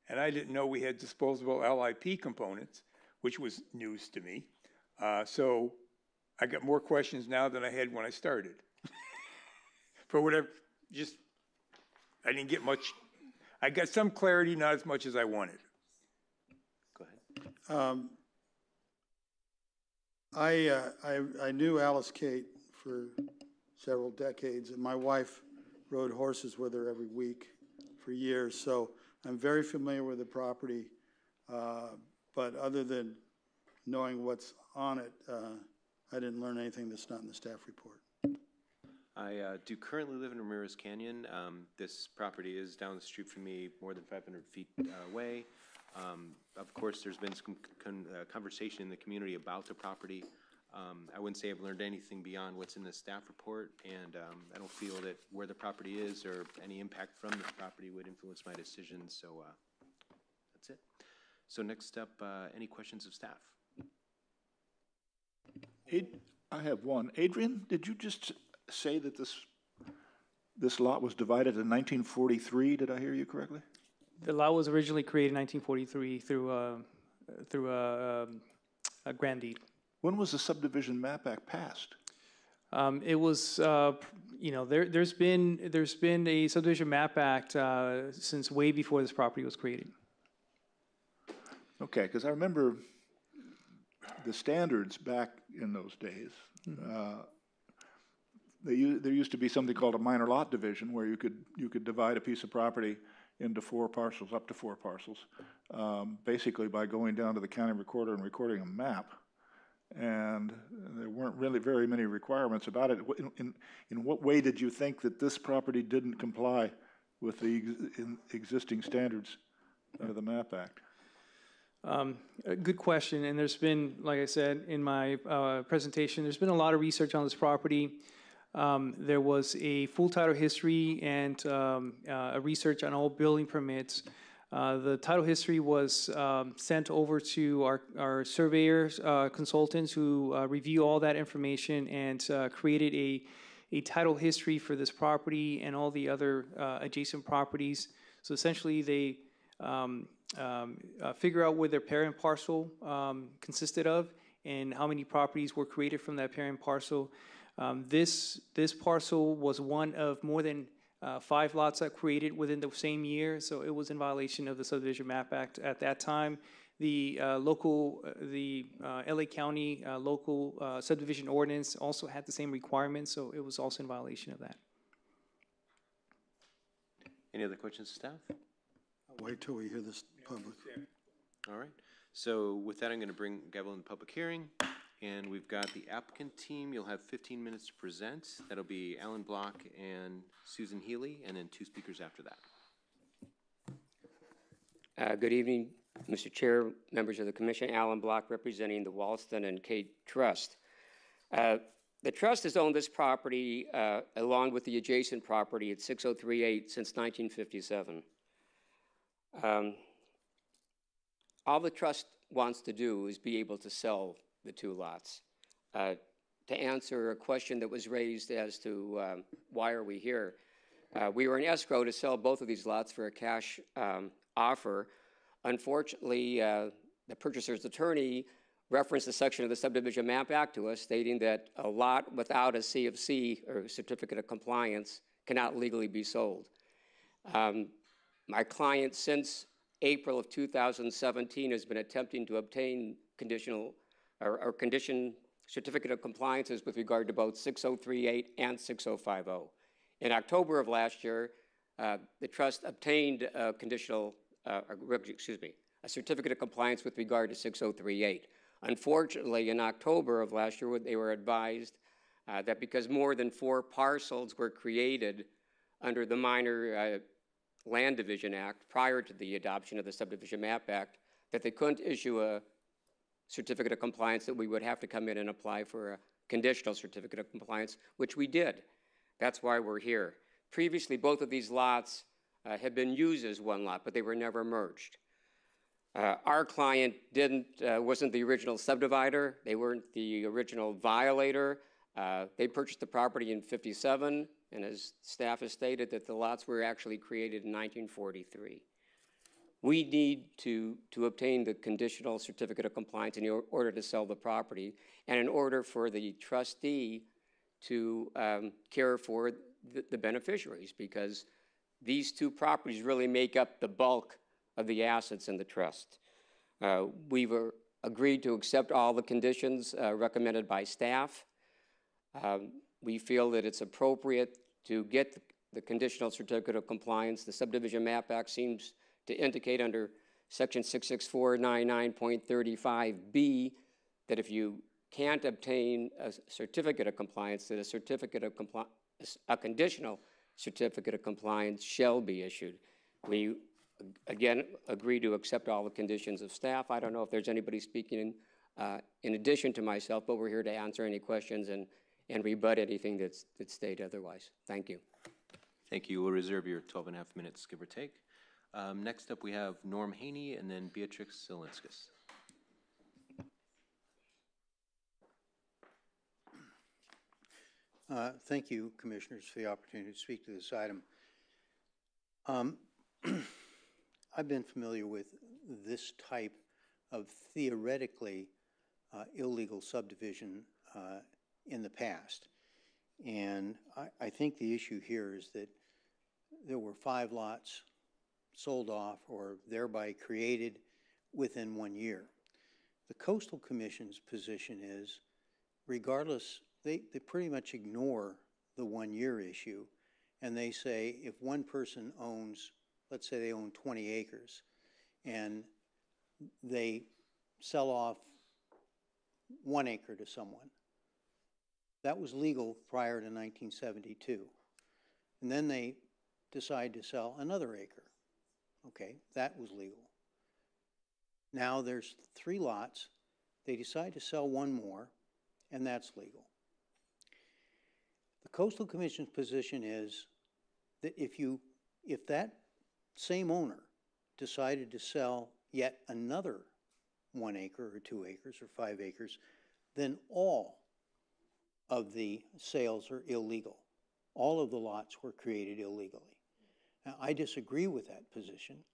And I didn't know we had disposable LIP components, which was news to me. So I got more questions now than I had when I started. For whatever, I didn't get much. I got some clarity, not as much as I wanted. Go ahead. I knew Alice Kate for several decades, and my wife rode horses with her every week for years, so I'm very familiar with the property, but other than knowing what's on it, I didn't learn anything that's not in the staff report. I do currently live in Ramirez Canyon. This property is down the street from me, more than 500 feet away. Of course, there's been some conversation in the community about the property. I wouldn't say I've learned anything beyond what's in the staff report, and I don't feel that where the property is or any impact from this property would influence my decision, so that's it. So next up, any questions of staff? I have one. Adrian, did you just say that this lot was divided in 1943? Did I hear you correctly? The lot was originally created in 1943 through a grand deed. When was the Subdivision Map Act passed? It was, there's been a Subdivision Map Act since way before this property was created. Okay, because I remember the standards back in those days. There used to be something called a minor lot division, where you could divide a piece of property into 4 parcels, up to 4 parcels, basically by going down to the county recorder and recording a map. And there weren't really very many requirements about it. In what way did you think that this property didn't comply with the existing standards of the MAP Act? A good question, and there's been, like I said in my presentation, there's been a lot of research on this property. There was a full title history and a research on all building permits. The title history was sent over to our surveyors, consultants who review all that information and created a title history for this property and all the other adjacent properties. So essentially they figure out where their parent parcel consisted of and how many properties were created from that parent parcel. This parcel was one of more than 5 lots that created within the same year, so it was in violation of the Subdivision Map Act at that time. The LA County local subdivision ordinance also had the same requirements, so it was also in violation of that. Any other questions, staff? I'll wait till we hear this public. All right. So with that, I'm going to bring gavel in the public hearing. And we've got the applicant team. You'll have 15 minutes to present. That'll be Alan Block and Susan Healy, and then 2 speakers after that. Good evening, Mr. Chair, members of the Commission, Alan Block representing the Walston and Kate Trust. The trust has owned this property along with the adjacent property at 6038 since 1957. All the trust wants to do is be able to sell the two lots. To answer a question that was raised as to why are we here, we were in escrow to sell both of these lots for a cash offer. Unfortunately, the purchaser's attorney referenced a section of the Subdivision Map Act to us stating that a lot without a CFC or certificate of compliance cannot legally be sold. My client, since April of 2017, has been attempting to obtain conditional or condition certificate of compliances with regard to both 6038 and 6050. In October of last year, the trust obtained a a certificate of compliance with regard to 6038. Unfortunately, in October of last year, they were advised that because more than 4 parcels were created under the Minor Land Division Act prior to the adoption of the Subdivision Map Act, that they couldn't issue a certificate of compliance, that we would have to come in and apply for a conditional certificate of compliance, which we did. That's why we're here. Previously, both of these lots had been used as one lot, but they were never merged. Our client wasn't the original subdivider. They weren't the original violator. They purchased the property in �57, and as staff has stated, that the lots were actually created in 1943. We need to obtain the conditional certificate of compliance in order to sell the property, and in order for the trustee to care for the beneficiaries, because these two properties really make up the bulk of the assets in the trust. We've agreed to accept all the conditions recommended by staff. We feel that it's appropriate to get the conditional certificate of compliance. The Subdivision Map Act seems to indicate under Section 66499.35B that if you can't obtain a certificate of compliance, that a conditional certificate of compliance shall be issued. We, again, agree to accept all the conditions of staff. I don't know if there's anybody speaking in addition to myself, but we're here to answer any questions and rebut anything that's stated otherwise. Thank you. Thank you. We'll reserve your 12.5 minutes, give or take. Next up, we have Norm Haney and then Beatrix Zielinskis. Thank you, Commissioners, for the opportunity to speak to this item. I've been familiar with this type of theoretically illegal subdivision in the past. And I think the issue here is that there were 5 lots sold off or thereby created within 1 year. The Coastal Commission's position is, regardless, they pretty much ignore the 1 year issue, and they say if one person owns, let's say they own 20 acres, and they sell off 1 acre to someone, that was legal prior to 1972. And then they decide to sell another acre. Okay, that was legal. Now there's 3 lots. They decide to sell 1 more, and that's legal. The Coastal Commission's position is that if that same owner decided to sell yet another 1 acre or 2 acres or 5 acres, then all of the sales are illegal. All of the lots were created illegally. Now, I disagree with that position.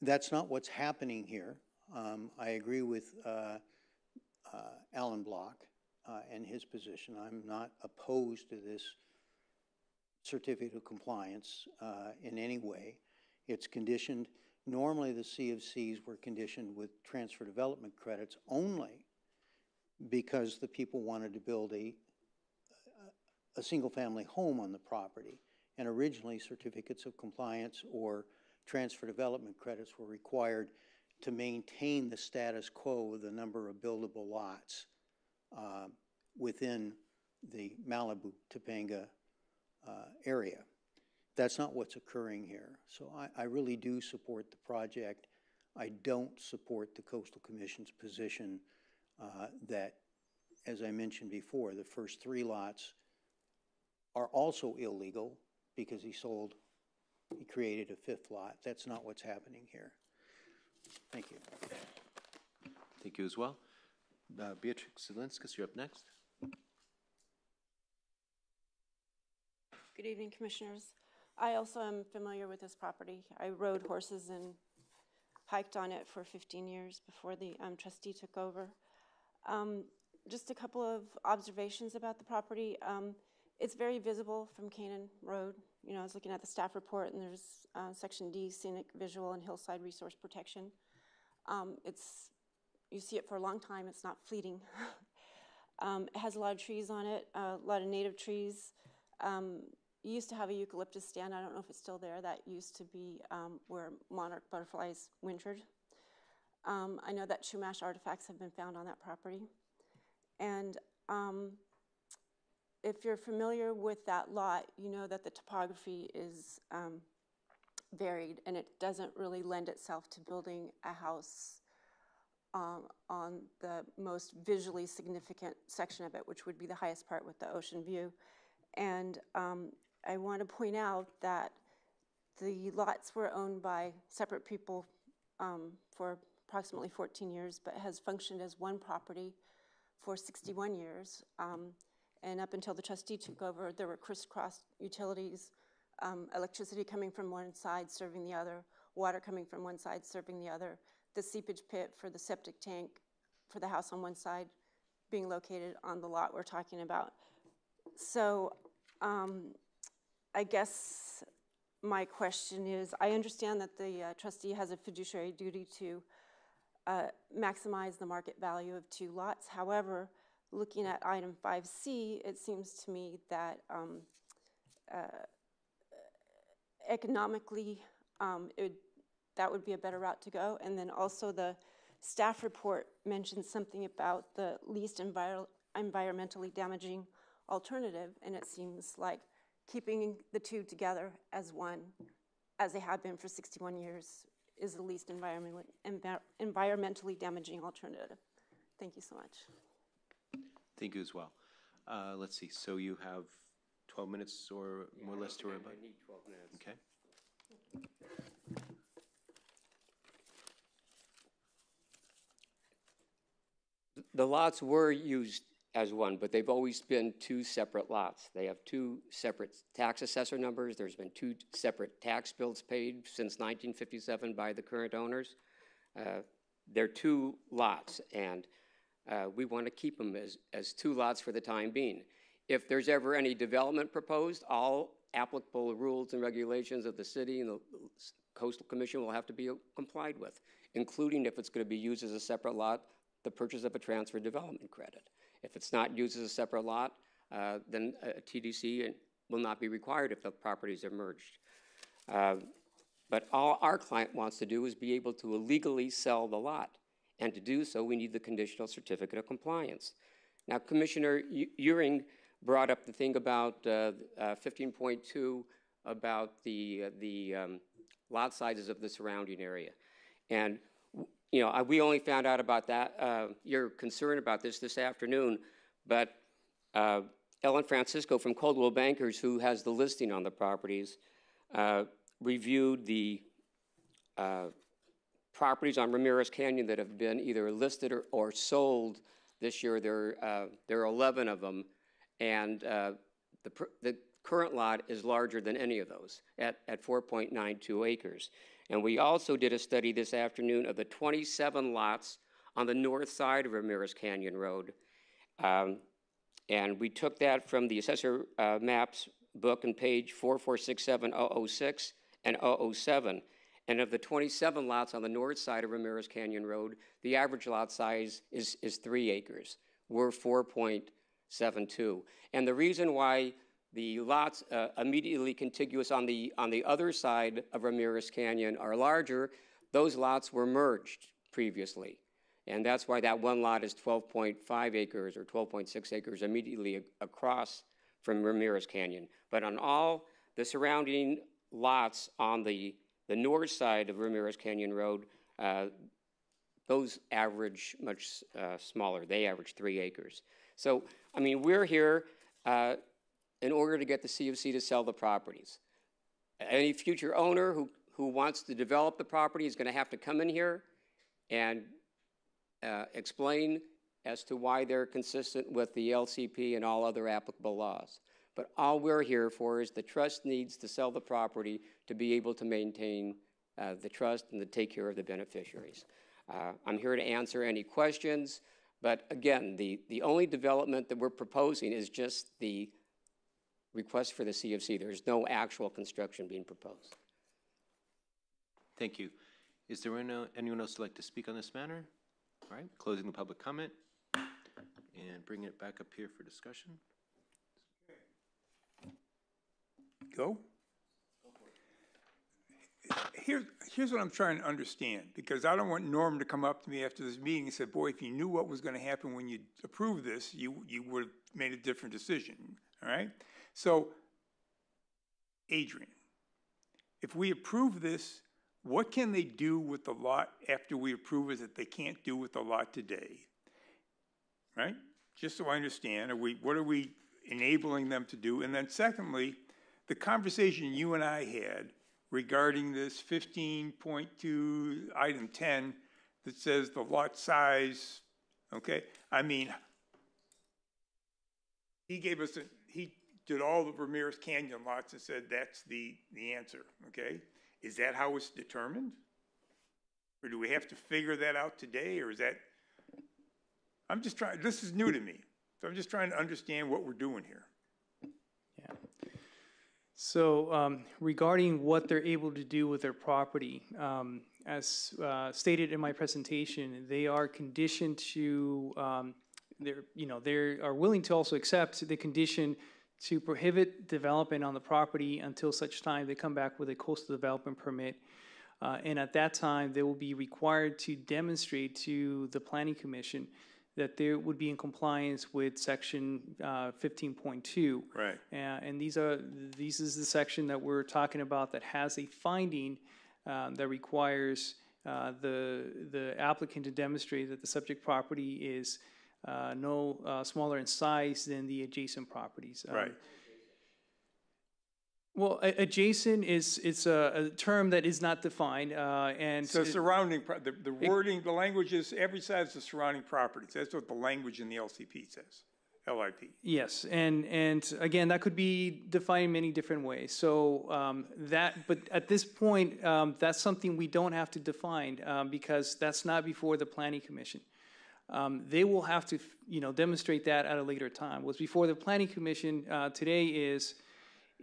That's not what's happening here. I agree with Alan Block and his position. I'm not opposed to this certificate of compliance in any way. It's conditioned. Normally, the CFCs were conditioned with transfer development credits only because the people wanted to build a single-family home on the property. And originally, certificates of compliance or transfer development credits were required to maintain the status quo of the number of buildable lots within the Malibu, Topanga area. That's not what's occurring here. So I really do support the project. I don't support the Coastal Commission's position that, as I mentioned before, the first 3 lots are also illegal because he created a 5th lot. That's not what's happening here. Thank you. Thank you as well. Beatrix Zelinskas, you're up next. Good evening, Commissioners. I also am familiar with this property. I rode horses and hiked on it for 15 years before the trustee took over. Just a couple of observations about the property. It's very visible from Canaan Road. You know, I was looking at the staff report, and there's Section D, Scenic, Visual, and Hillside Resource Protection. You see it for a long time. It's not fleeting. It has a lot of trees on it, a lot of native trees. You used to have a eucalyptus stand. I don't know if it's still there. That used to be where monarch butterflies wintered. I know that Chumash artifacts have been found on that property. And if you're familiar with that lot, you know that the topography is varied, and it doesn't really lend itself to building a house on the most visually significant section of it, which would be the highest part with the ocean view. And I want to point out that the lots were owned by separate people for approximately 14 years, but has functioned as one property for 61 years. And up until the trustee took over, there were crisscross utilities, electricity coming from one side serving the other, water coming from one side serving the other, the seepage pit for the septic tank for the house on one side being located on the lot we're talking about. So I guess my question is, I understand that the trustee has a fiduciary duty to maximize the market value of 2 lots. However, looking at item 5C, it seems to me that economically that would be a better route to go. And then also the staff report mentions something about the least environmentally damaging alternative, and it seems like keeping the 2 together as one, as they have been for 61 years, is the least environmentally damaging alternative. Thank you so much. Thank you as well. Let's see, so you have 12 minutes or more or less to rebut? I need 12 minutes. Okay. The lots were used as one, but they've always been 2 separate lots. They have 2 separate tax assessor numbers. There's been 2 separate tax bills paid since 1957 by the current owners. They're 2 lots, and we want to keep them as 2 lots for the time being. If there's ever any development proposed, all applicable rules and regulations of the city and the Coastal Commission will have to be complied with, including if it's going to be used as a separate lot, the purchase of a transfer development credit. If it's not used as a separate lot, then a TDC will not be required if the properties are merged. But all our client wants to do is be able to illegally sell the lot. And to do so, we need the conditional certificate of compliance. Now, Commissioner Euring brought up the thing about 15.2 about the lot sizes of the surrounding area. And you know, we only found out about that, your concern about this afternoon, but Ellen Francisco from Coldwell Bankers, who has the listing on the properties, reviewed the properties on Ramirez Canyon that have been either listed or sold this year. There are 11 of them, and the current lot is larger than any of those at 4.92 acres. And we also did a study this afternoon of the 27 lots on the north side of Ramirez Canyon Road. And we took that from the Assessor Maps book on page 4467006 and 007. And of the 27 lots on the north side of Ramirez Canyon Road, the average lot size is 3 acres. We're 4.72. And the reason why the lots immediately contiguous on the other side of Ramirez Canyon are larger, those lots were merged previously. And that's why that one lot is 12.5 acres or 12.6 acres immediately across from Ramirez Canyon. But on all The surrounding lots on the north side of Ramirez Canyon Road, those average much smaller. They average 3 acres. So, I mean, we're here in order to get the CFC to sell the properties. Any future owner who wants to develop the property is going to have to come in here and explain as to why they're consistent with the LCP and all other applicable laws. But all we're here for is the trust needs to sell the property to be able to maintain the trust and to take care of the beneficiaries. I'm here to answer any questions, but again, the only development that we're proposing is just the request for the CFC. There's no actual construction being proposed. Thank you. Is there anyone else who'd like to speak on this matter? All right, closing the public comment and bringing it back up here for discussion. Go. Here's what I'm trying to understand, because I don't want Norm to come up to me after this meeting and say, boy, if you knew what was going to happen when you approved this, you would have made a different decision, all right? So, Adrian, if we approve this, what can they do with the lot after we approve it that they can't do with the lot today? Right? Just so I understand, what are we enabling them to do? And then secondly, the conversation you and I had regarding this 15.2 item 10 that says the lot size, okay? I mean, he did all the Ramirez Canyon lots and said that's the answer, okay? Is that how it's determined? Or do we have to figure that out today, or is that, I'm just trying, this is new to me, so I'm just trying to understand what we're doing here. Yeah. So regarding what they're able to do with their property, as stated in my presentation, they are conditioned to, they are willing to also accept the condition to prohibit development on the property until such time they come back with a coastal development permit. And at that time, they will be required to demonstrate to the Planning Commission that they would be in compliance with section 15.2. Right. And this is the section that we're talking about that has a finding that requires the applicant to demonstrate that the subject property is no smaller in size than the adjacent properties. Right. Well, adjacent is a term that is not defined, and so surrounding the wording, the language is every size of surrounding properties. That's what the language in the LCP says, LIP. Yes, and again, that could be defined in many different ways. So but at this point, that's something we don't have to define because that's not before the Planning Commission. They will have to, demonstrate that at a later time. What's before the Planning Commission today is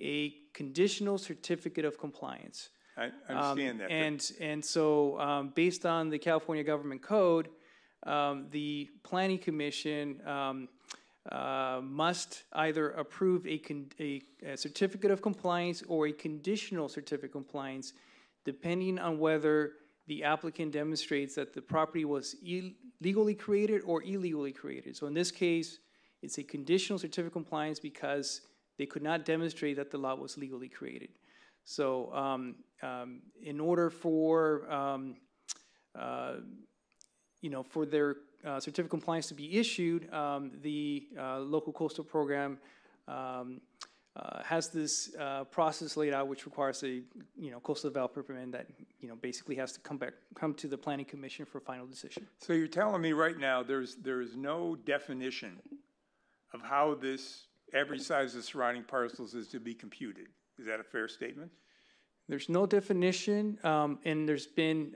a conditional certificate of compliance. I understand that. And so based on the California Government Code, the Planning Commission must either approve a certificate of compliance or a conditional certificate of compliance, depending on whether the applicant demonstrates that the property was legally created or illegally created. So in this case, it's a conditional certificate of compliance because they could not demonstrate that the lot was legally created. So in order for, for their certificate of compliance to be issued, the local coastal program has this process laid out which requires a coastal developer permit that basically has to come to the Planning Commission for final decision. So you're telling me right now there is no definition of how this average size of surrounding parcels is to be computed. Is that a fair statement? There's no definition, and there's been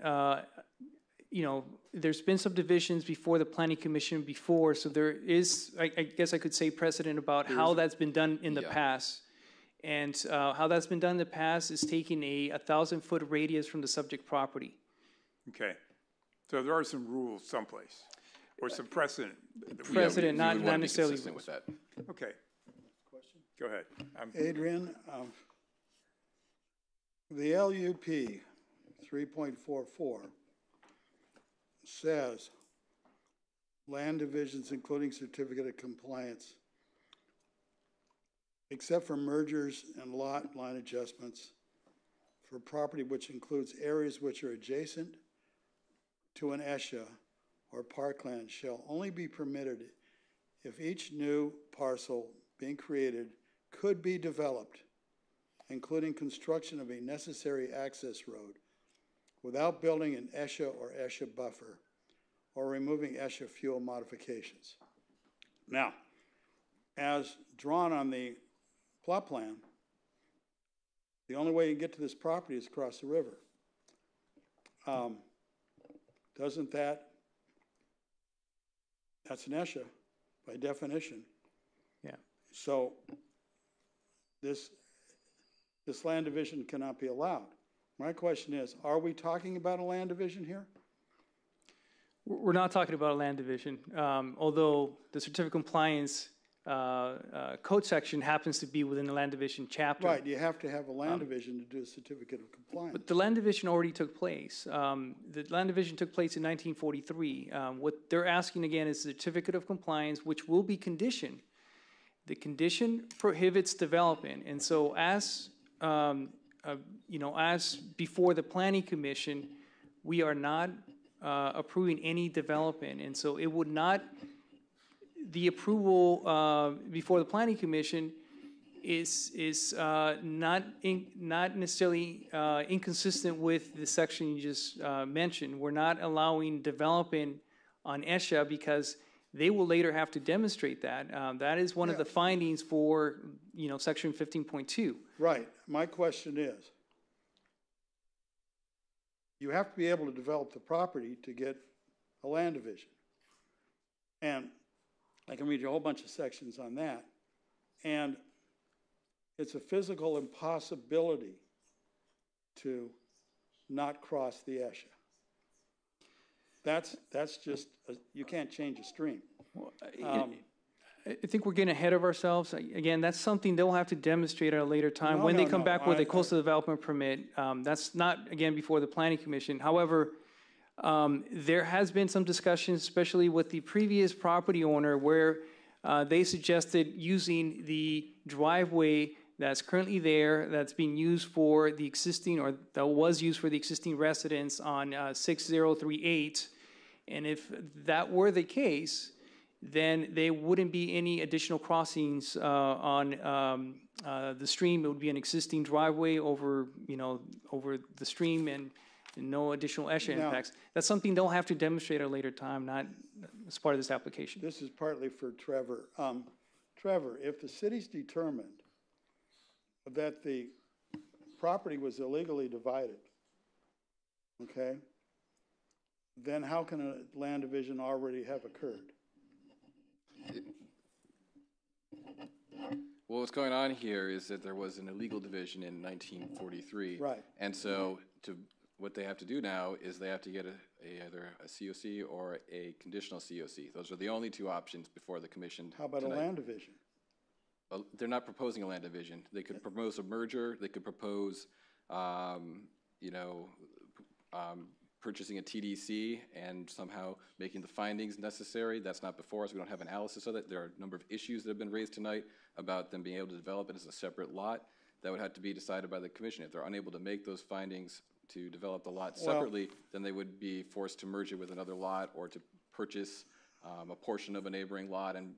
there's been subdivisions before the Planning Commission before, so there is, I guess I could say, precedent about how that's been done in the past. And how that's been done in the past is taking a 1,000-foot radius from the subject property. Okay. So there are some rules someplace, or some precedent. Precedent, not necessarily rules. With that. Okay. Question? Go ahead. Adrian, the LUP 3.44 says land divisions including certificate of compliance except for mergers and lot line adjustments for property which includes areas which are adjacent to an ESHA or parkland, shall only be permitted if each new parcel being created could be developed, including construction of a necessary access road, without building an ESHA or ESHA buffer, or removing ESHA fuel modifications. Now, as drawn on the plot plan, the only way you can get to this property is across the river. Doesn't that's an ESHA by definition. Yeah. So this land division cannot be allowed. My question is, are we talking about a land division here? We're not talking about a land division, although the certificate of compliance code section happens to be within the land division chapter. Right, you have to have a land division to do a certificate of compliance. But the land division already took place. The land division took place in 1943. What they're asking again is a certificate of compliance, which will be conditioned. The condition prohibits development, and so as as before the Planning Commission, we are not approving any development, and so it would not. The approval before the Planning Commission is not necessarily inconsistent with the section you just mentioned. We're not allowing development on ESHA because they will later have to demonstrate that. That is one of the findings for section 15.2. Right. My question is, you have to be able to develop the property to get a land division. And I can read you a whole bunch of sections on that. And it's a physical impossibility to not cross the ESHA. That's just, you can't change a stream. I think we're getting ahead of ourselves. Again, that's something they'll have to demonstrate at a later time when they come back with a coastal development permit. That's not, again, before the Planning Commission. However, there has been some discussion, especially with the previous property owner, where they suggested using the driveway that's currently there, that's being used for the existing, or that was used for the existing residents on 6038. And if that were the case, then there wouldn't be any additional crossings on the stream. It would be an existing driveway over the stream, and no additional ESHA impacts. That's something they'll have to demonstrate at a later time, not as part of this application. This is partly for Trevor. Trevor, if the city's determined that the property was illegally divided, okay, then how can a land division already have occurred? Well, what's going on here is that there was an illegal division in 1943. Right. And so what they have to do now is they have to get either a COC or a conditional COC. Those are the only two options before the commission. How about tonight. A land division? Well, they're not proposing a land division. They could propose a merger. They could propose, purchasing a TDC and somehow making the findings necessary. That's not before us. We don't have analysis of it. There are a number of issues that have been raised tonight about them being able to develop it as a separate lot. That would have to be decided by the commission. If they're unable to make those findings to develop the lot separately, then they would be forced to merge it with another lot or to purchase a portion of a neighboring lot and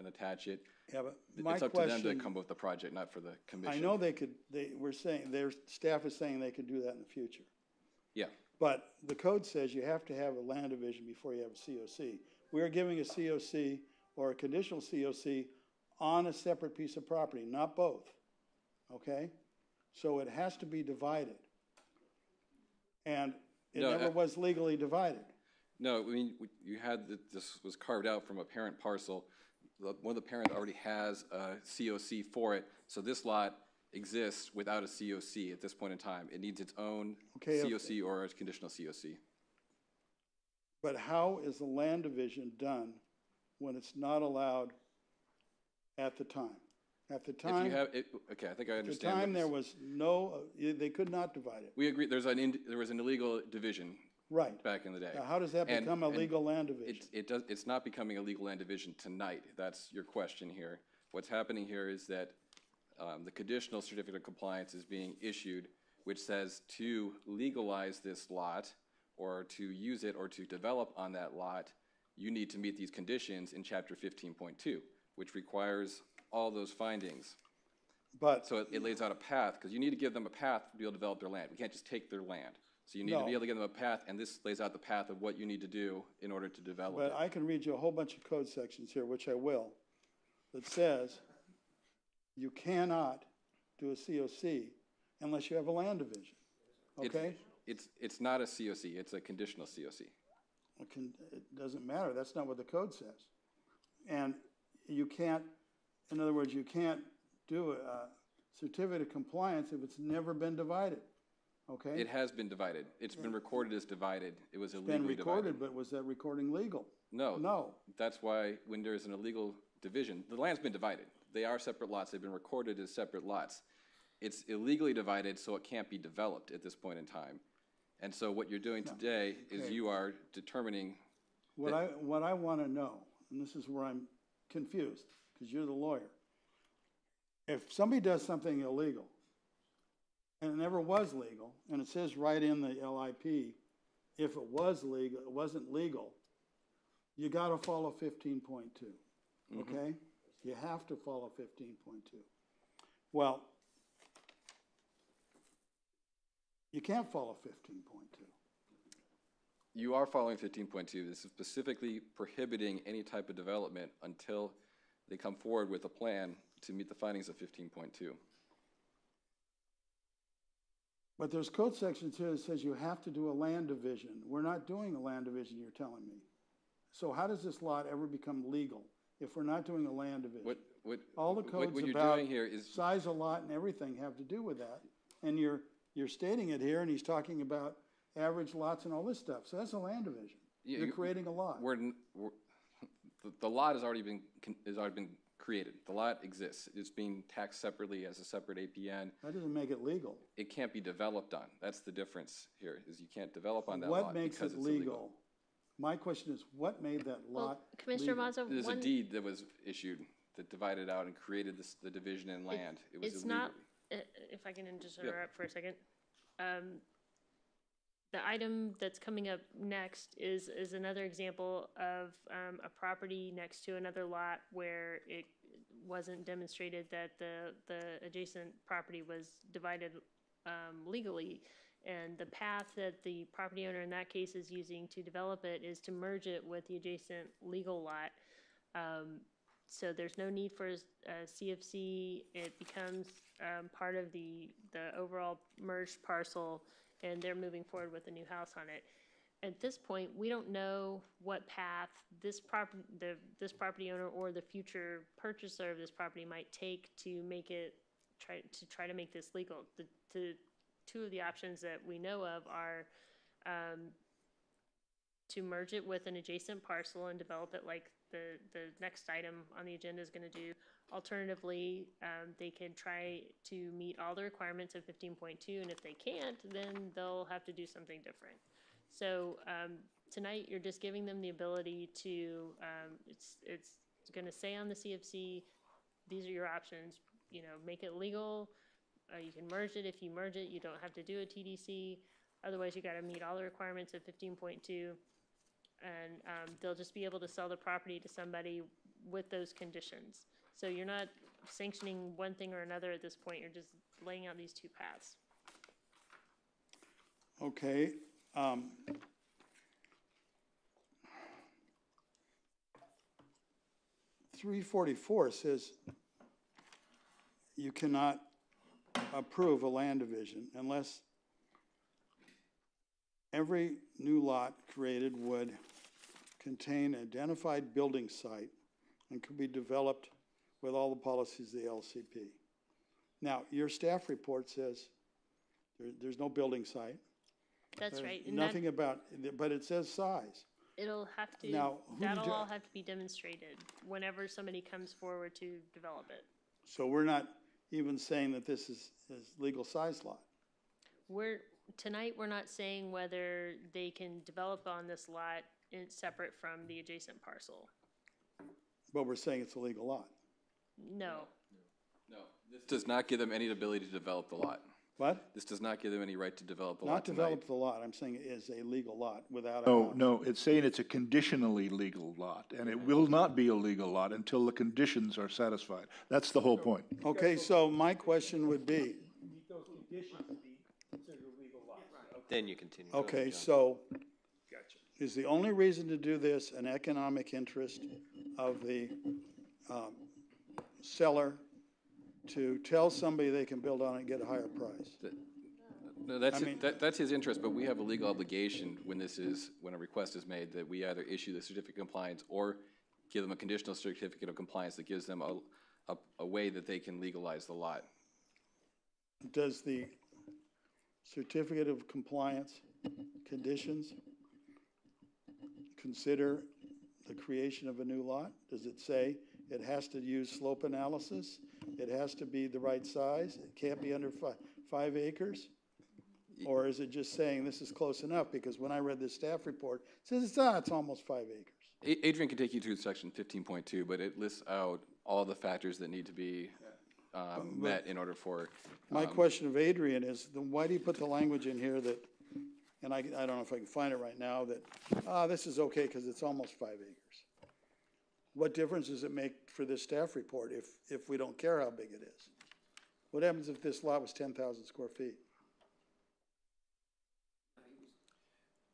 attach it. Yeah, but my it's up question, to them to come up with the project, not for the commission. I know they could, we're saying, their staff is saying they could do that in the future. Yeah. But the code says you have to have a land division before you have a COC. We are giving a COC or a conditional COC on a separate piece of property, not both, okay? So it has to be divided. And it never was legally divided. No, I mean, you had, this was carved out from a parent parcel. One of the parents already has a COC for it, so this lot exists without a COC at this point in time. It needs its own COC or a conditional COC. But how is the land division done when it's not allowed at the time? At the time, if you have it, okay, I think I understand. At the time, there was no, they could not divide it. We agree. There was an illegal division. Right. Back in the day. Now, how does that become a legal land division? It's not becoming a legal land division tonight. That's your question here. What's happening here is that the conditional certificate of compliance is being issued, which says to legalize this lot or to use it or to develop on that lot, you need to meet these conditions in chapter 15.2, which requires all those findings. But So it lays out a path, because you need to give them a path to be able to develop their land. We can't just take their land. So you need to be able to give them a path, and this lays out the path of what you need to do in order to develop it. But I can read you a whole bunch of code sections here, which I will, that says you cannot do a COC unless you have a land division, okay? It's not a COC, it's a conditional COC. It doesn't matter, that's not what the code says. And you can't, in other words, you can't do a certificate of compliance if it's never been divided, okay? It has been divided. It's been recorded as divided. It was illegally Been recorded, divided. but was that recording legal? No. No. That's why when there's an illegal division, the land's been divided. They are separate lots. They've been recorded as separate lots. It's illegally divided, so it can't be developed at this point in time. And so what you're doing today is you are determining. What I want to know, and this is where I'm confused, because you're the lawyer. If somebody does something illegal, and it never was legal, and it says right in the LIP, if it was legal, it wasn't legal, you got to follow 15.2, okay? You have to follow 15.2. Well, you can't follow 15.2. You are following 15.2. This is specifically prohibiting any type of development until they come forward with a plan to meet the findings of 15.2. But there's code sections here that says you have to do a land division. We're not doing a land division, you're telling me. So how does this lot ever become legal if we're not doing a land division? All the codes what you're about doing here is size of lot and everything have to do with that. And you're stating it here, and he's talking about average lots and all this stuff. So that's a land division. You're creating a lot. The lot has already been created. The lot exists. It's being taxed separately as a separate APN. That doesn't make it legal. It can't be developed on. That's the difference here, is you can't develop on that lot. What makes it legal? My question is, what made that lot Commissioner legal? Mazza, There's a deed that was issued that divided out and created the division in land. It was it's illegal. not, if I can just interrupt for a second. The item that's coming up next is another example of a property next to another lot where it wasn't demonstrated that the adjacent property was divided legally. And the path that the property owner in that case is using to develop it is to merge it with the adjacent legal lot. So there's no need for a CFC. It becomes part of the overall merged parcel, and they're moving forward with a new house on it. At this point, we don't know what path this property owner or the future purchaser of this property might take to make it try to make this legal. Two of the options that we know of are to merge it with an adjacent parcel and develop it like the next item on the agenda is going to do. Alternatively, they can try to meet all the requirements of 15.2, and if they can't, then they'll have to do something different. So tonight, you're just giving them the ability to, it's going to say on the CFC, these are your options. You know, make it legal. You can merge it. If you merge it, you don't have to do a TDC. Otherwise, you got to meet all the requirements of 15.2. And they'll just be able to sell the property to somebody with those conditions. So you're not sanctioning one thing or another at this point. You're just laying out these two paths. Okay. 344 says you cannot approve a land division unless every new lot created would contain an identified building site and could be developed with all the policies of the LCP. Now, your staff report says there's no building site. That's right. And Nothing about, but it says size. It'll have to, Now, that'll all have to be demonstrated whenever somebody comes forward to develop it. So we're not even saying that this is legal size lot. Tonight, we're not saying whether they can develop on this lot separate from the adjacent parcel. But we're saying it's a legal lot. No. No. This does not give them any ability to develop the lot. What? This does not give them any right to develop the lot Not tonight. develop the lot, I'm saying it is a legal lot without a No, house. no, it's saying it's a conditionally legal lot, and it will not be a legal lot until the conditions are satisfied. That's the whole point. Okay, so my question would be, Meet those conditions to be considered a legal lot. Then you continue. Go ahead, okay, John. so Gotcha. is the only reason to do this an economic interest of the seller to tell somebody they can build on it and get a higher price? No, that's, I mean- that's his interest, but we have a legal obligation when a request is made, that we either issue the certificate of compliance or give them a conditional certificate of compliance that gives them a way that they can legalize the lot. Does the certificate of compliance conditions consider the creation of a new lot? Does it say it has to use slope analysis? It has to be the right size? It can't be under 5 acres? Or is it just saying this is close enough? Because when I read the staff report, it says it's almost 5 acres. Adrian can take you through section 15.2, but it lists out all the factors that need to be met in order for. My question of Adrian is, then why do you put the language in here that, and I don't know if I can find it right now, that, this is okay because it's almost 5 acres? What difference does it make for this staff report if we don't care how big it is? What happens if this lot was 10,000 square feet?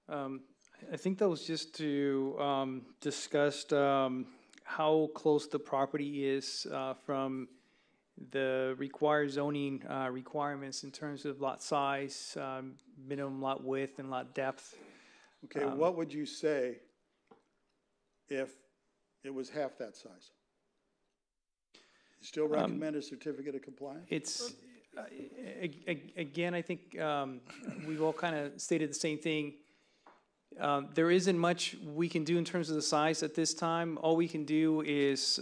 I think that was just to discuss how close the property is from the required zoning requirements in terms of lot size, minimum lot width, and lot depth. Okay, what would you say if it was half that size? You still recommend a certificate of compliance? It's, again, I think we've all kind of stated the same thing. There isn't much we can do in terms of the size at this time. All we can do is,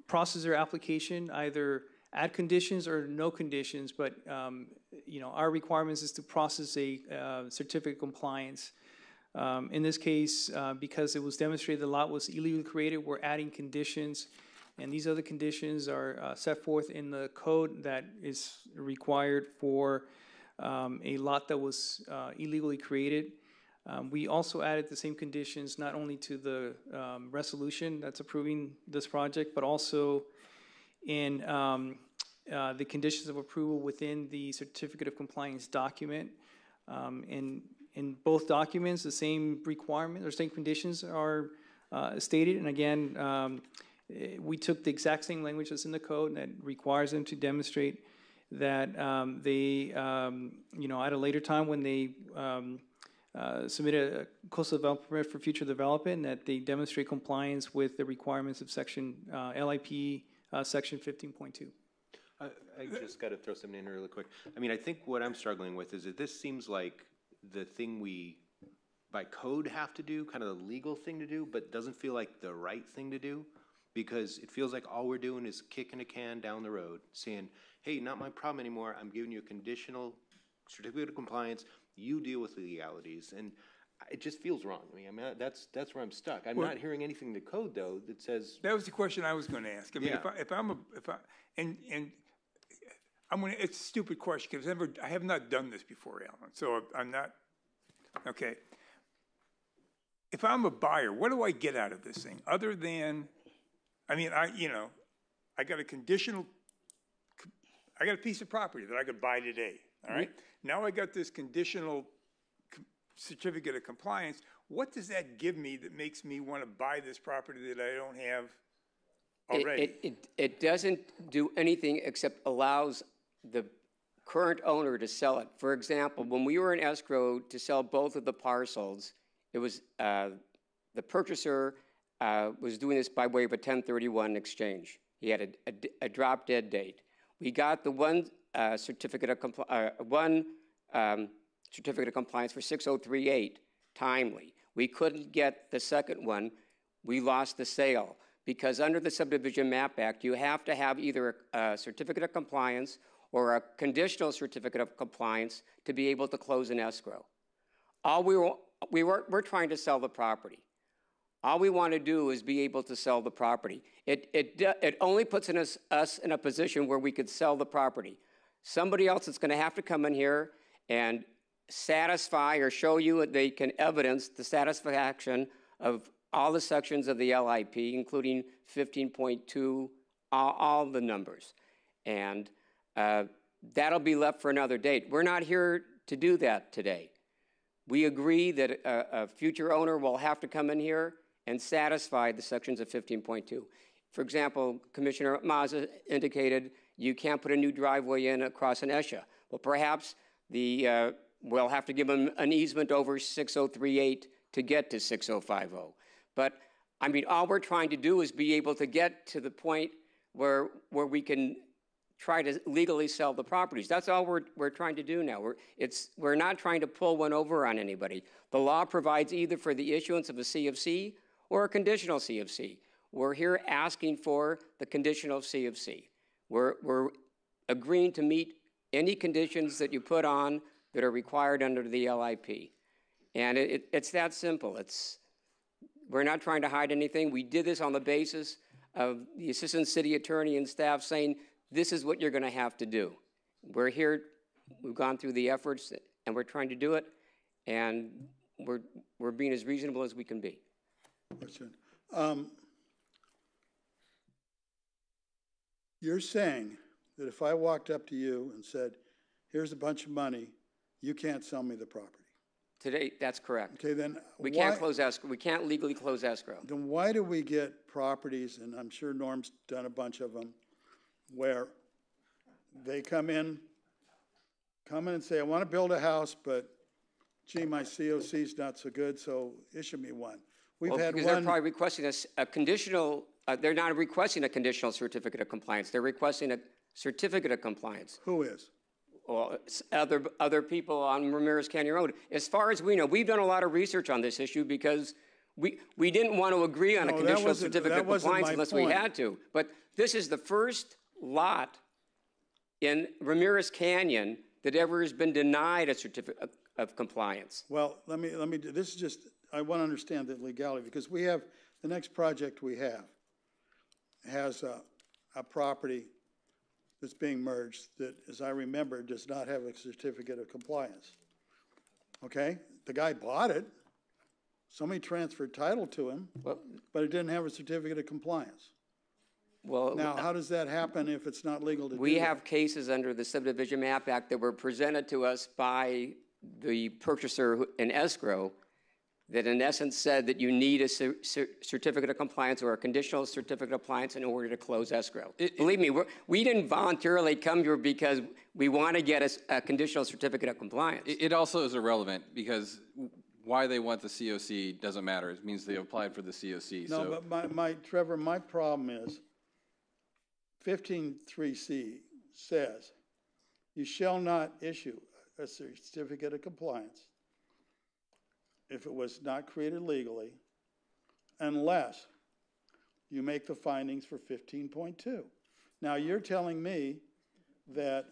process their application, either add conditions or no conditions, but, our requirements is to process a certificate of compliance. In this case, because it was demonstrated the lot was illegally created, we're adding conditions, and these other conditions are set forth in the code that is required for a lot that was illegally created. We also added the same conditions not only to the resolution that's approving this project, but also in the conditions of approval within the certificate of compliance document. In both documents, the same requirement or same conditions are stated. And again, we took the exact same language that's in the code that requires them to demonstrate that they, at a later time when they submit a coastal development permit for future development, that they demonstrate compliance with the requirements of section LIP section 15.2. I just got to throw something in here really quick. I mean, I think what I'm struggling with is that this seems like the thing we, by code, have to do, kind of the legal thing to do, but doesn't feel like the right thing to do, because it feels like all we're doing is kicking a can down the road, saying, hey, not my problem anymore. I'm giving you a conditional certificate of compliance. You deal with the legalities. And it just feels wrong to me. I mean, that's where I'm stuck. I'm not hearing anything in the code, though, that says. That was the question I was going to ask. I mean, it's a stupid question because I have not done this before, Alan. So I'm not, okay. If I'm a buyer, what do I get out of this thing other than, I mean, I got a conditional, I got a piece of property that I could buy today, all right? Now I got this conditional certificate of compliance. What does that give me that makes me want to buy this property that I don't have already? It doesn't do anything except allows the current owner to sell it. For example, when we were in escrow to sell both of the parcels, it was the purchaser was doing this by way of a 1031 exchange. He had a drop dead date. We got the one certificate of compliance for 6038 timely. We couldn't get the second one. We lost the sale because under the Subdivision Map Act, you have to have either a certificate of compliance or a conditional certificate of compliance to be able to close an escrow. We're trying to sell the property. All we want to do is be able to sell the property. It only puts us in a position where we could sell the property. Somebody else is going to have to come in here and satisfy or show you that they can evidence the satisfaction of all the sections of the LIP, including 15.2, all the numbers. And that'll be left for another date. We're not here to do that today. We agree that a future owner will have to come in here and satisfy the sections of 15.2. For example, Commissioner Mazza indicated you can't put a new driveway in across an ESHA. Well, perhaps we'll have to give them an easement over 6038 to get to 6050. But, I mean, all we're trying to do is be able to get to the point where we can try to legally sell the properties. That's all we're trying to do now. We're not trying to pull one over on anybody. The law provides either for the issuance of a CFC or a conditional CFC. We're here asking for the conditional CFC. We're agreeing to meet any conditions that you put on that are required under the LIP. And it's that simple. We're not trying to hide anything. We did this on the basis of the assistant city attorney and staff saying, this is what you're going to have to do. We're here, we've gone through the efforts, and we're trying to do it, and we're being as reasonable as we can be. You're saying that if I walked up to you and said, here's a bunch of money, you can't sell me the property? Today, that's correct. Okay, then we can't close escrow. We can't legally close escrow. Then why do we get properties, and I'm sure Norm's done a bunch of them, where they come in and say, I want to build a house, but gee, my COC's not so good, so issue me one. Because they're probably requesting a conditional, they're not requesting a conditional certificate of compliance. They're requesting a certificate of compliance. Who is? Well, other people on Ramirez Canyon Road. As far as we know, we've done a lot of research on this issue because we didn't want to agree on a conditional certificate of compliance unless we had to. But this is the first lot in Ramirez Canyon that ever has been denied a certificate of compliance. Well, let me this is just, I want to understand the legality, because we have, the next project we have has a property that's being merged that, as I remember, does not have a certificate of compliance. Okay? The guy bought it. Somebody transferred title to him, but it didn't have a certificate of compliance. Well, now, how does that happen if it's not legal to do that? We have cases under the Subdivision Map Act that were presented to us by the purchaser in escrow that in essence said that you need a certificate of compliance or a conditional certificate of compliance in order to close escrow. Believe me, we didn't voluntarily come here because we want to get a conditional certificate of compliance. It also is irrelevant because why they want the COC doesn't matter. It means they applied for the COC. No, so. But Trevor, my problem is 15.3C says you shall not issue a certificate of compliance if it was not created legally, unless you make the findings for 15.2. Now, you're telling me that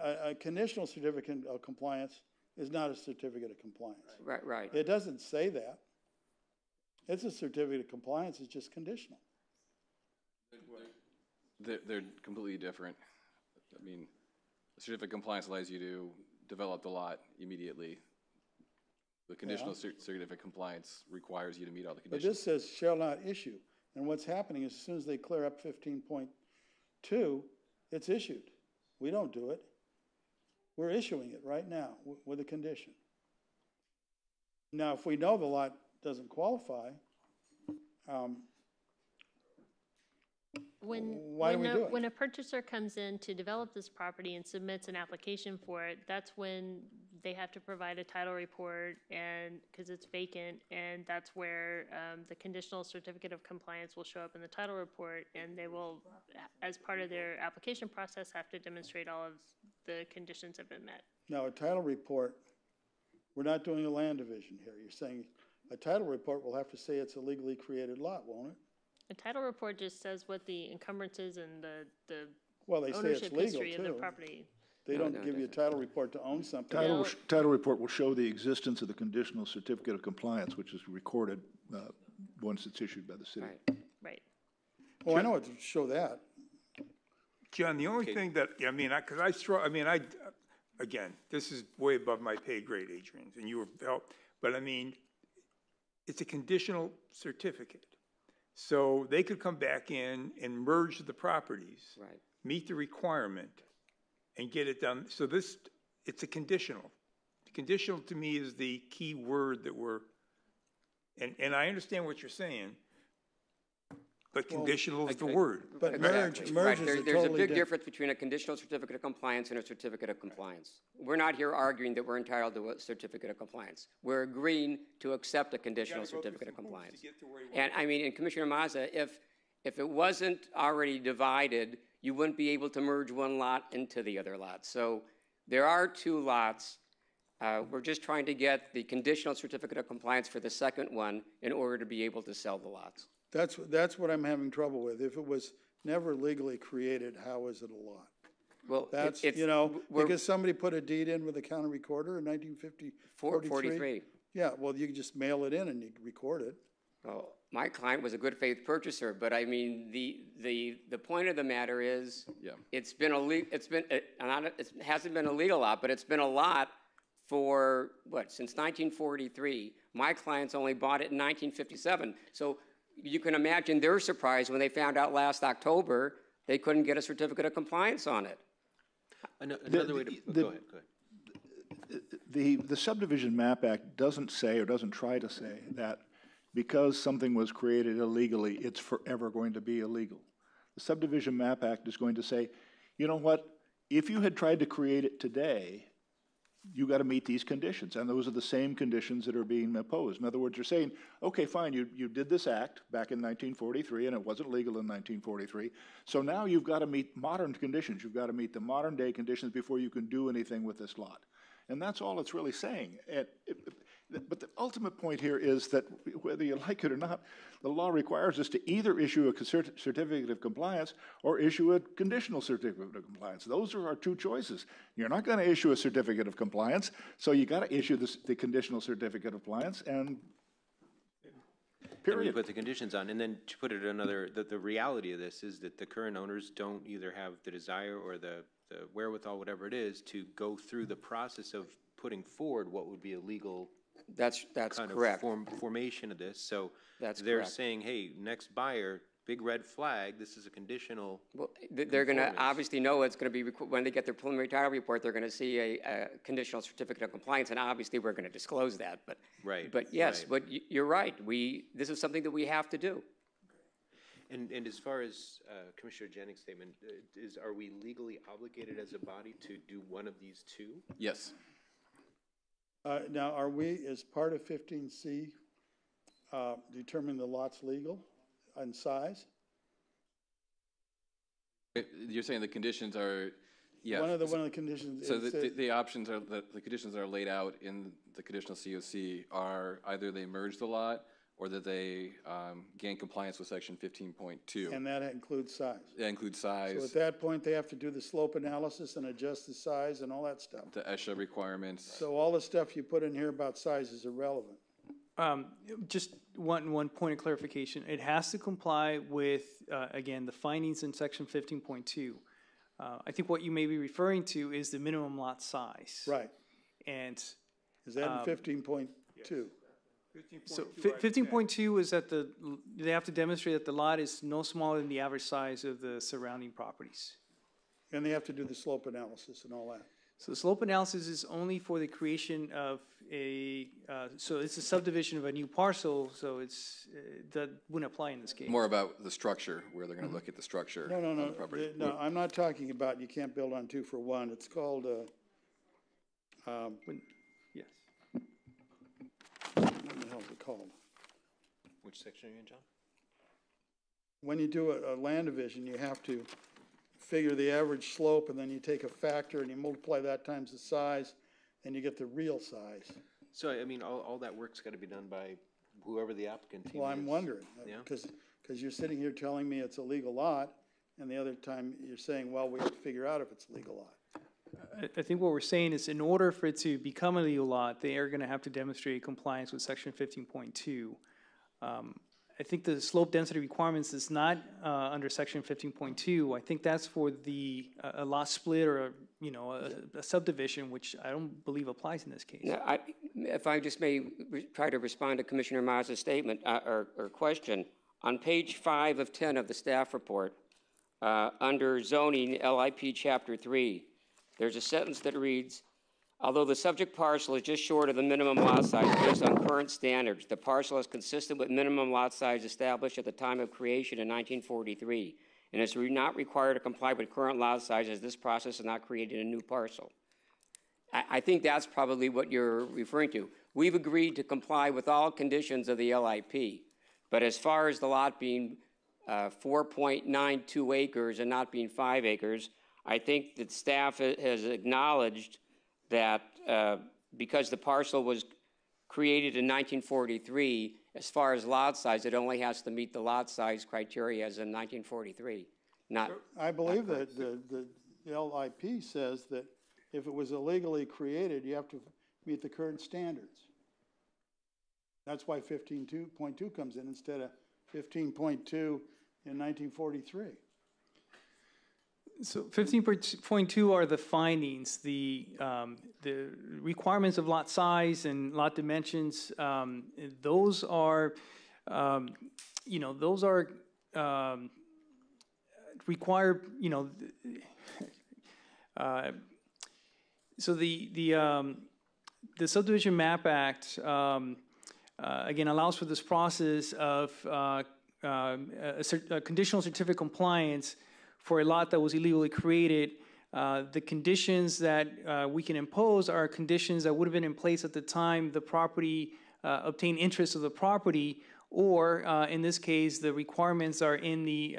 a conditional certificate of compliance is not a certificate of compliance. Right. It doesn't say that. It's a certificate of compliance, it's just conditional. They're completely different. I mean, a certificate of compliance allows you to develop the lot immediately. The conditional certificate of compliance requires you to meet all the conditions. But this says shall not issue. And what's happening is as soon as they clear up 15.2, it's issued. We don't do it. We're issuing it right now with a condition. Now, if we know the lot doesn't qualify, why do we do it? When a purchaser comes in to develop this property and submits an application for it, that's when they have to provide a title report, and because it's vacant, and that's where the conditional certificate of compliance will show up in the title report, and they will, as part of their application process, have to demonstrate all of the conditions have been met. Now, a title report, we're not doing a land division here. You're saying a title report will have to say it's a legally created lot, won't it? A title report just says what the encumbrances and the they ownership say it's legal history too. of the property. They don't give you a title report to own something. Title report will show the existence of the conditional certificate of compliance, which is recorded once it's issued by the city. Right. Oh, I know it to show that. John, the only thing that, I mean, again, this is way above my pay grade, Adrian, and you were helped, but I mean, it's a conditional certificate. So they could come back in and merge the properties, Right. meet the requirement, and get it done. So this, it's a conditional. Conditional to me is the key word that we're, and I understand what you're saying, but conditional is the word. But merge is a There's a totally big different. difference between a conditional certificate of compliance and a certificate of compliance. We're not here arguing that we're entitled to a certificate of compliance. We're agreeing to accept a conditional certificate of compliance. And I mean, and Commissioner Mazza, if it wasn't already divided, you wouldn't be able to merge one lot into the other lot. So there are two lots. We're just trying to get the conditional certificate of compliance for the second one in order to be able to sell the lots. That's what I'm having trouble with. If it was never legally created, how is it a lot? Well, That's, you know, because somebody put a deed in with a county recorder in 1943. 43. Yeah, well, you can just mail it in and you can record it. Well, my client was a good faith purchaser, but I mean, the point of the matter is, it's been it hasn't been a legal lot, but it's been a lot for, since 1943. My clients only bought it in 1957. So you can imagine their surprise when they found out last October they couldn't get a certificate of compliance on it. Another way to, go ahead. The Subdivision Map Act doesn't say, or doesn't try to say, that because something was created illegally, it's forever going to be illegal. The Subdivision Map Act is going to say, you know what, if you had tried to create it today, you got to meet these conditions, and those are the same conditions that are being imposed. In other words, you're saying, okay, fine, you did this act back in 1943, and it wasn't legal in 1943, so now you've got to meet modern conditions. You've got to meet the modern day conditions before you can do anything with this lot. And that's all it's really saying. But the ultimate point here is that whether you like it or not, the law requires us to either issue a certificate of compliance or issue a conditional certificate of compliance. Those are our two choices. You're not going to issue a certificate of compliance, so you got to issue the conditional certificate of compliance, and period. And we put the conditions on, and then to put it another, the reality of this is that the current owners don't either have the desire or the wherewithal, whatever it is, to go through the process of putting forward what would be a legal That's kind correct. of formation of this. So That's they're correct. saying, hey, next buyer, big red flag, this is a conditional. Well, they're going to obviously know it's going to be, when they get their preliminary title report, they're going to see a conditional certificate of compliance, and obviously we're going to disclose that. But, but yes, but you're right. This is something that we have to do. And as far as Commissioner Jennings' statement, are we legally obligated as a body to do one of these two? Yes. Now, are we, as part of 15C, determine the lot's legal in size? You're saying the conditions are, yeah. One of the conditions. So the options are, the conditions that are laid out in the conditional COC are either they merge the lot or that they gain compliance with section 15.2. And that includes size. That includes size. So at that point, they have to do the slope analysis and adjust the size and all that stuff. The ESHA requirements. So all the stuff you put in here about size is irrelevant. Just one point of clarification. It has to comply with, again, the findings in section 15.2. I think what you may be referring to is the minimum lot size. Right. And is that in 15.2? So 15.2 is that they have to demonstrate that the lot is no smaller than the average size of the surrounding properties. And they have to do the slope analysis and all that. So the slope analysis is only for the creation of so it's a subdivision of a new parcel, so that wouldn't apply in this case. More about the structure, where they're going to look at the structure on the property. No, I'm not talking about you can't build on 2 for 1. It's called, yes. What the hell is it called? Which section are you in, John? When you do a land division, you have to figure the average slope, and then you take a factor and you multiply that times the size, and you get the real size. So, I mean, all that work's got to be done by whoever the applicant team is. Well, I'm wondering, Yeah. because you're sitting here telling me it's a legal lot, and the other time you're saying, well, we have to figure out if it's a legal lot. I think what we're saying is in order for it to become a legal lot, they are going to have to demonstrate compliance with section 15.2. I think the slope density requirements is not under section 15.2. I think that's for the a lot split or a subdivision, which I don't believe applies in this case. Now, if I just may try to respond to Commissioner Mazza's statement or question, on page 5 of 10 of the staff report, under zoning LIP Chapter 3, there's a sentence that reads, although the subject parcel is just short of the minimum lot size based on current standards, the parcel is consistent with minimum lot size established at the time of creation in 1943 and is not required to comply with current lot size as this process is not creating a new parcel. I think that's probably what you're referring to. We've agreed to comply with all conditions of the LIP, but as far as the lot being 4.92 acres and not being 5 acres, I think that staff has acknowledged that because the parcel was created in 1943, as far as lot size, it only has to meet the lot size criteria as in 1943. I believe that the LIP says that if it was illegally created, you have to meet the current standards. That's why 15.2 comes in instead of 15.2 in 1943. So 15.2 are the findings, the requirements of lot size and lot dimensions. Those are, required. So the Subdivision Map Act again allows for this process of a conditional certificate compliance for a lot that was illegally created. The conditions that we can impose are conditions that would have been in place at the time the property obtained interest of the property, or in this case, the requirements are in the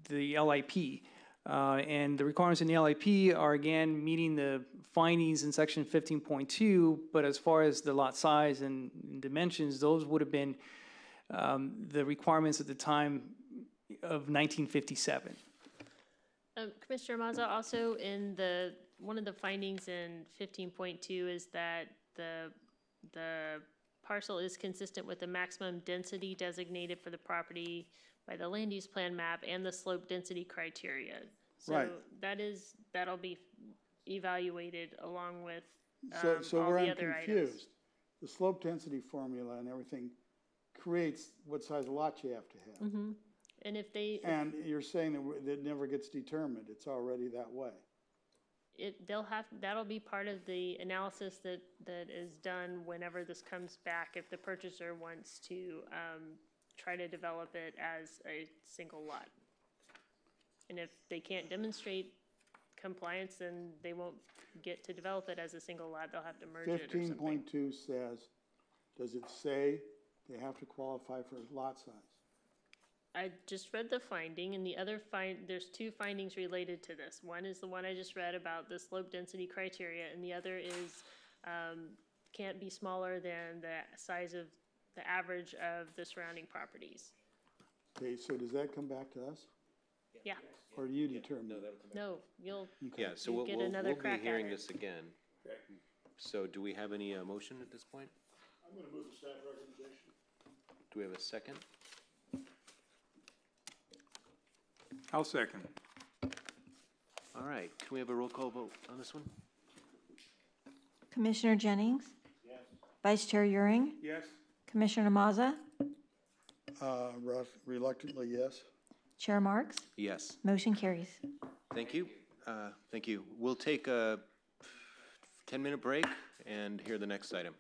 LIP. And the requirements in the LIP are, again, meeting the findings in section 15.2, but as far as the lot size and dimensions, those would have been the requirements at the time of 1957. Commissioner Mazza, also in one of the findings in 15.2 is that the parcel is consistent with the maximum density designated for the property by the land use plan map and the slope density criteria. So right. That'll be evaluated along with so all where the I'm other confused, items. the slope density formula and everything creates what size lot you have to have. Mm-hmm. And if they and you're saying that it never gets determined; it's already that way. That'll be part of the analysis that is done whenever this comes back. If the purchaser wants to try to develop it as a single lot, and if they can't demonstrate compliance, then they won't get to develop it as a single lot. They'll have to merge it or something. 15.2 says, does it say they have to qualify for lot size? I just read the finding, and the other there's two findings related to this. One is the one I just read about the slope density criteria, and the other is can't be smaller than the size of the average of the surrounding properties. Okay, so does that come back to us? Yeah. Or do you determine? No, you'll so you'll get another we'll crack be hearing at it. this again. Okay. So do we have any motion at this point? I'm going to move the staff recommendation. Do we have a second? I'll second. All right, can we have a roll call vote on this one? Commissioner Jennings? Yes. Vice Chair Euring? Yes. Commissioner Mazza? Reluctantly, yes. Chair Marks? Yes. Motion carries. Thank you. Thank you. We'll take a 10-minute break and hear the next item.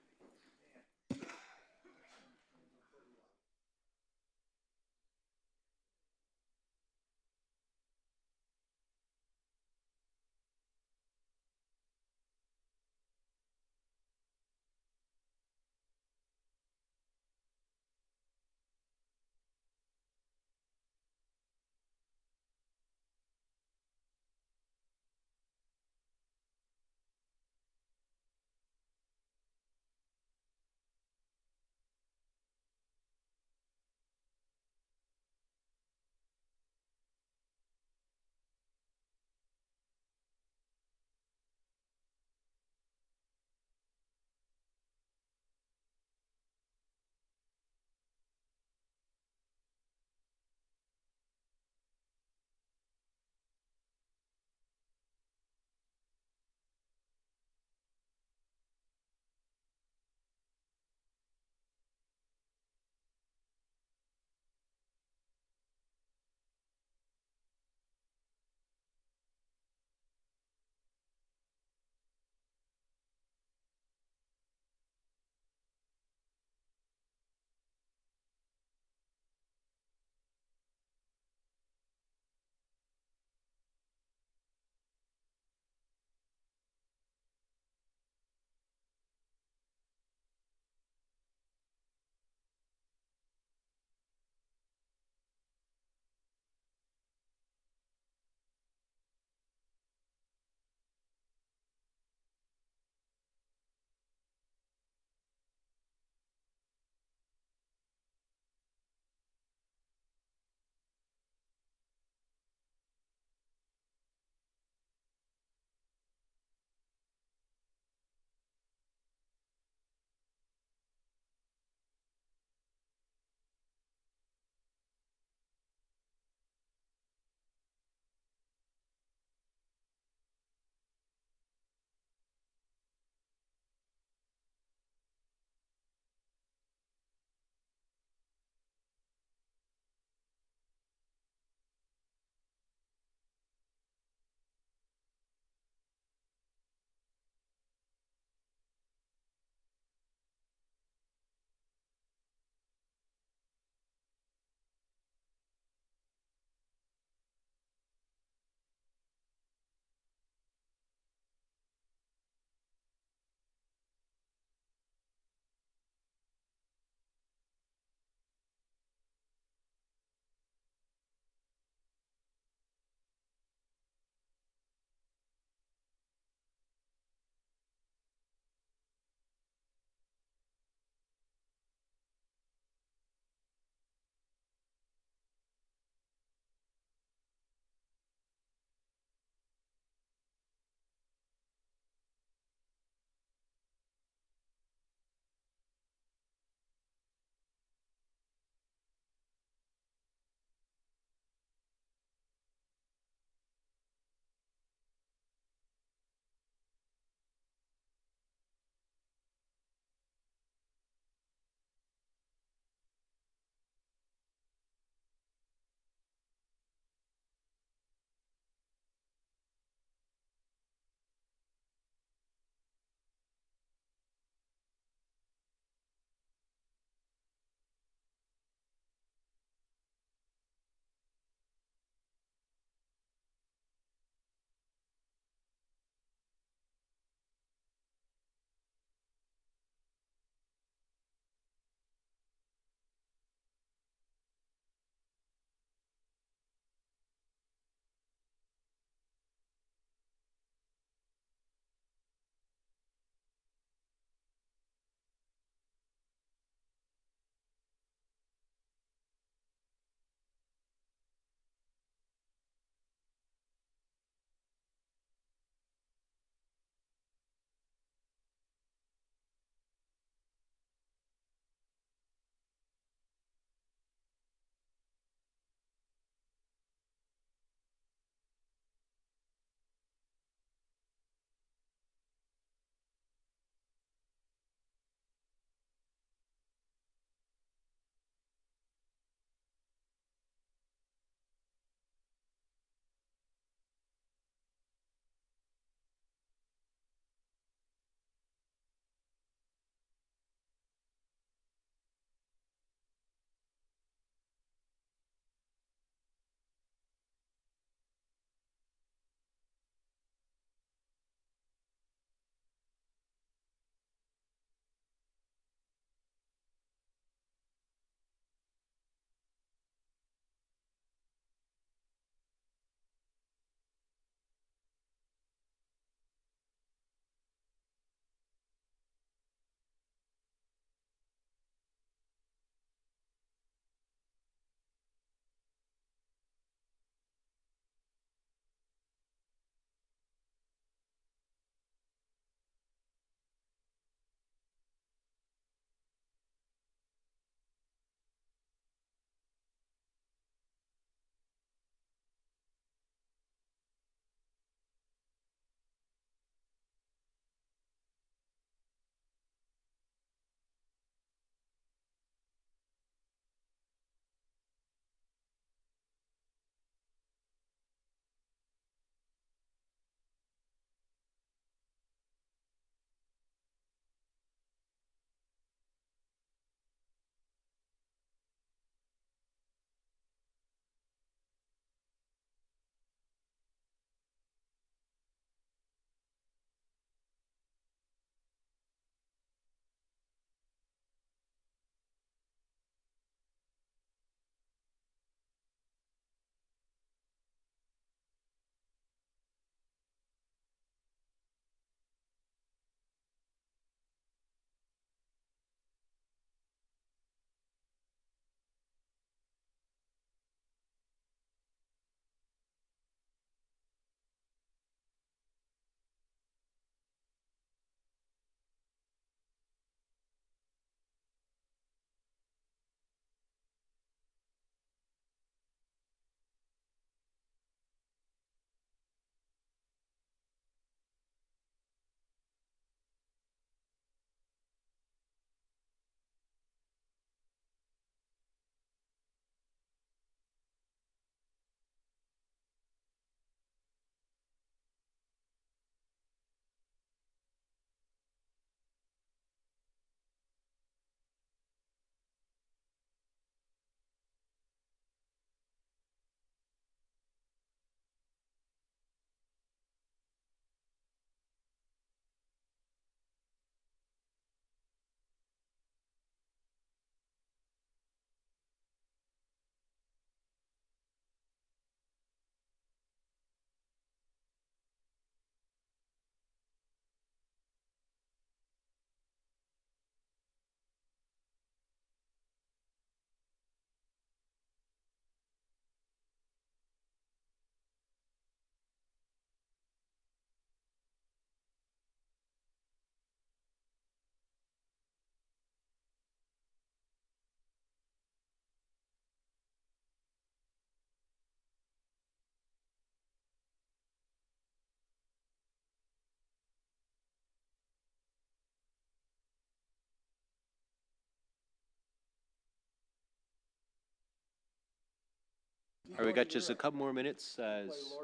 All right, we got just a couple more minutes as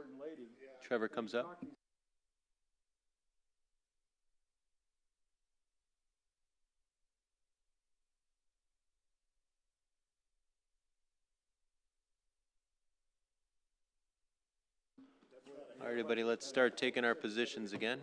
Trevor comes up. All right, everybody, let's start taking our positions again.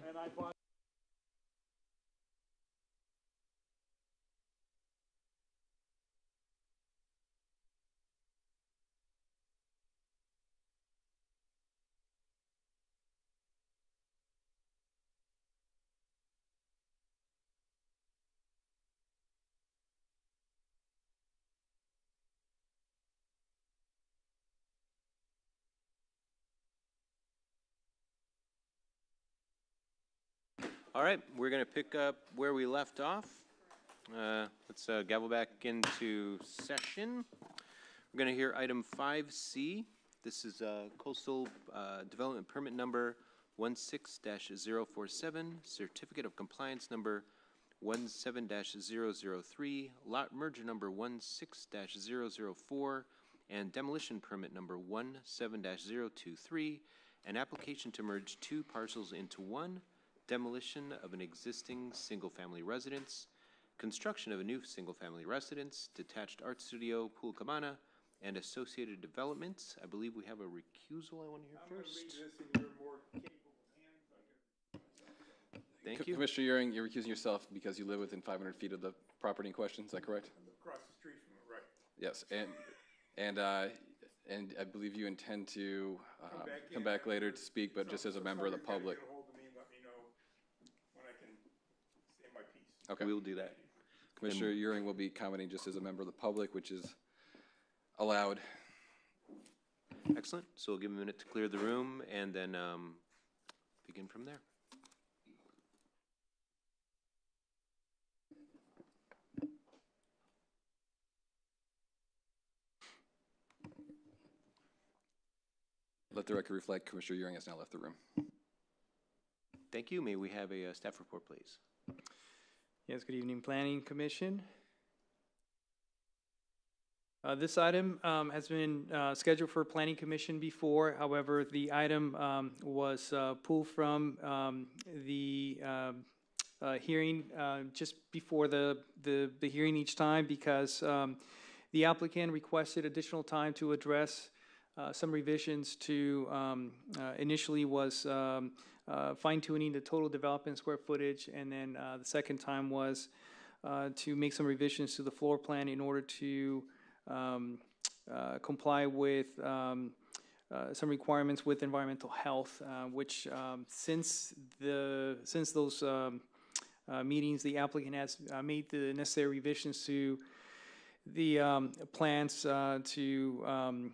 All right, we're going to pick up where we left off. Let's gavel back into session. We're going to hear item 5C. This is coastal development permit number 16-047, certificate of compliance number 17-003, lot merger number 16-004, and demolition permit number 17-023, an application to merge two parcels into one, demolition of an existing single-family residence, construction of a new single-family residence, detached art studio, pool cabana, and associated developments. I believe we have a recusal I want to hear first. Thank you. Commissioner Euring, you're recusing yourself because you live within 500 feet of the property in question. Is that correct? Across the street from it, right. Yes, and I believe you intend to come back later to speak, but just as a member of the public. Get a hold of me and let me know when I can say my piece. Okay. We will do that. Commissioner Euring will be commenting just as a member of the public, which is allowed. Excellent. So we'll give him a minute to clear the room and then begin from there. Let the record reflect Commissioner Euring has now left the room. Thank you. May we have a staff report, please? Yes, good evening, Planning Commission. This item has been scheduled for Planning Commission before. However, the item was pulled from the hearing just before the hearing each time because the applicant requested additional time to address some revisions to initially was fine-tuning the total development square footage, and then the second time was to make some revisions to the floor plan in order to comply with some requirements with environmental health, which since those meetings, the applicant has made the necessary revisions to the plans to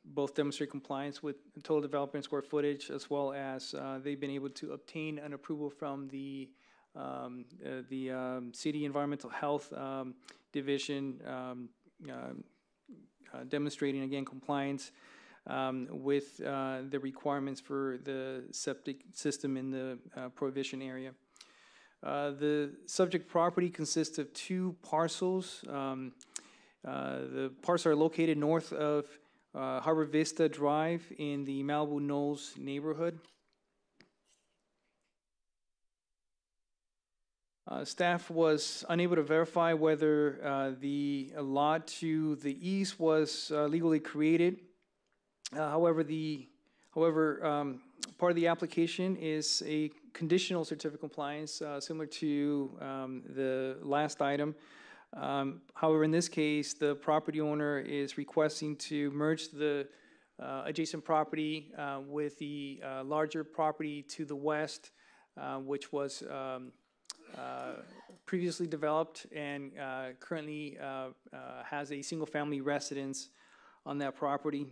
both demonstrate compliance with total development square footage, as well as they've been able to obtain an approval from the City Environmental Health Division, demonstrating again compliance with the requirements for the septic system in the prohibition area. The subject property consists of two parcels. The parcels are located north of Harbor Vista Drive in the Malibu Knolls neighborhood. Staff was unable to verify whether the lot to the east was legally created. However, part of the application is a conditional certificate of compliance, similar to the last item. However, in this case, the property owner is requesting to merge the adjacent property with the larger property to the west, which was previously developed and currently has a single-family residence on that property.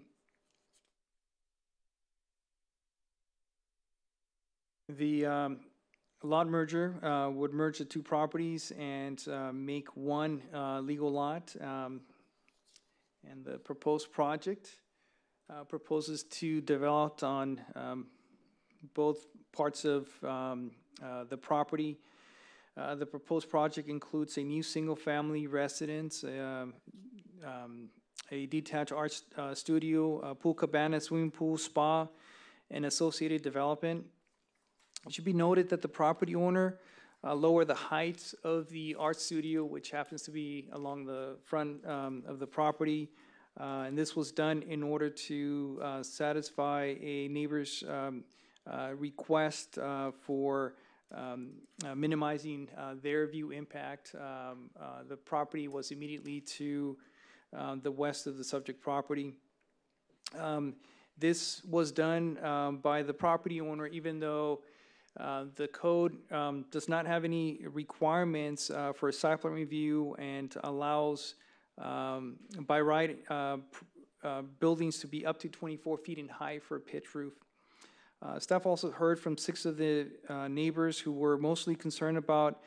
The lot merger would merge the two properties and make one legal lot. And the proposed project proposes to develop on both parts of the property. The proposed project includes a new single-family residence, a detached art studio, pool cabana, swimming pool, spa, and associated development. It should be noted that the property owner lowered the height of the art studio, which happens to be along the front of the property. And this was done in order to satisfy a neighbor's request for minimizing their view impact. The property was immediately to the west of the subject property. This was done by the property owner, even though the code does not have any requirements for a site plan review and allows by right buildings to be up to 24 feet in height for a pitch roof. Staff also heard from 6 of the neighbors who were mostly concerned about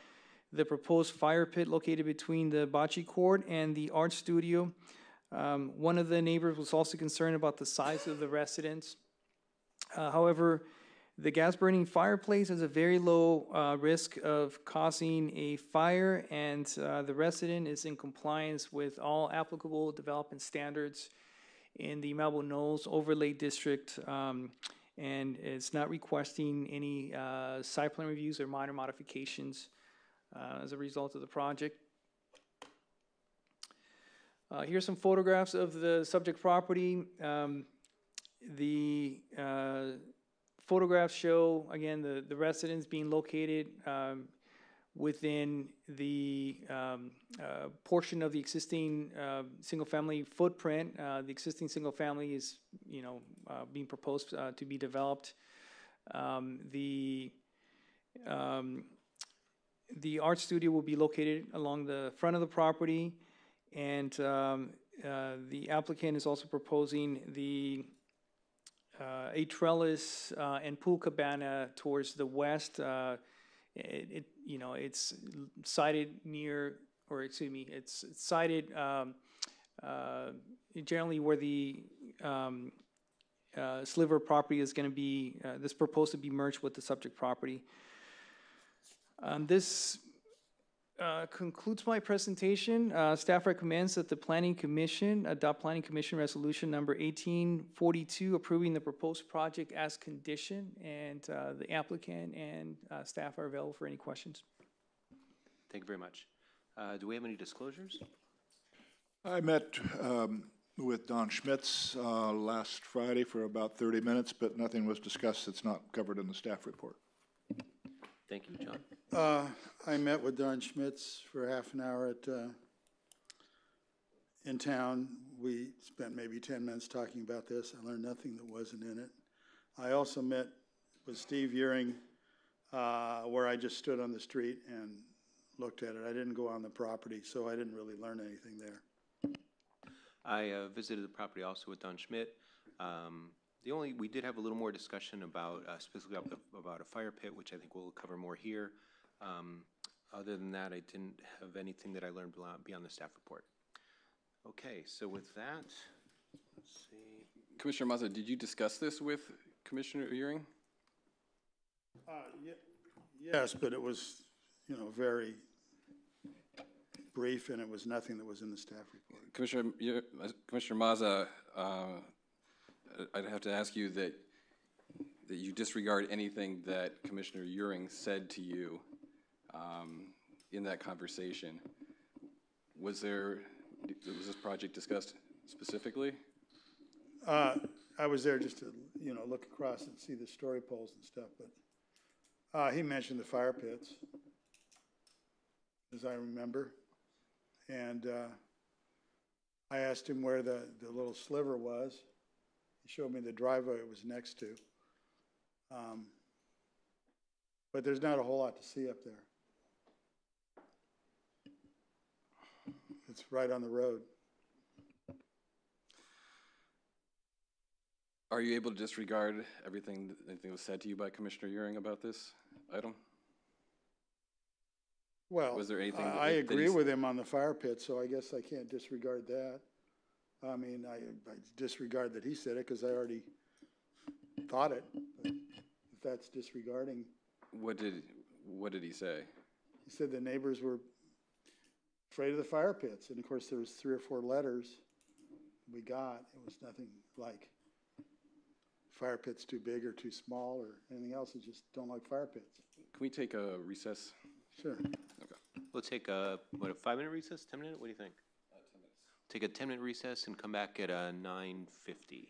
the proposed fire pit located between the bocce court and the art studio. One of the neighbors was also concerned about the size of the residence. However, the gas burning fireplace has a very low risk of causing a fire, and the resident is in compliance with all applicable development standards in the Malibu Knolls Overlay District, and is not requesting any site plan reviews or minor modifications as a result of the project. Here's some photographs of the subject property. The photographs show, again, the residence being located within the portion of the existing single-family footprint. The existing single-family is, being proposed to be developed. The art studio will be located along the front of the property, and the applicant is also proposing a trellis and pool cabana towards the west. It's sited near, or excuse me, it's sited generally where the sliver property is going to be, this proposed to be merged with the subject property. This concludes my presentation. Staff recommends that the Planning Commission adopt Planning Commission Resolution number 1842, approving the proposed project as condition, and the applicant and staff are available for any questions. Thank you very much. Do we have any disclosures? I met with Don Schmitz last Friday for about 30 minutes, but nothing was discussed that's not covered in the staff report. Thank you, John. I met with Don Schmitz for half an hour in town. We spent maybe 10 minutes talking about this. I learned nothing that wasn't in it. I also met with Steve Uring, where I just stood on the street and looked at it. I didn't go on the property, so I didn't really learn anything there. I visited the property also with Don Schmidt. We did have a little more discussion about specifically about a fire pit, which I think we'll cover more here. Other than that, I didn't have anything that I learned beyond the staff report. Okay, so with that, let's see. Commissioner Mazza, did you discuss this with Commissioner Uring? Yes, but it was, very brief, and it was nothing that was in the staff report. Commissioner Mazza, I'd have to ask you that you disregard anything that Commissioner Uring said to you in that conversation. Was this project discussed specifically? I was there just to, look across and see the story poles and stuff, but he mentioned the fire pits, as I remember, and I asked him where the little sliver was. He showed me the driveway it was next to. But there's not a whole lot to see up there. It's right on the road. Are you able to disregard anything that was said to you by Commissioner Uring about this item? Well, was there anything I agree with him on the fire pit, so I guess I can't disregard that. I mean, I disregard that he said it because I already thought it. But if that's disregarding. What did he say? He said the neighbors were afraid of the fire pits, and of course there was 3 or 4 letters we got, it was nothing like fire pits too big or too small or anything else. I just don't like fire pits. Can we take a recess? Sure. We'll take a 5-minute recess, 10-minute? What do you think? 10 minutes. Take a 10-minute recess and come back at 9:50.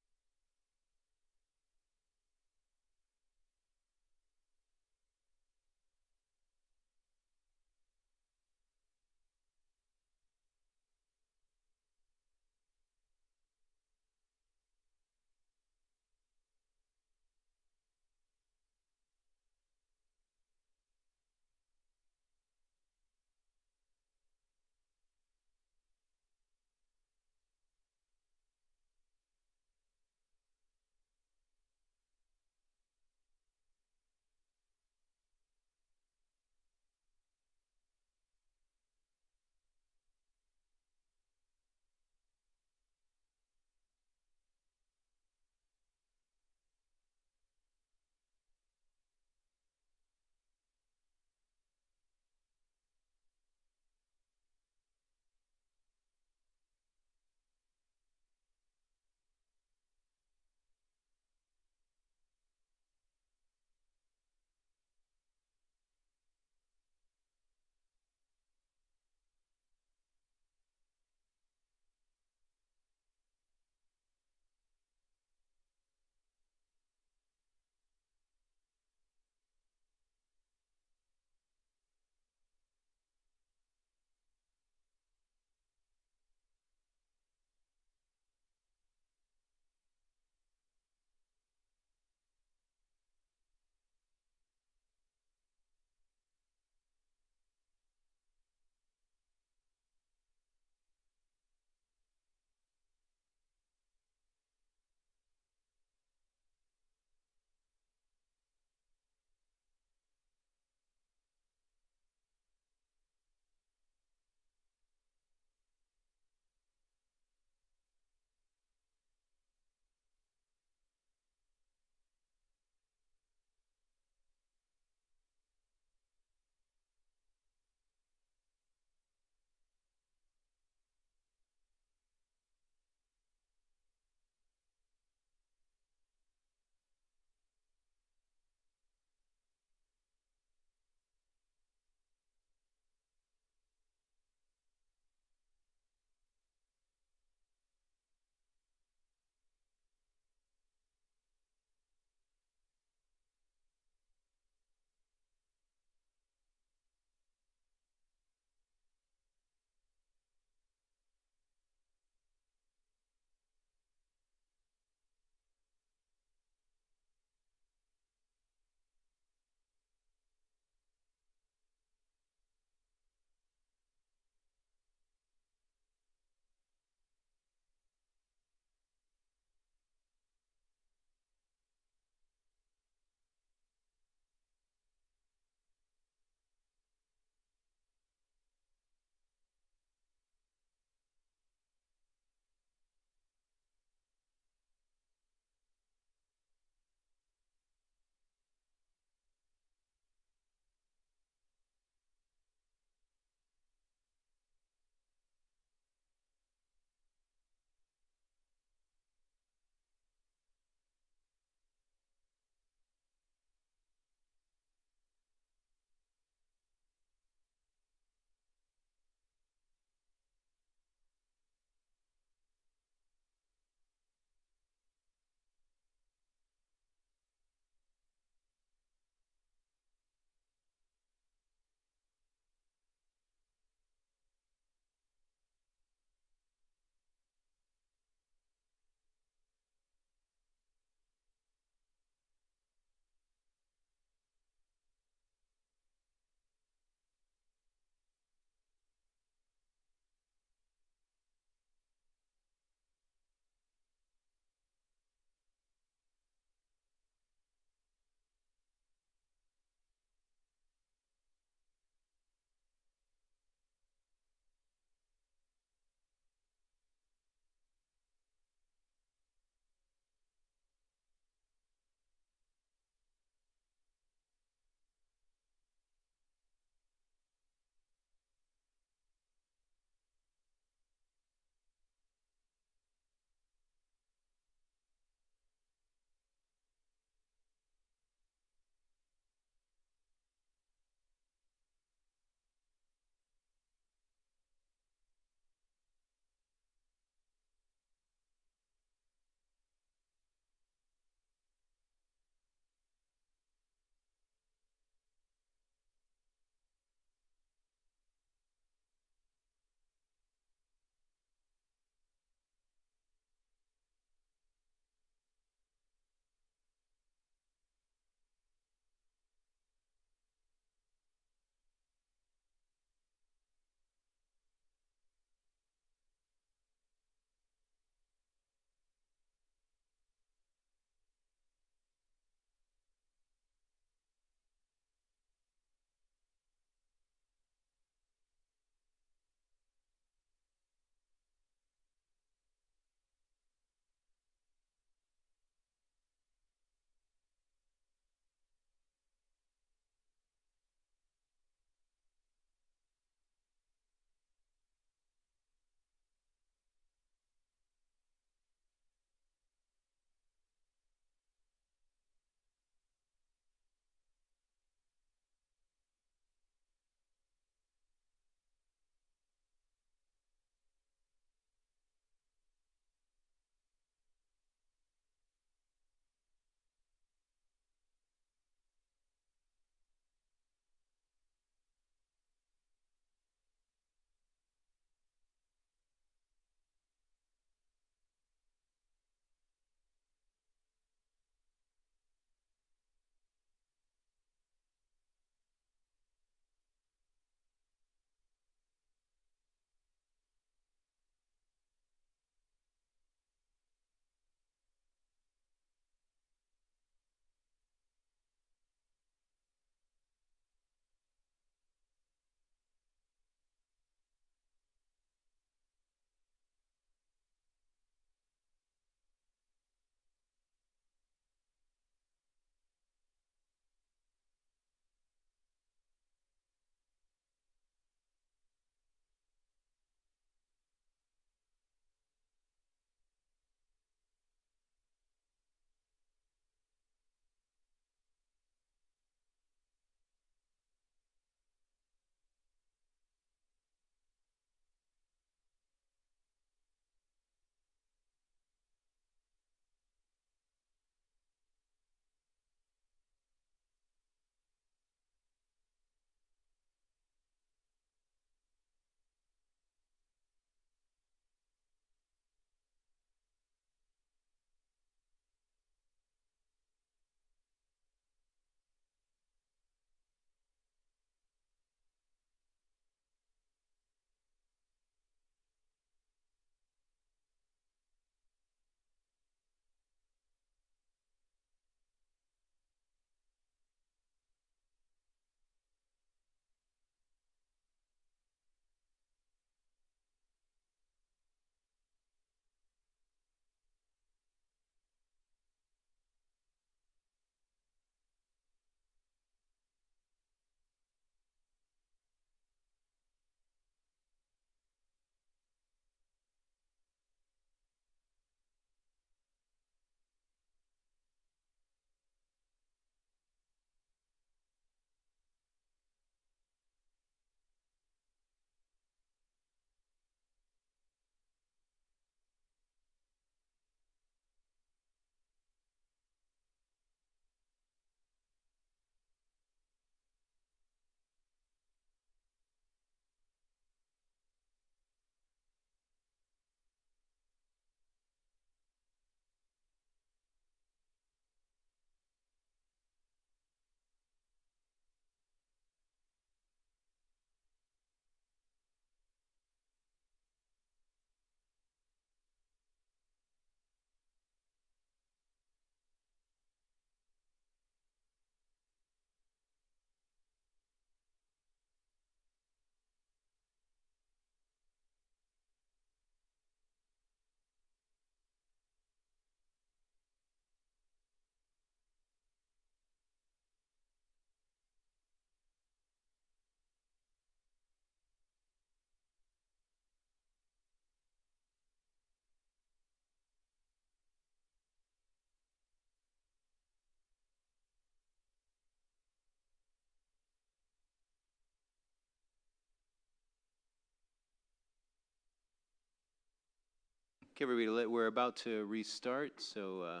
Okay, everybody, we're about to restart, so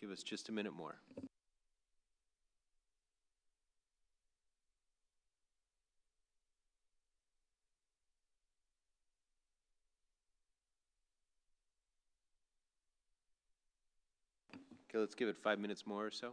give us just a minute more. Okay, let's give it 5 minutes more or so.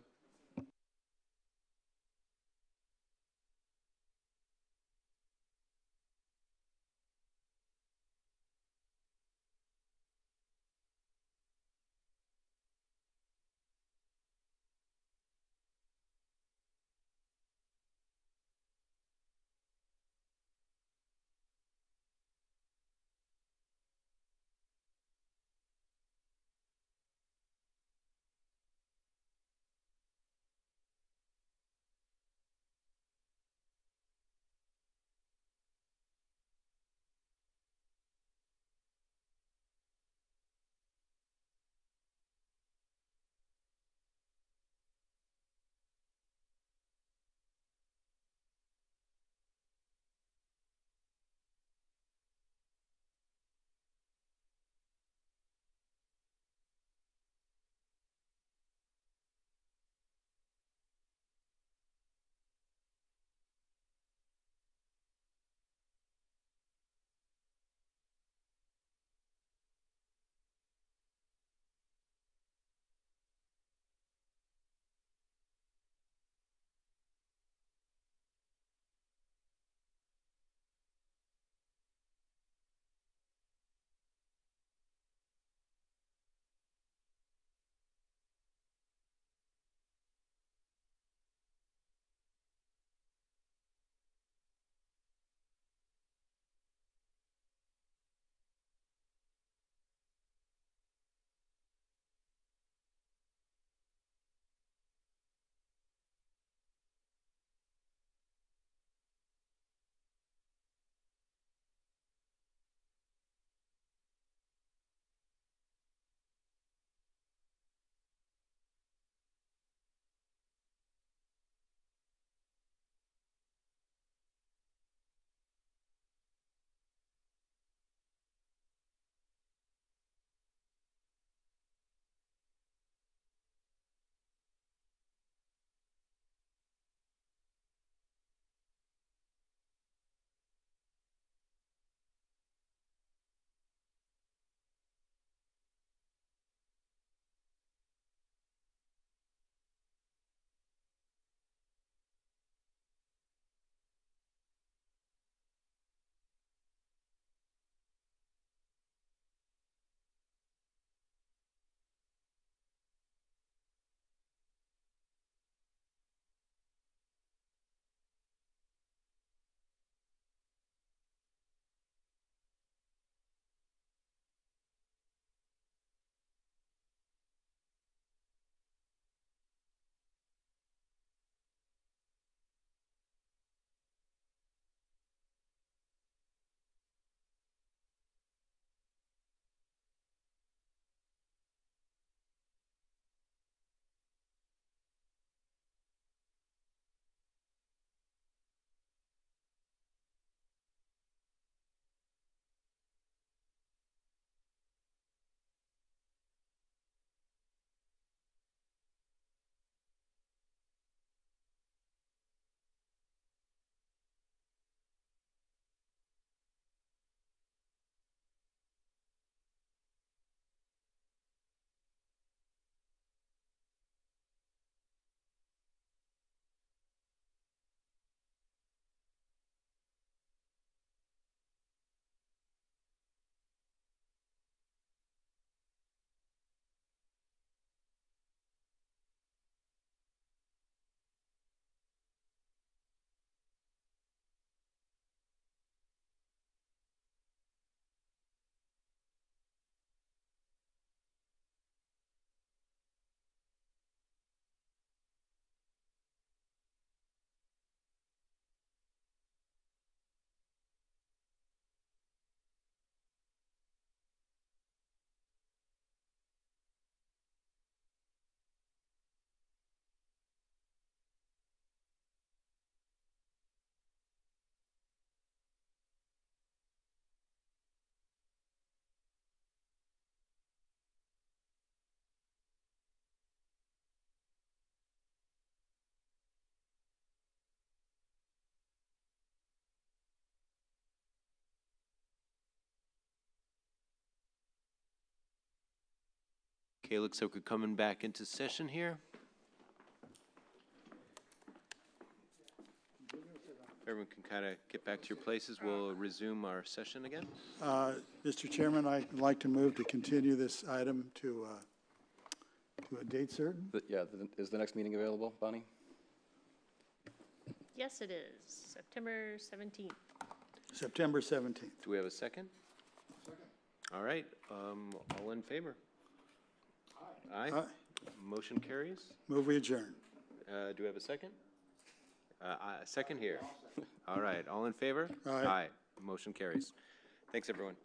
Okay, looks like we're coming back into session here. If everyone can kind of get back to your places, we'll resume our session again. Mr. Chairman, I'd like to move to continue this item to a date certain. Yeah, is the next meeting available, Bonnie? Yes, it is, September 17th. September 17th. Do we have a second? Second. All right, all in favor? Aye. Aye. Motion carries. Move we adjourn. Do we have a second? Second here. All right, all in favor? Aye. Motion carries. Thanks, everyone.